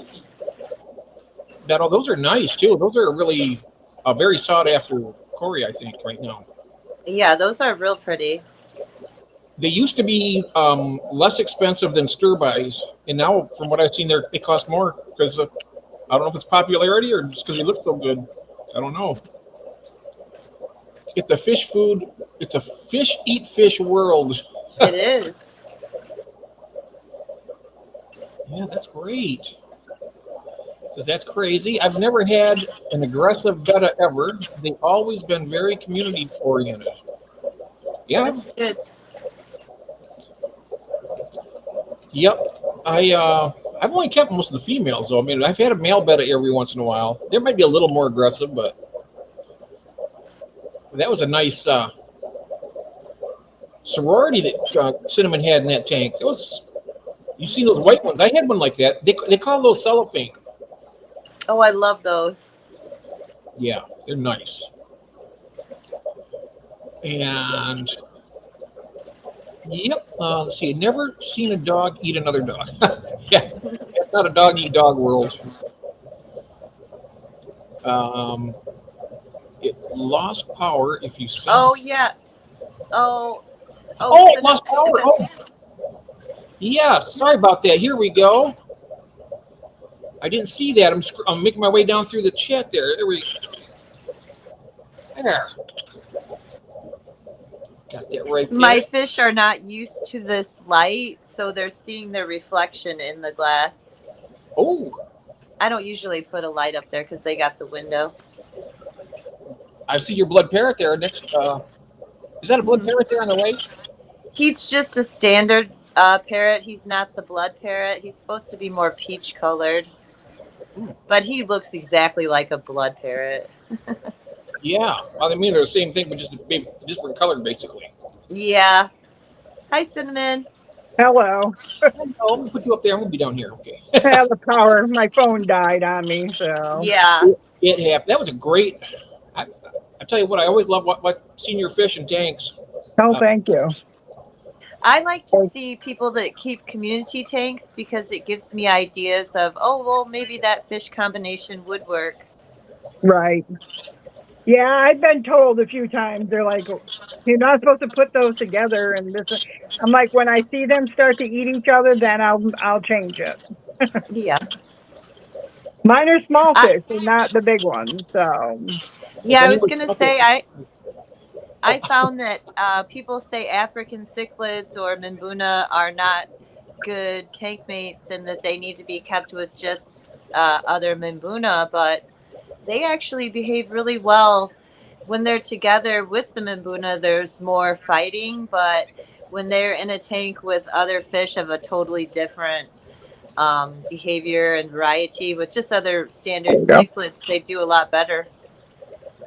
[SPEAKER 1] Beto, those are nice too. Those are really very sought after Corey, I think, right now.
[SPEAKER 3] Yeah, those are real pretty.
[SPEAKER 1] They used to be less expensive than stir-buys, and now, from what I've seen, they cost more because I don't know if it's popularity or just because they look so good. I don't know. It's a fish food. It's a fish eat fish world.
[SPEAKER 3] It is.
[SPEAKER 1] Yeah, that's great. Says that's crazy. I've never had an aggressive betta ever. They've always been very community oriented. Yeah.
[SPEAKER 3] That's good.
[SPEAKER 1] Yep. I've only kept most of the females though. I mean, I've had a male betta every once in a while. They might be a little more aggressive, but that was a nice sorority that Cinnamon had in that tank. It was. You see those white ones? I had one like that. They call those cellophane.
[SPEAKER 3] Oh, I love those.
[SPEAKER 1] Yeah, they're nice. And yep, let's see. Never seen a dog eat another dog. Yeah, it's not a dog eat dog world. It lost power if you.
[SPEAKER 3] Oh yeah. Oh.
[SPEAKER 1] Oh, it lost power. Oh. Yeah, sorry about that. Here we go. I didn't see that. I'm making my way down through the chat there. There. Got that right there.
[SPEAKER 3] My fish are not used to this light, so they're seeing their reflection in the glass.
[SPEAKER 1] Oh.
[SPEAKER 3] I don't usually put a light up there because they got the window.
[SPEAKER 1] I see your blood parrot there next. Is that a blood parrot there on the right?
[SPEAKER 3] He's just a standard parrot. He's not the blood parrot. He's supposed to be more peach colored. But he looks exactly like a blood parrot.
[SPEAKER 1] Yeah. I mean, they're the same thing, but just different colors, basically.
[SPEAKER 3] Yeah. Hi, Cinnamon.
[SPEAKER 2] Hello.
[SPEAKER 1] Oh, we'll put you up there. We'll be down here. Okay.
[SPEAKER 2] I have the power. My phone died on me, so.
[SPEAKER 3] Yeah.
[SPEAKER 1] It happened. That was a great. I tell you what, I always love seeing your fish in tanks.
[SPEAKER 2] Oh, thank you.
[SPEAKER 3] I like to see people that keep community tanks because it gives me ideas of, oh, well, maybe that fish combination would work.
[SPEAKER 2] Right. Yeah, I've been told a few times, they're like, you're not supposed to put those together. And this, I'm like, when I see them start to eat each other, then I'll change it.
[SPEAKER 3] Yeah.
[SPEAKER 2] Mine are small fish, they're not the big ones. So.
[SPEAKER 3] Yeah, I was going to say, I found that people say African cichlids or Mimbuna are not good tank mates and that they need to be kept with just other Mimbuna, but they actually behave really well. When they're together with the Mimbuna, there's more fighting, but when they're in a tank with other fish of a totally different behavior and variety with just other standard cichlids, they do a lot better.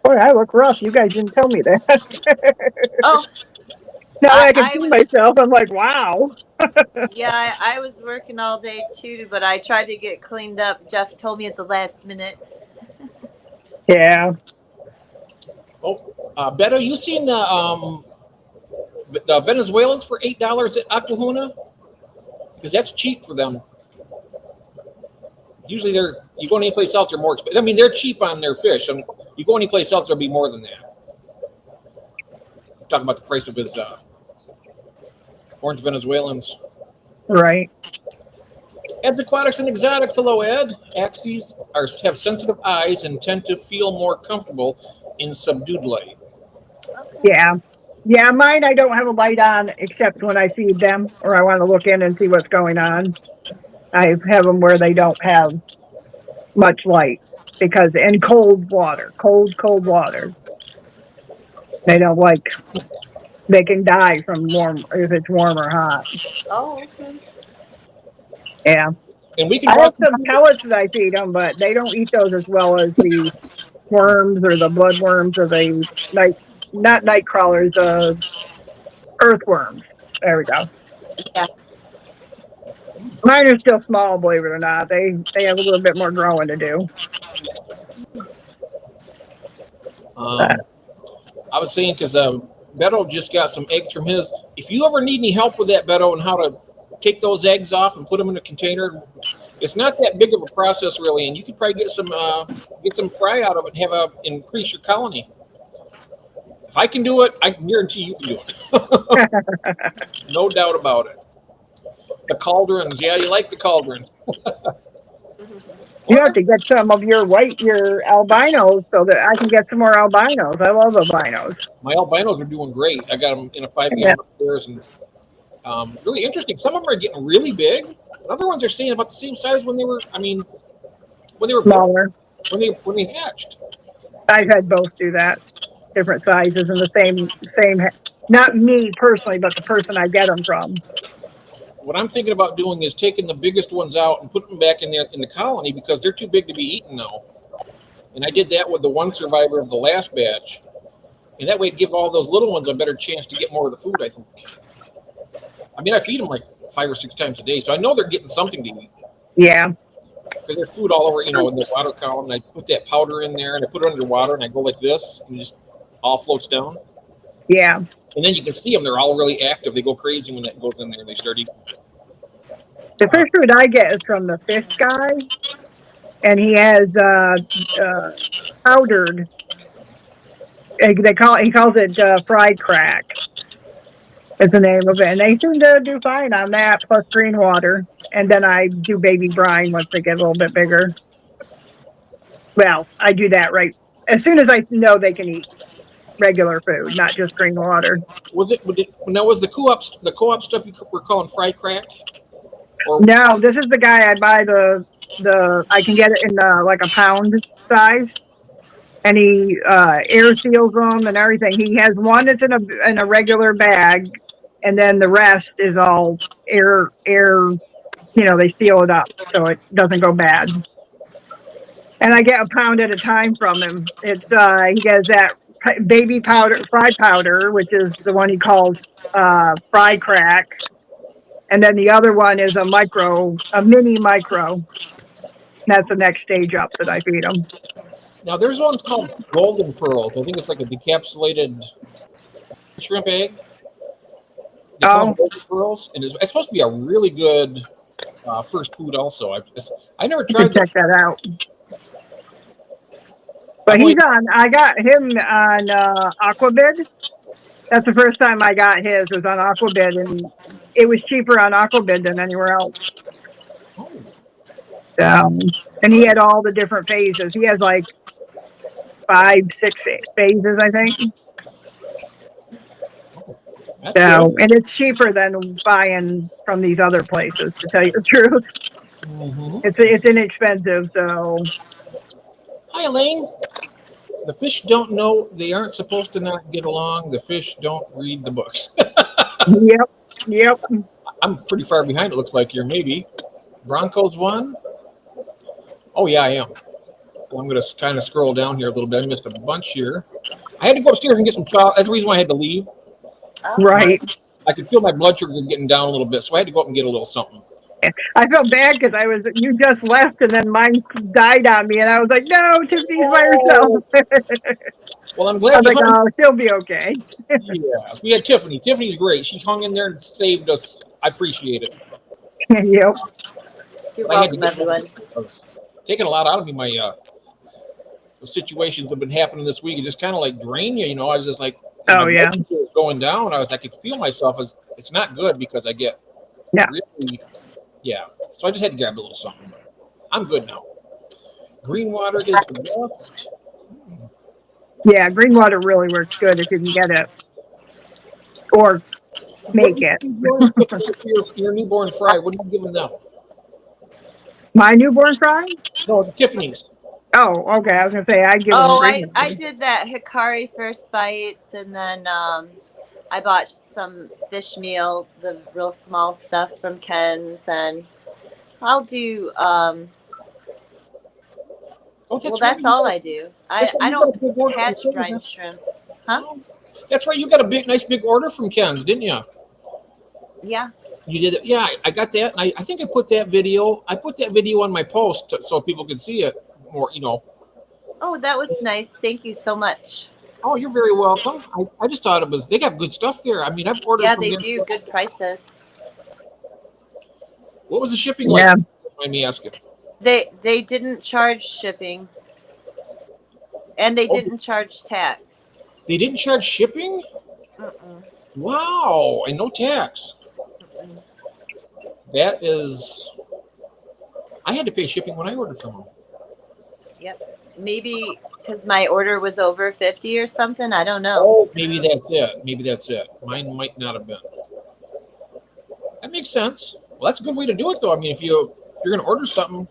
[SPEAKER 2] Boy, I look rough. You guys didn't tell me that.
[SPEAKER 3] Oh.
[SPEAKER 2] Now I can see myself. I'm like, wow.
[SPEAKER 3] Yeah, I was working all day too, but I tried to get cleaned up. Jeff told me at the last minute.
[SPEAKER 2] Yeah.
[SPEAKER 1] Oh, Beto, you seen the Venezuelans for $8 at Aquahuna? Because that's cheap for them. Usually you go any place else, they're more expensive. I mean, they're cheap on their fish. I mean, you go any place else, there'll be more than that. Talking about the price of his orange Venezuelans.
[SPEAKER 2] Right.
[SPEAKER 1] Ed's Aquatics and Exotics. Hello, Ed. Axies have sensitive eyes and tend to feel more comfortable in subdued light.
[SPEAKER 2] Yeah. Yeah, mine I don't have a light on except when I feed them or I want to look in and see what's going on. I have them where they don't have much light because in cold water, cold water. They don't like, they can die from warm if it's warm or hot.
[SPEAKER 3] Oh, okay.
[SPEAKER 2] Yeah.
[SPEAKER 1] And we can
[SPEAKER 2] I have some pellets that I feed them, but they don't eat those as well as the worms or the bloodworms or the not night crawlers, earthworms. There we go.
[SPEAKER 3] Yeah.
[SPEAKER 2] Mine are still small, believe it or not. They have a little bit more growing to do.
[SPEAKER 1] I was saying because Beto just got some eggs from his. If you ever need any help with that, Beto, and how to take those eggs off and put them in a container, it's not that big of a process really, and you could probably get some fry out of it and increase your colony. If I can do it, I can guarantee you can do it. No doubt about it. The cauldrons, yeah, you like the cauldron.
[SPEAKER 2] You have to get some of your albinos so that I can get some more albinos. I love albinos.
[SPEAKER 1] My albinos are doing great. I got them in a 5 gallon upstairs, and really interesting. Some of them are getting really big. And other ones are staying about the same size when they were. I mean, when they were born,
[SPEAKER 2] Smaller.
[SPEAKER 1] when they hatched.
[SPEAKER 2] I've had both do that, different sizes and the same. Not me personally, but the person I get them from.
[SPEAKER 1] What I'm thinking about doing is taking the biggest ones out and putting them back in there in the colony because they're too big to be eaten now. And I did that with the one survivor of the last batch, and that way it'd give all those little ones a better chance to get more of the food, I think. I mean, I feed them like 5 or 6 times a day, so I know they're getting something to eat.
[SPEAKER 2] Yeah.
[SPEAKER 1] Because there's food all over, in the water column. And I put that powder in there, and I put it under water, and I go like this, and it just all floats down.
[SPEAKER 2] Yeah.
[SPEAKER 1] And then you can see them; they're all really active. They go crazy when that goes in there, and they start eating.
[SPEAKER 2] The fish food I get is from the fish guy, and he has powdered. He calls it fried crack. Is the name of it, and they seem to do fine on that. Plus green water, and then I do baby brine once they get a little bit bigger. Well, I do that right as soon as I know they can eat regular food, not just green water.
[SPEAKER 1] Was it the co-op stuff you were calling fry crack? Or
[SPEAKER 2] No, this is the guy I buy the I can get it in like a pound size, and he air seals them and everything. He has one that's in a regular bag, and then the rest is all air. They seal it up so it doesn't go bad. And I get a pound at a time from him. It's he has that baby powder, fry powder, which is the one he calls fry crack, and then the other one is a mini micro. That's the next stage up that I feed them.
[SPEAKER 1] now there's ones called golden pearls. I think it's like a decapsulated shrimp egg. They call them golden pearls, and it's supposed to be a really good first food. Also, I never tried
[SPEAKER 2] check that out. But I got him on Aquabid. That's the first time I got his was on Aquabid, and it was cheaper on Aquabid than anywhere else. And he had all the different phases. He has like 5, 6 phases, I think. And it's cheaper than buying from these other places, to tell you the truth.
[SPEAKER 1] Mm-hmm.
[SPEAKER 2] It's inexpensive, so.
[SPEAKER 1] Hi, Elaine. The fish don't know they aren't supposed to not get along. The fish don't read the books.
[SPEAKER 2] Yep.
[SPEAKER 1] I'm pretty far behind, it looks like here, maybe. Broncos won? Oh, yeah, I am. Well, I'm going to kind of scroll down here a little bit. I missed a bunch here. I had to go upstairs and get some chocolate. That's the reason why I had to leave.
[SPEAKER 2] Right.
[SPEAKER 1] I could feel my blood sugar getting down a little bit, so I had to go up and get a little something.
[SPEAKER 2] I felt bad because you just left and then mine died on me, and I was like, no, Tiffany's by herself.
[SPEAKER 1] Well, I'm glad.
[SPEAKER 2] I was like, oh, she'll be okay.
[SPEAKER 1] Yeah, we had Tiffany. Tiffany's great. She hung in there and saved us. I appreciate it.
[SPEAKER 2] Yep.
[SPEAKER 3] You're welcome, everyone.
[SPEAKER 1] It's taken a lot out of me. My the situations that have been happening this week, it just kind of like drain you. I was just like,
[SPEAKER 2] yeah,
[SPEAKER 1] was going down. I could feel myself as it's not good because I get really, So I just had to grab a little something. I'm good now. Green water is the best.
[SPEAKER 2] Yeah, green water really works good if you can get it or make it.
[SPEAKER 1] Your newborn fry. What are you giving them?
[SPEAKER 2] My newborn fry?
[SPEAKER 1] No, Tiffany's.
[SPEAKER 2] Oh, okay. I was gonna say I give them.
[SPEAKER 3] I did that Hikari first bites, and then I bought some fish meal, the real small stuff from Ken's, and I'll do. That's all I do. I don't catch brine shrimp. Huh?
[SPEAKER 1] That's right. You got a nice big order from Ken's, didn't you?
[SPEAKER 3] Yeah.
[SPEAKER 1] You did it. Yeah, I got that. And I think I put that video. On my post so people could see it more.
[SPEAKER 3] Oh, that was nice. Thank you so much.
[SPEAKER 1] Oh, you're very welcome. I just thought they got good stuff there. I mean, I've ordered.
[SPEAKER 3] Yeah, they do good prices.
[SPEAKER 1] What was the shipping like? Mind me asking.
[SPEAKER 3] They didn't charge shipping, and they didn't charge tax.
[SPEAKER 1] They didn't charge shipping?
[SPEAKER 3] Mm-mm,
[SPEAKER 1] Wow, and no tax.
[SPEAKER 3] mm-mm.
[SPEAKER 1] That is, I had to pay shipping when I ordered from them.
[SPEAKER 3] Yep. Maybe because my order was over 50 or something. I don't know.
[SPEAKER 1] Oh, maybe that's it. Maybe that's it. Mine might not have been. That makes sense. Well, that's a good way to do it, though. I mean, if you're gonna order something,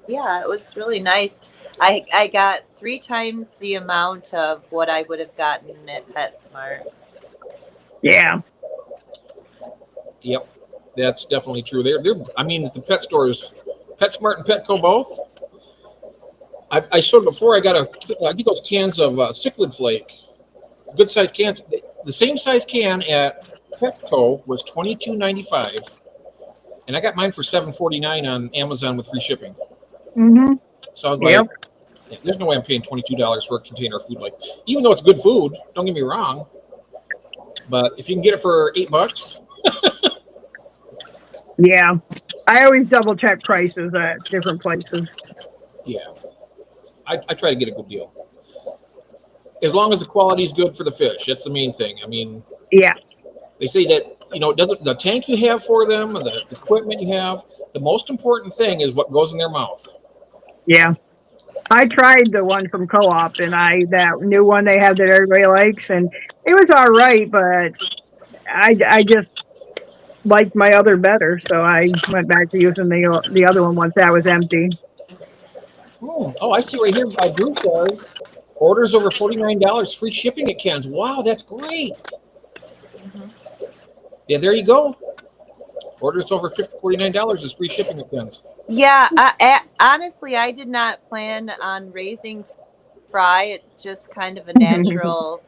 [SPEAKER 3] Yeah, it was really nice. I got 3 times the amount of what I would have gotten at PetSmart.
[SPEAKER 2] Yeah.
[SPEAKER 1] yep, that's definitely true. They're. I mean, at the pet stores, PetSmart and Petco both. I showed before. I get those cans of cichlid flake, good size cans. The same size can at Petco was $22.95, and I got mine for $7.49 on Amazon with free shipping.
[SPEAKER 2] Hmm.
[SPEAKER 1] So I was
[SPEAKER 2] Yep.
[SPEAKER 1] like, yeah, there's no way I'm paying $22 for a container of food. Like, even though it's good food, don't get me wrong, but if you can get it for $8,
[SPEAKER 2] Yeah. I always double check prices at different places.
[SPEAKER 1] yeah, I try to get a good deal. As long as the quality is good for the fish, that's the main thing. I mean,
[SPEAKER 2] Yeah.
[SPEAKER 1] they say that it doesn't the tank you have for them, and the equipment you have. The most important thing is what goes in their mouth.
[SPEAKER 2] Yeah. I tried the one from Co-op, and that new one they have that everybody likes, and it was all right, but I just liked my other better, so I went back to using the other one once that was empty.
[SPEAKER 1] Oh, I see right here. Drew says orders over $49, free shipping at cans. Wow, that's great.
[SPEAKER 3] Hmm.
[SPEAKER 1] Yeah, there you go. Orders over $49 is free shipping at cans.
[SPEAKER 3] Yeah, honestly, I did not plan on raising fry. It's just kind of a natural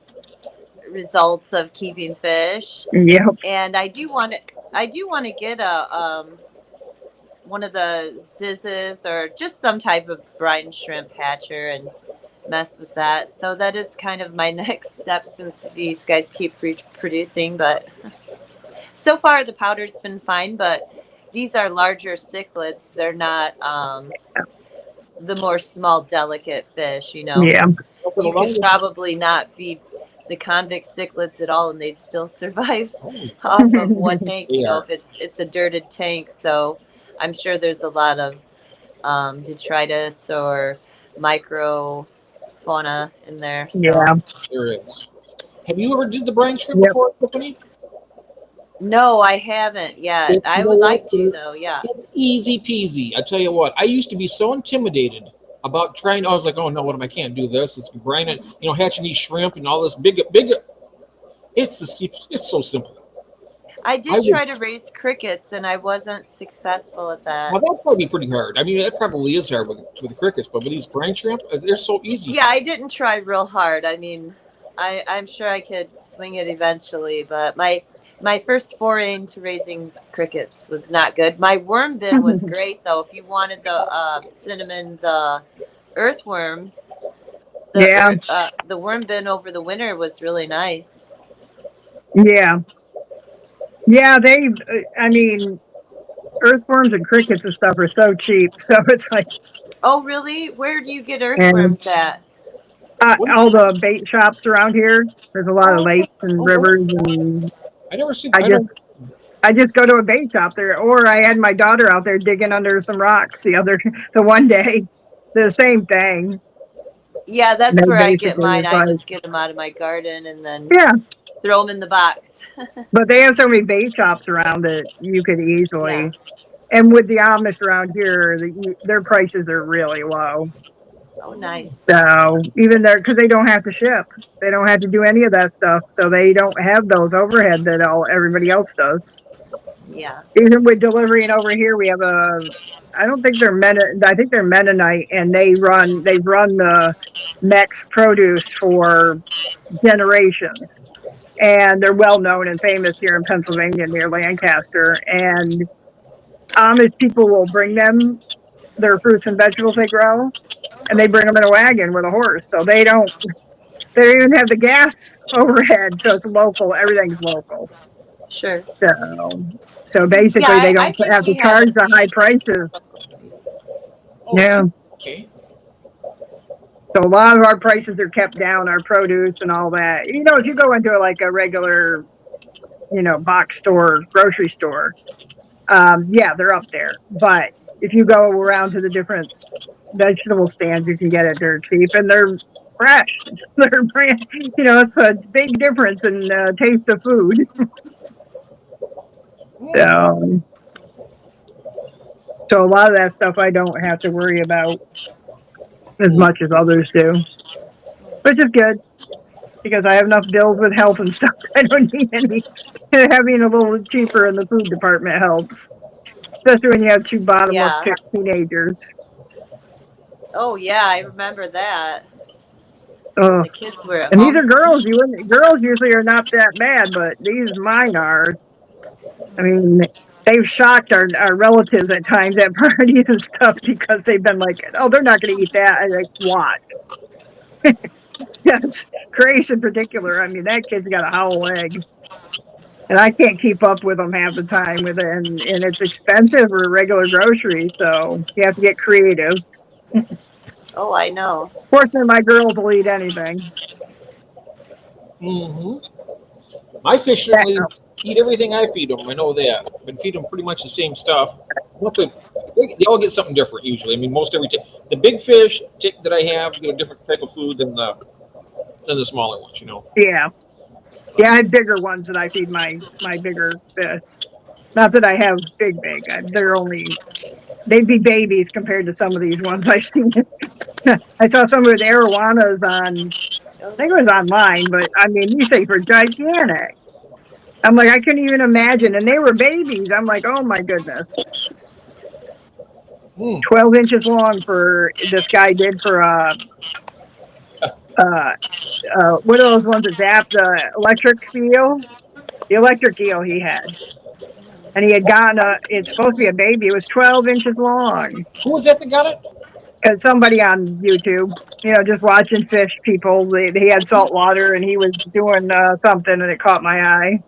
[SPEAKER 3] results of keeping fish,
[SPEAKER 2] Yep.
[SPEAKER 3] and I do want to get a one of the zizzes or just some type of brine shrimp hatcher and mess with that. So that is kind of my next step since these guys keep producing. But so far the powder's been fine. But these are larger cichlids. They're not the more small, delicate fish.
[SPEAKER 2] Yeah.
[SPEAKER 1] For the
[SPEAKER 3] You could
[SPEAKER 1] longest,
[SPEAKER 3] probably not feed the convict cichlids at all, and they'd still survive
[SPEAKER 1] oh,
[SPEAKER 3] off of one tank.
[SPEAKER 1] they are.
[SPEAKER 3] If it's a dirted tank, so I'm sure there's a lot of detritus or microfauna in there.
[SPEAKER 2] Yeah.
[SPEAKER 3] So
[SPEAKER 1] There is. Have you ever did the brine shrimp
[SPEAKER 2] Yep.
[SPEAKER 1] before, Tiffany?
[SPEAKER 3] no, I haven't yet. I
[SPEAKER 1] You know
[SPEAKER 3] would
[SPEAKER 1] what?
[SPEAKER 3] like to though. Yeah.
[SPEAKER 1] It's easy peasy. I tell you what. I used to be so intimidated about trying. I was like, oh no, what am I can't do this? It's brine and hatching these shrimp and all this big. It's so simple.
[SPEAKER 3] I
[SPEAKER 1] I
[SPEAKER 3] did
[SPEAKER 1] would.
[SPEAKER 3] try to raise crickets and I wasn't successful at
[SPEAKER 1] Now
[SPEAKER 3] that.
[SPEAKER 1] that'd probably be pretty hard. I mean, that probably is hard with the crickets, but with these brine shrimp, they're so easy.
[SPEAKER 3] Yeah, I didn't try real hard. I mean, I'm sure I could swing it eventually, but my first foray into raising crickets was not good. My worm bin was great though. If you wanted the cinnamon, the earthworms,
[SPEAKER 2] Yeah.
[SPEAKER 3] the worm bin over the winter was really nice.
[SPEAKER 2] Yeah. Yeah. I mean, earthworms and crickets and stuff are so cheap. So it's like,
[SPEAKER 3] Oh, really? Where do you get
[SPEAKER 2] and
[SPEAKER 3] earthworms at?
[SPEAKER 1] What?
[SPEAKER 2] all the bait shops around here, there's a lot of
[SPEAKER 3] Oh,
[SPEAKER 2] lakes and
[SPEAKER 1] Oh,
[SPEAKER 2] rivers, and
[SPEAKER 1] I never seen.
[SPEAKER 2] I
[SPEAKER 1] I
[SPEAKER 2] just
[SPEAKER 1] don't.
[SPEAKER 2] I just go to a bait shop there, or I had my daughter out there digging under some rocks the one day, the same thing.
[SPEAKER 3] yeah,
[SPEAKER 2] And
[SPEAKER 3] that's
[SPEAKER 2] they
[SPEAKER 3] where I get
[SPEAKER 2] basically
[SPEAKER 3] mine.
[SPEAKER 2] it's
[SPEAKER 3] I
[SPEAKER 2] like,
[SPEAKER 3] just get them out of my garden and then
[SPEAKER 2] yeah,
[SPEAKER 3] throw them in the box.
[SPEAKER 2] but they have so many bait shops around that you could
[SPEAKER 3] Yeah.
[SPEAKER 2] easily. And with the Amish around here, their prices are really low.
[SPEAKER 3] Oh, nice.
[SPEAKER 2] So even there, because they don't have to ship, they don't have to do any of that stuff, so they don't have those overhead that everybody else does.
[SPEAKER 3] Yeah.
[SPEAKER 2] Even with delivering over here, we have I don't think they're I think they're Mennonite, and they've run the Mex produce for generations, and they're well known and famous here in Pennsylvania near Lancaster. And Amish people will bring them their fruits and vegetables they grow, and they bring them in a wagon with a horse. So they don't even have the gas overhead, so it's local. Everything's local.
[SPEAKER 3] Sure.
[SPEAKER 2] So so
[SPEAKER 3] Yeah,
[SPEAKER 2] basically, they
[SPEAKER 3] I
[SPEAKER 2] don't
[SPEAKER 3] think
[SPEAKER 2] have to
[SPEAKER 3] we have a
[SPEAKER 2] charge the
[SPEAKER 3] pretty
[SPEAKER 2] high
[SPEAKER 3] decent
[SPEAKER 2] prices.
[SPEAKER 3] supply.
[SPEAKER 1] Oh,
[SPEAKER 2] Yeah.
[SPEAKER 1] okay.
[SPEAKER 2] So a lot of our prices are kept down, our produce and all that. If you go into like a regular, box store, grocery store, yeah, they're up there. But if you go around to the different vegetable stands, you can get it dirt cheap, and they're fresh. They're brand, it's a big difference in taste of food.
[SPEAKER 1] Mm.
[SPEAKER 2] So, so a lot of that stuff I don't have to worry about as
[SPEAKER 1] Mm.
[SPEAKER 2] much as others do, which is good because I have enough bills with health and stuff. I don't need any. Having a little cheaper in the food department helps, especially when you have two bottomless
[SPEAKER 3] Yeah.
[SPEAKER 2] teenagers.
[SPEAKER 3] Oh yeah, I remember that. When
[SPEAKER 2] Uh,
[SPEAKER 3] the kids were at
[SPEAKER 2] and these
[SPEAKER 3] home.
[SPEAKER 2] are girls. Girls usually are not that bad, but these mine are. I mean, they've shocked our relatives at times at parties and stuff because they've been like, "Oh, they're not going to eat that." I'm like, "What?" Yes, Grace in particular. I mean, that kid's got a howl egg, and I can't keep up with them half the time with it, and it's expensive for regular groceries, so you have to get creative.
[SPEAKER 3] Oh, I know.
[SPEAKER 2] Fortunately, my girls will eat anything.
[SPEAKER 1] Hmm. My fish
[SPEAKER 2] That,
[SPEAKER 1] certainly eat everything I feed them. I know that. I've been feeding them pretty much the same stuff. Nothing. They all get something different usually. I mean, most every the big fish that I have get a different type of food than the smaller ones.
[SPEAKER 2] yeah, yeah, I have bigger ones that I feed my bigger fish. Not that I have big. They'd be babies compared to some of these ones I've seen. I saw some with arowanas on, I think it was online, but I mean, these things were gigantic. I'm like, I couldn't even imagine. And they were babies. I'm like, oh my goodness.
[SPEAKER 1] Mm.
[SPEAKER 2] 12 inches long for this guy did for uh, what are those ones that zap the electric eel? The electric eel he had. And he had gotten it's supposed to be a baby. It was 12 inches long.
[SPEAKER 1] Who was that got it?
[SPEAKER 2] Because somebody on YouTube, just watching fish people, he had salt water and he was doing something and it caught my eye.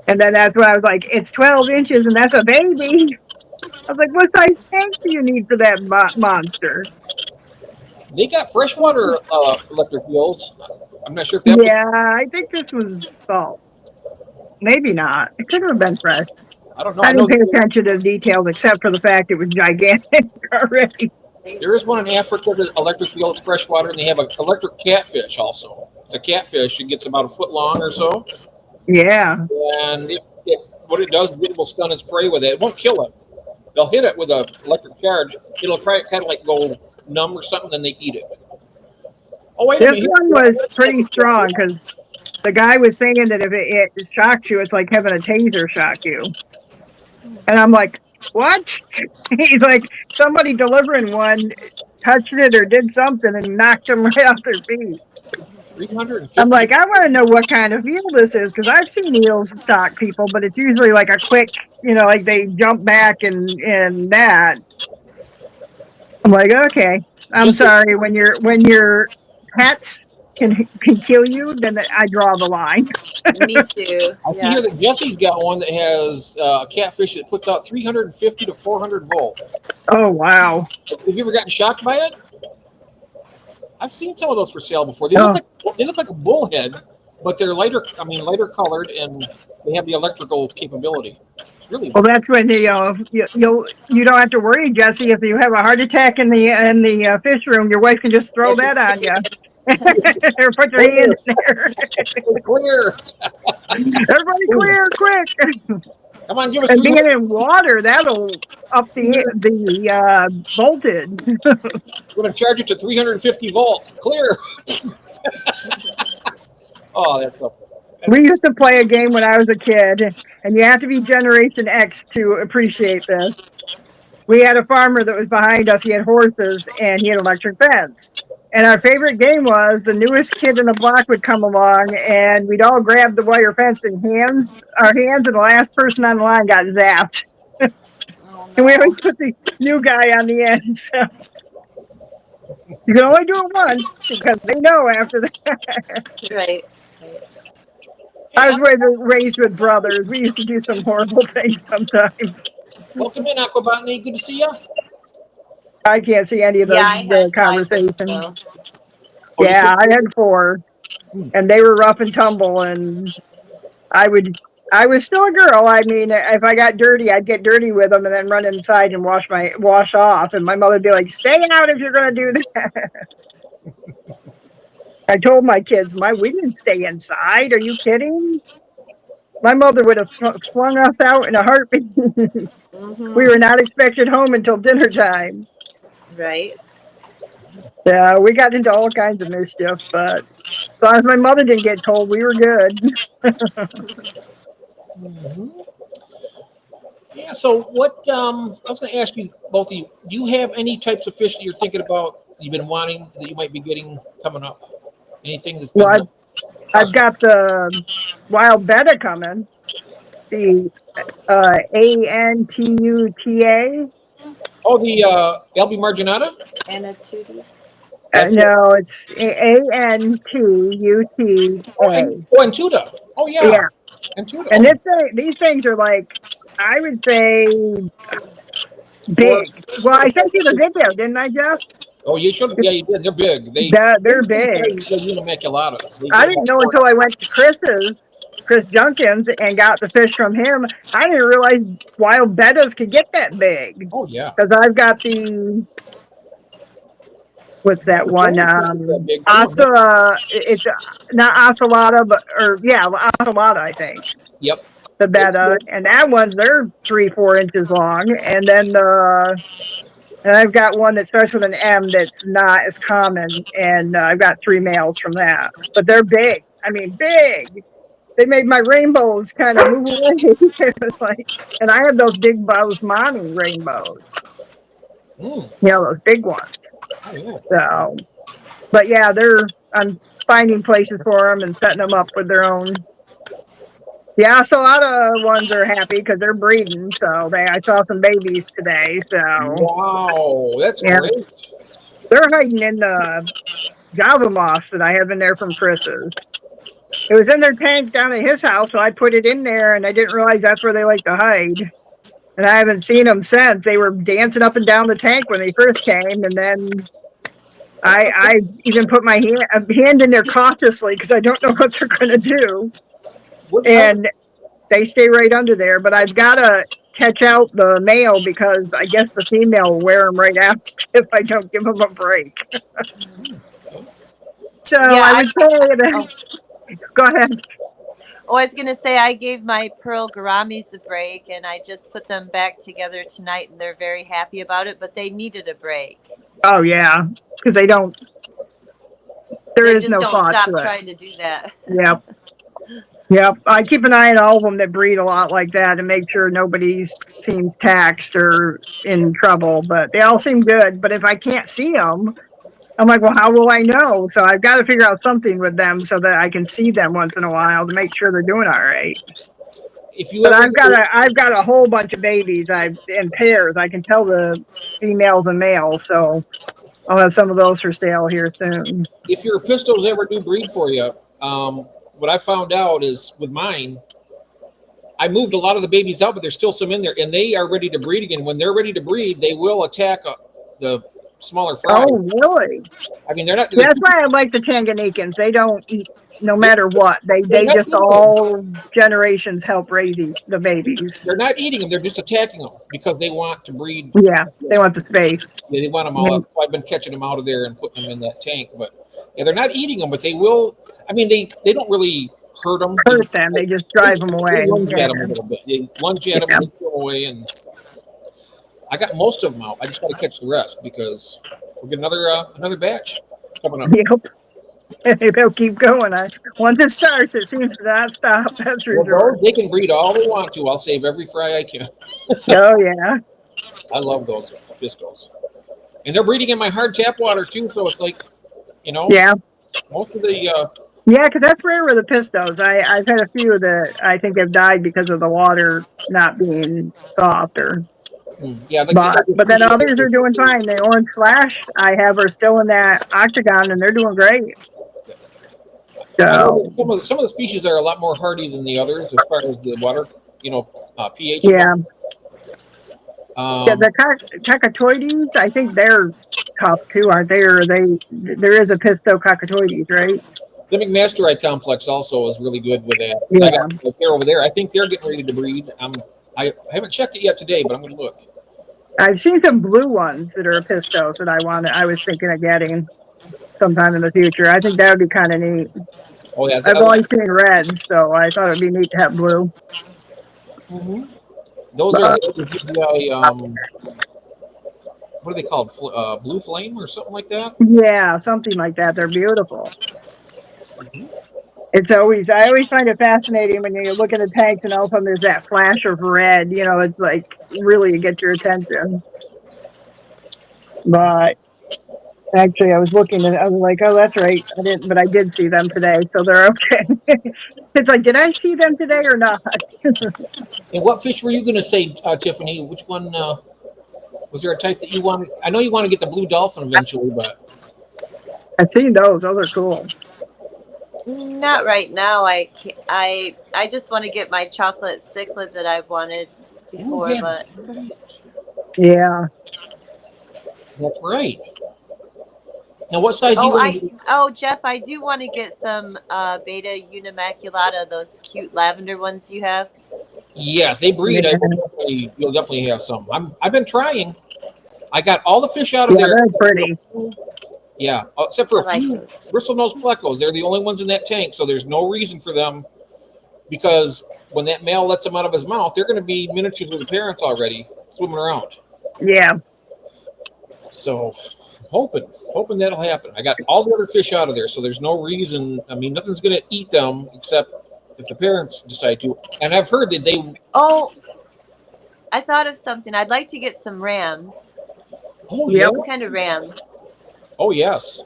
[SPEAKER 2] And then that's when I was like, it's 12 inches and that's a baby. I was like, what size tank do you need for that monster?
[SPEAKER 1] They got freshwater electric eels. I'm not sure if that was.
[SPEAKER 2] Yeah, I think this was salt. Maybe not. It could have been fresh.
[SPEAKER 1] I don't know.
[SPEAKER 2] I
[SPEAKER 1] I know
[SPEAKER 2] didn't pay attention to the details except for the fact it was gigantic already.
[SPEAKER 1] there is one in Africa that electric eels freshwater, and they have an electric catfish also. It's a catfish. It gets about a foot long or so,
[SPEAKER 2] Yeah.
[SPEAKER 1] and what it does is it will stun its prey with it. It won't kill it. They'll hit it with an electric charge. It'll try kind of like go numb or something, then they eat it. Oh wait a
[SPEAKER 2] This
[SPEAKER 1] minute!
[SPEAKER 2] one was pretty strong because the guy was saying that if it shocks you, it's like having a taser shock you. And I'm like, what? He's like, somebody delivering one touched it or did something and knocked them right off their feet.
[SPEAKER 1] 350.
[SPEAKER 2] I'm like, I want to know what kind of eel this is because I've seen eels shock people, but it's usually like a quick, like they jump back and that. I'm like, okay, I'm sorry. When your pets can kill you, then I draw the line.
[SPEAKER 3] Me too.
[SPEAKER 1] I see here that Jesse's got one that has a catfish that puts out 350 to 400 volt.
[SPEAKER 2] Oh wow!
[SPEAKER 1] Have you ever gotten shocked by it? I've seen some of those for sale before. They look like a bullhead, but they're lighter. I mean, lighter colored, and they have the electrical capability. It's really
[SPEAKER 2] well. That's when you don't have to worry, Jesse. If you have a heart attack in the fish room, your wife can just throw that on you. Or put your hand in there.
[SPEAKER 1] clear.
[SPEAKER 2] Everybody clear, quick!
[SPEAKER 1] Come on, give us
[SPEAKER 2] And
[SPEAKER 1] 300.
[SPEAKER 2] being in water, that'll up the voltage.
[SPEAKER 1] We're going to charge it to 350 volts. Clear. Oh, that's
[SPEAKER 2] We used to play a game when I was a kid, and you have to be Generation X to appreciate this. We had a farmer that was behind us. He had horses, and he had electric fence. And our favorite game was the newest kid in the block would come along, and we'd all grab the wire fence in our hands, and the last person on the line got zapped.
[SPEAKER 3] Oh, no.
[SPEAKER 2] And we always put the new guy on the end. So you can only do it once because they know after that.
[SPEAKER 3] Right.
[SPEAKER 2] I was raised with brothers. We used to do some horrible things sometimes.
[SPEAKER 1] Welcome in, Aquabotany. Good to see you.
[SPEAKER 2] I can't see any of
[SPEAKER 3] Yeah, I
[SPEAKER 2] the
[SPEAKER 3] had 5
[SPEAKER 2] conversations.
[SPEAKER 3] minutes,
[SPEAKER 1] Oh, you
[SPEAKER 2] Yeah,
[SPEAKER 1] could.
[SPEAKER 2] I had 4, and they were rough and tumble, and I would. I was still a girl. I mean, if I got dirty, I'd get dirty with them and then run inside and wash off. And my mother would be like, "Stay out if you're going to do that." I told my kids, we didn't stay inside. Are you kidding? My mother would have flung us out in a heartbeat. We
[SPEAKER 3] Mm-hmm.
[SPEAKER 2] were not expected home until dinner time.
[SPEAKER 3] Right.
[SPEAKER 2] Yeah, we got into all kinds of mischief, but as long as my mother didn't get told, we were good.
[SPEAKER 1] Mhm. Yeah. So what? I was going to ask you both of you. Do you have any types of fish that you're thinking about? You've been wanting that you might be getting coming up? Anything that's
[SPEAKER 2] Well,
[SPEAKER 1] been
[SPEAKER 2] I've
[SPEAKER 1] possible?
[SPEAKER 2] got the wild betta coming, the Antuta.
[SPEAKER 1] Oh, the LB marginata.
[SPEAKER 3] And a tootie.
[SPEAKER 1] That's it.
[SPEAKER 2] No, it's Antuta.
[SPEAKER 1] Oh, and Tuda. Oh, yeah,
[SPEAKER 2] Yeah,
[SPEAKER 1] and Tuda.
[SPEAKER 2] and
[SPEAKER 1] Oh,
[SPEAKER 2] these things are like, I would say,
[SPEAKER 1] four.
[SPEAKER 2] big. Well, I sent you the video, didn't I, Jeff?
[SPEAKER 1] Oh, you should. Yeah, you did. They're big. They're
[SPEAKER 2] They're
[SPEAKER 1] the same
[SPEAKER 2] big.
[SPEAKER 1] size as the Unimaculatas. They
[SPEAKER 2] I
[SPEAKER 1] get
[SPEAKER 2] didn't
[SPEAKER 1] about
[SPEAKER 2] know
[SPEAKER 1] four.
[SPEAKER 2] until I went to Chris Junkins, and got the fish from him. I didn't realize wild bettas could get that big,
[SPEAKER 1] Oh, yeah.
[SPEAKER 2] because I've got the, what's
[SPEAKER 1] Yeah,
[SPEAKER 2] that
[SPEAKER 1] the
[SPEAKER 2] one?
[SPEAKER 1] giant fish are that big too.
[SPEAKER 2] It's not ocelota, but, or yeah, ocelota, I think.
[SPEAKER 1] Yep.
[SPEAKER 2] The
[SPEAKER 1] They're
[SPEAKER 2] betta,
[SPEAKER 1] big.
[SPEAKER 2] and that one's, they're 3-4 inches long, and then and I've got one that starts with an M that's not as common, and I've got 3 males from that, but they're big. I mean, big. They made my rainbows kind of move away. It was like, and I have those big mommy rainbows,
[SPEAKER 1] Mm.
[SPEAKER 2] those big ones.
[SPEAKER 1] Oh, yeah.
[SPEAKER 2] So, but yeah, I'm finding places for them and setting them up with their own. Yeah, so a lot of ones are happy because they're breeding. So I saw some babies today. So
[SPEAKER 1] Wow, that's
[SPEAKER 2] yeah,
[SPEAKER 1] great.
[SPEAKER 2] they're hiding in the Java moss that I have in there from Chris's. It was in their tank down at his house, so I put it in there, and I didn't realize that's where they like to hide. And I haven't seen them since. They were dancing up and down the tank when they first came, and then
[SPEAKER 1] Yeah.
[SPEAKER 2] I even put my hand in there cautiously because I don't know what they're going to do.
[SPEAKER 1] How,
[SPEAKER 2] And they stay right under there. But I've got to catch out the male because I guess the female will wear them right out if I don't give them a break. So
[SPEAKER 3] Yeah,
[SPEAKER 2] I would say that. Go ahead.
[SPEAKER 3] Oh, I was gonna say I gave my pearl gouramis a break, and I just put them back together tonight, and they're very happy about it. But they needed a break.
[SPEAKER 2] Oh yeah, because they don't. There
[SPEAKER 3] They
[SPEAKER 2] is
[SPEAKER 3] just
[SPEAKER 2] no
[SPEAKER 3] don't
[SPEAKER 2] thought
[SPEAKER 3] stop
[SPEAKER 2] to it.
[SPEAKER 3] trying to do that.
[SPEAKER 2] Yep. Yep. I keep an eye on all of them that breed a lot like that and make sure nobody seems taxed or in trouble. But they all seem good. But if I can't see them, I'm like, well, how will I know? So I've got to figure out something with them so that I can see them once in a while to make sure they're doing all right.
[SPEAKER 1] if you
[SPEAKER 2] But
[SPEAKER 1] ever
[SPEAKER 2] I've got a whole bunch of babies. In pairs. I can tell the females and males. So I'll have some of those for sale here soon.
[SPEAKER 1] if your pistols ever do breed for you, what I found out is with mine, I moved a lot of the babies out, but there's still some in there, and they are ready to breed again. When they're ready to breed, they will attack the smaller fries.
[SPEAKER 2] Oh, really?
[SPEAKER 1] I mean, they're not.
[SPEAKER 2] See, that's why I like the Tanganyikans. They don't eat no matter what.
[SPEAKER 1] They're
[SPEAKER 2] They
[SPEAKER 1] not
[SPEAKER 2] just
[SPEAKER 1] eating them.
[SPEAKER 2] all generations help raise the babies.
[SPEAKER 1] They're not eating them. They're just attacking them because they want to breed.
[SPEAKER 2] Yeah, they want the space.
[SPEAKER 1] Yeah, they want them all
[SPEAKER 2] Mm,
[SPEAKER 1] up. So I've been catching them out of there and putting them in that tank. But yeah, they're not eating them, but they will. I mean, they don't really hurt them. They
[SPEAKER 2] hurt
[SPEAKER 1] just
[SPEAKER 2] them. They just drive them
[SPEAKER 1] they
[SPEAKER 2] away.
[SPEAKER 1] lunge
[SPEAKER 2] Yeah,
[SPEAKER 1] at them a little bit. They lunge at them
[SPEAKER 2] yeah.
[SPEAKER 1] and they throw them away. And I got most of them out. I just got to catch the rest because we'll get another batch coming up.
[SPEAKER 2] Yep. They'll keep going. Once it starts, it seems to not stop. That's for
[SPEAKER 1] Well,
[SPEAKER 2] sure.
[SPEAKER 1] those they can breed all they want to. I'll save every fry I can.
[SPEAKER 2] Oh yeah,
[SPEAKER 1] I love those pistols, and they're breeding in my hard tap water too. So it's like,
[SPEAKER 2] yeah,
[SPEAKER 1] most of the
[SPEAKER 2] yeah. Because that's rare with the pistos. I've had a few that I think have died because of the water not being soft or.
[SPEAKER 1] yeah, like
[SPEAKER 2] But then others are doing fine. The orange flash I have are still in that octagon, and they're doing great.
[SPEAKER 1] I know
[SPEAKER 2] So
[SPEAKER 1] that some of the species are a lot more hardy than the others as far as the water, pH.
[SPEAKER 2] yeah,
[SPEAKER 1] Um,
[SPEAKER 2] the cacatoides, I think they're tough too, aren't they? Or are they? There is a pistococcatoides, right?
[SPEAKER 1] The McMasterite complex also is really good with that. 'Cause I got
[SPEAKER 2] Yeah.
[SPEAKER 1] a pair over there. I think they're getting ready to breed. I haven't checked it yet today, but I'm going to look.
[SPEAKER 2] I've seen some blue ones that are pistos that I was thinking of getting sometime in the future. I think that would be kind of neat.
[SPEAKER 1] Oh yeah,
[SPEAKER 2] I've only seen reds, so I thought it'd be neat to have blue.
[SPEAKER 1] those are
[SPEAKER 2] But
[SPEAKER 1] good. This is what are they called? Blue flame or something like that.
[SPEAKER 2] yeah, something like that. They're beautiful. I always find it fascinating when you look at the tanks and all of a sudden there's that flash of red. It's like really to get your attention. But actually, I was looking and I was like, oh, that's right. I didn't, but I did see them today, so they're okay. It's like, did I see them today or not?
[SPEAKER 1] And what fish were you going to say, Tiffany? Which one was there a type that you wanted? I know you want to get the blue dolphin eventually, but
[SPEAKER 2] I've seen those. Those are cool.
[SPEAKER 3] Not right now. I just want to get my chocolate cichlid that I've wanted before,
[SPEAKER 1] yeah,
[SPEAKER 3] but
[SPEAKER 2] Yeah.
[SPEAKER 1] that's right. Now, what size do you want to?
[SPEAKER 3] Jeff, I do want to get some beta unimaculata, those cute lavender ones you have.
[SPEAKER 1] Yes, they breed.
[SPEAKER 2] Yeah.
[SPEAKER 1] You'll definitely have some. I've been trying. I got all the fish out of
[SPEAKER 2] Yeah,
[SPEAKER 1] there.
[SPEAKER 2] they're pretty.
[SPEAKER 1] Yeah, except for a
[SPEAKER 3] I like
[SPEAKER 1] few
[SPEAKER 3] those.
[SPEAKER 1] bristlenose plecos. They're the only ones in that tank, so there's no reason for them because when that male lets them out of his mouth, they're going to be miniatures with the parents already swimming around.
[SPEAKER 2] Yeah.
[SPEAKER 1] So hoping that'll happen. I got all the other fish out of there, so there's no reason. I mean, nothing's going to eat them except if the parents decide to. And I've heard that they.
[SPEAKER 3] Oh, I thought of something. I'd like to get some rams.
[SPEAKER 1] Oh
[SPEAKER 2] Yep.
[SPEAKER 1] yeah.
[SPEAKER 3] What kind of ram?
[SPEAKER 1] Oh yes.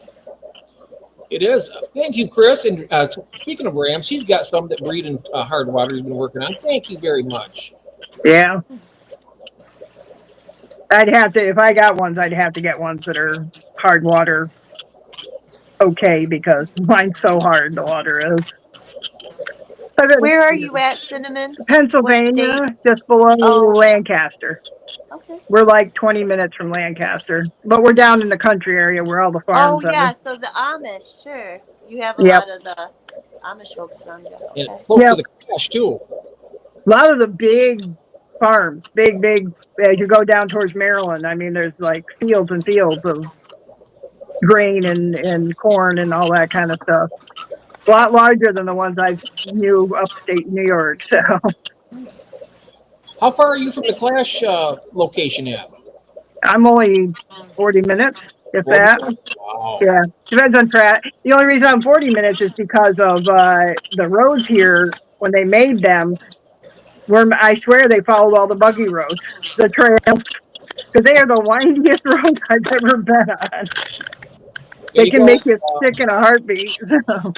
[SPEAKER 1] It is. Thank you, Chris. And speaking of rams, he's got some that breed in hard water. He's been working on. Thank you very much.
[SPEAKER 2] Yeah. If I got ones, I'd have to get ones that are hard water okay, because mine's so hard, the water is.
[SPEAKER 3] Where are you at, Cinnamon?
[SPEAKER 2] Pennsylvania,
[SPEAKER 3] What state?
[SPEAKER 2] just below
[SPEAKER 3] Oh.
[SPEAKER 2] Lancaster.
[SPEAKER 3] Okay.
[SPEAKER 2] We're like 20 minutes from Lancaster, but we're down in the country area where all the
[SPEAKER 3] Oh
[SPEAKER 2] farms are.
[SPEAKER 3] yeah, so the Amish, sure. You have a
[SPEAKER 2] Yep.
[SPEAKER 3] lot of the Amish folks around you.
[SPEAKER 1] And
[SPEAKER 3] Okay.
[SPEAKER 1] close
[SPEAKER 2] Yep.
[SPEAKER 1] to the cash too.
[SPEAKER 2] A lot of the big farms, big, as you go down towards Maryland, I mean, there's like fields and fields of grain and corn and all that kind of stuff. A lot larger than the ones I knew upstate New York. So
[SPEAKER 1] How far are you from the Clash location at?
[SPEAKER 2] I'm only 40 minutes, if
[SPEAKER 1] 40?
[SPEAKER 2] that.
[SPEAKER 1] Wow.
[SPEAKER 2] Yeah, depends on track. The only reason I'm 40 minutes is because of the roads here. When they made them, I swear they followed all the buggy roads, the trails, because they are the windiest roads I've ever been on.
[SPEAKER 1] There
[SPEAKER 2] They
[SPEAKER 1] you
[SPEAKER 2] can
[SPEAKER 1] go.
[SPEAKER 2] make you sick in a heartbeat. So.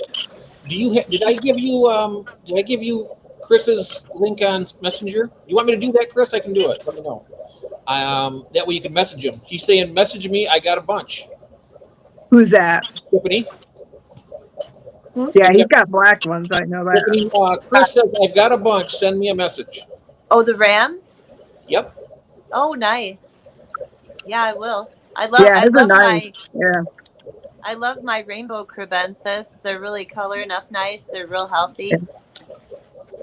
[SPEAKER 1] Do you? Did I give you? Did I give you Chris's link on Messenger? You want me to do that, Chris? I can do it. Let me know. That way you can message him. He's saying, "Message me. I got a bunch."
[SPEAKER 2] Who's that?
[SPEAKER 1] Tiffany.
[SPEAKER 2] Yeah, he's got black ones. I know that.
[SPEAKER 1] Tiffany, Chris says, "I've got a bunch. Send me a message."
[SPEAKER 3] Oh, the rams?
[SPEAKER 1] Yep.
[SPEAKER 3] Oh, nice. Yeah, I will. I
[SPEAKER 2] Yeah, those are
[SPEAKER 3] love
[SPEAKER 2] nice. Yeah.
[SPEAKER 3] I love my rainbow crebensis. They're really color enough nice. They're real healthy.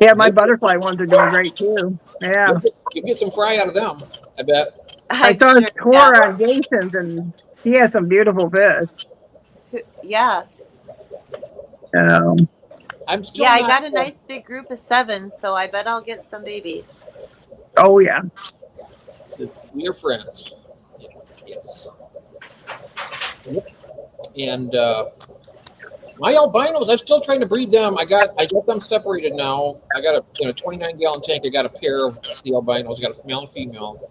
[SPEAKER 2] Yeah, my butterfly ones are doing great too. Yeah.
[SPEAKER 1] You get some fry out of them. I bet.
[SPEAKER 2] I saw a tour on Jason's and he has some beautiful fish.
[SPEAKER 3] Yeah.
[SPEAKER 1] I'm still.
[SPEAKER 3] Yeah, I got a nice big group of 7, so I bet I'll get some babies.
[SPEAKER 2] Oh yeah.
[SPEAKER 1] We are friends. Yes. And my albinos, I'm still trying to breed them. I got them separated now. I got a 29-gallon tank. I got a pair of the albinos. I got a male and female.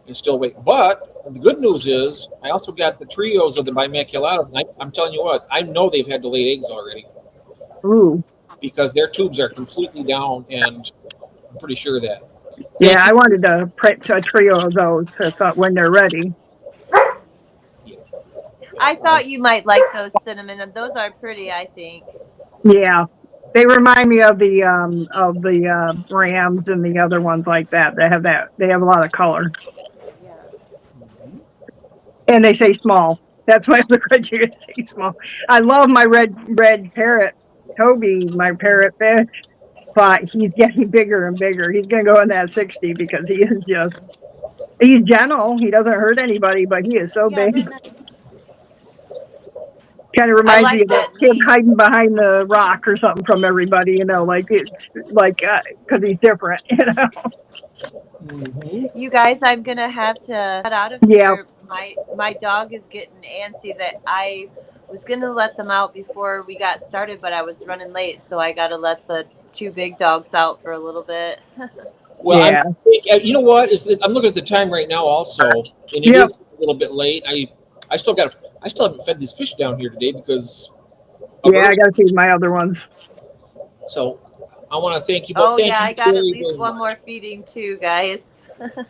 [SPEAKER 1] And still waiting. But the good news is I also got the trios of the bimaculatas. And I'm telling you what, I know they've had to lay eggs already.
[SPEAKER 2] Ooh.
[SPEAKER 1] Because their tubes are completely down, and I'm pretty sure of that.
[SPEAKER 2] Yeah, I wanted to print a trio of those when they're ready.
[SPEAKER 3] I thought you might like those, Cinnamon, and those are pretty, I think.
[SPEAKER 2] Yeah, they remind me of the rams and the other ones like that. They have a lot of color.
[SPEAKER 3] Yeah.
[SPEAKER 2] And they say small. That's my other criteria. Say small. I love my red parrot, Toby, my parrot fish, but he's getting bigger and bigger. He's gonna go in that 60 because he is just he's gentle. He doesn't hurt anybody, but he is so
[SPEAKER 3] Yeah,
[SPEAKER 2] big.
[SPEAKER 3] they're nice.
[SPEAKER 2] Kind of
[SPEAKER 3] I
[SPEAKER 2] reminds me
[SPEAKER 3] like
[SPEAKER 2] of that
[SPEAKER 3] that
[SPEAKER 2] kid
[SPEAKER 3] name.
[SPEAKER 2] hiding behind the rock or something from everybody, like it's like because he's different.
[SPEAKER 1] Mm-hmm.
[SPEAKER 3] You guys, I'm gonna have to cut out of
[SPEAKER 2] Yeah,
[SPEAKER 3] here. My dog is getting antsy that I was gonna let them out before we got started, but I was running late, so I gotta let the two big dogs out for a little bit.
[SPEAKER 1] Well,
[SPEAKER 2] yeah,
[SPEAKER 1] you know what is that I'm looking at the time right now also, and it
[SPEAKER 2] yep,
[SPEAKER 1] is a little bit late. I still got I still haven't fed these fish down here today because of
[SPEAKER 2] yeah. I
[SPEAKER 1] early.
[SPEAKER 2] gotta feed my other ones.
[SPEAKER 1] So I want to thank you both.
[SPEAKER 3] Oh
[SPEAKER 1] Thank
[SPEAKER 3] yeah,
[SPEAKER 1] you
[SPEAKER 3] I got at
[SPEAKER 1] very
[SPEAKER 3] least
[SPEAKER 1] very
[SPEAKER 3] one more
[SPEAKER 1] much.
[SPEAKER 3] feeding too, guys.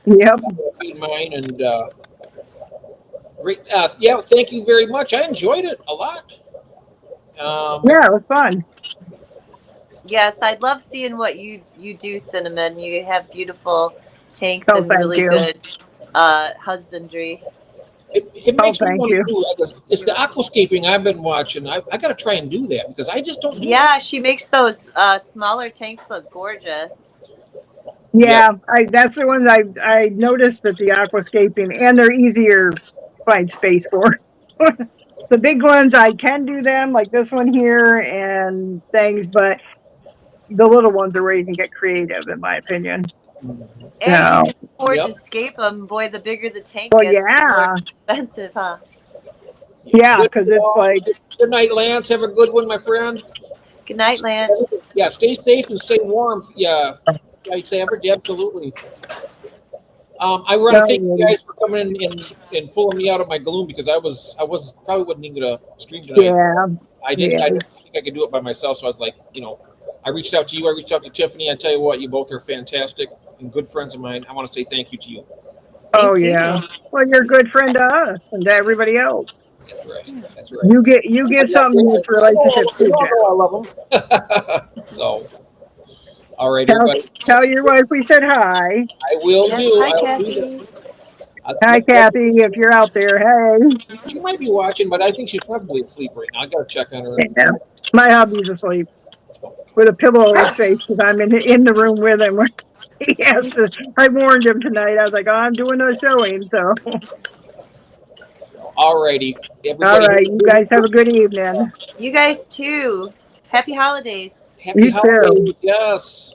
[SPEAKER 2] Yep.
[SPEAKER 1] I'm gonna feed mine and great. Yeah, thank you very much. I enjoyed it a lot.
[SPEAKER 2] Yeah, it was fun.
[SPEAKER 3] Yes, I love seeing what you do, Cinnamon. You have beautiful tanks
[SPEAKER 2] Oh,
[SPEAKER 3] and
[SPEAKER 2] thank
[SPEAKER 3] really
[SPEAKER 2] you.
[SPEAKER 3] good husbandry.
[SPEAKER 1] it
[SPEAKER 2] Oh,
[SPEAKER 1] makes me
[SPEAKER 2] thank
[SPEAKER 1] want
[SPEAKER 2] you.
[SPEAKER 1] to do. I guess it's the aquascaping I've been watching. I got to try and do that because I just don't do it.
[SPEAKER 3] Yeah, she makes those smaller tanks look gorgeous.
[SPEAKER 1] Yeah.
[SPEAKER 2] Yeah, that's the ones I noticed that the aquascaping and they're easier to find space for. The big ones I can do them like this one here and things, but the little ones are where you can get creative, in my opinion.
[SPEAKER 1] Mhm.
[SPEAKER 3] And you
[SPEAKER 2] So,
[SPEAKER 3] can afford to
[SPEAKER 1] Yep.
[SPEAKER 3] scape them. Boy, the bigger the tank
[SPEAKER 2] well,
[SPEAKER 3] gets, the more
[SPEAKER 2] yeah,
[SPEAKER 3] expensive, huh?
[SPEAKER 2] yeah,
[SPEAKER 1] Good.
[SPEAKER 2] because it's like,
[SPEAKER 1] Good night, Lance. Have a good one, my friend.
[SPEAKER 3] Good night, Lance.
[SPEAKER 1] Yeah, stay safe and stay warm. Yeah, right, Sandra. Absolutely. I want to thank you
[SPEAKER 2] oh,
[SPEAKER 1] guys for coming in and pulling me out of my gloom because I was probably wasn't even gonna stream tonight.
[SPEAKER 2] yeah,
[SPEAKER 1] I
[SPEAKER 2] yeah.
[SPEAKER 1] didn't think I could do it by myself, so I was like, I reached out to you. I reached out to Tiffany. I tell you what, you both are fantastic and good friends of mine. I want to say thank you to you.
[SPEAKER 2] Oh,
[SPEAKER 3] Thank
[SPEAKER 2] yeah.
[SPEAKER 3] you.
[SPEAKER 2] Well, you're a good friend to us and to everybody else.
[SPEAKER 1] That's right. That's right.
[SPEAKER 2] You get something in this relationship
[SPEAKER 1] You
[SPEAKER 2] too,
[SPEAKER 1] all
[SPEAKER 2] Jack.
[SPEAKER 1] know I love them. So, all right,
[SPEAKER 2] Tell
[SPEAKER 1] everybody.
[SPEAKER 2] tell your wife we said hi.
[SPEAKER 1] I will
[SPEAKER 3] Yes,
[SPEAKER 1] do.
[SPEAKER 3] hi,
[SPEAKER 1] I will do that.
[SPEAKER 3] Kathy.
[SPEAKER 2] Hi, Kathy, if you're out there. Hey.
[SPEAKER 1] She might be watching, but I think she's probably asleep right now. I gotta check on her.
[SPEAKER 2] Yeah. My hubby's asleep with a pillow over his face because I'm in the room with him. He has to. I warned him tonight. I was like, oh, I'm doing a showing. So,
[SPEAKER 1] So, all righty,
[SPEAKER 2] all
[SPEAKER 1] everybody.
[SPEAKER 2] right. You guys have a good evening.
[SPEAKER 3] You guys too. Happy holidays.
[SPEAKER 1] Happy
[SPEAKER 2] You too.
[SPEAKER 1] holidays. Yes.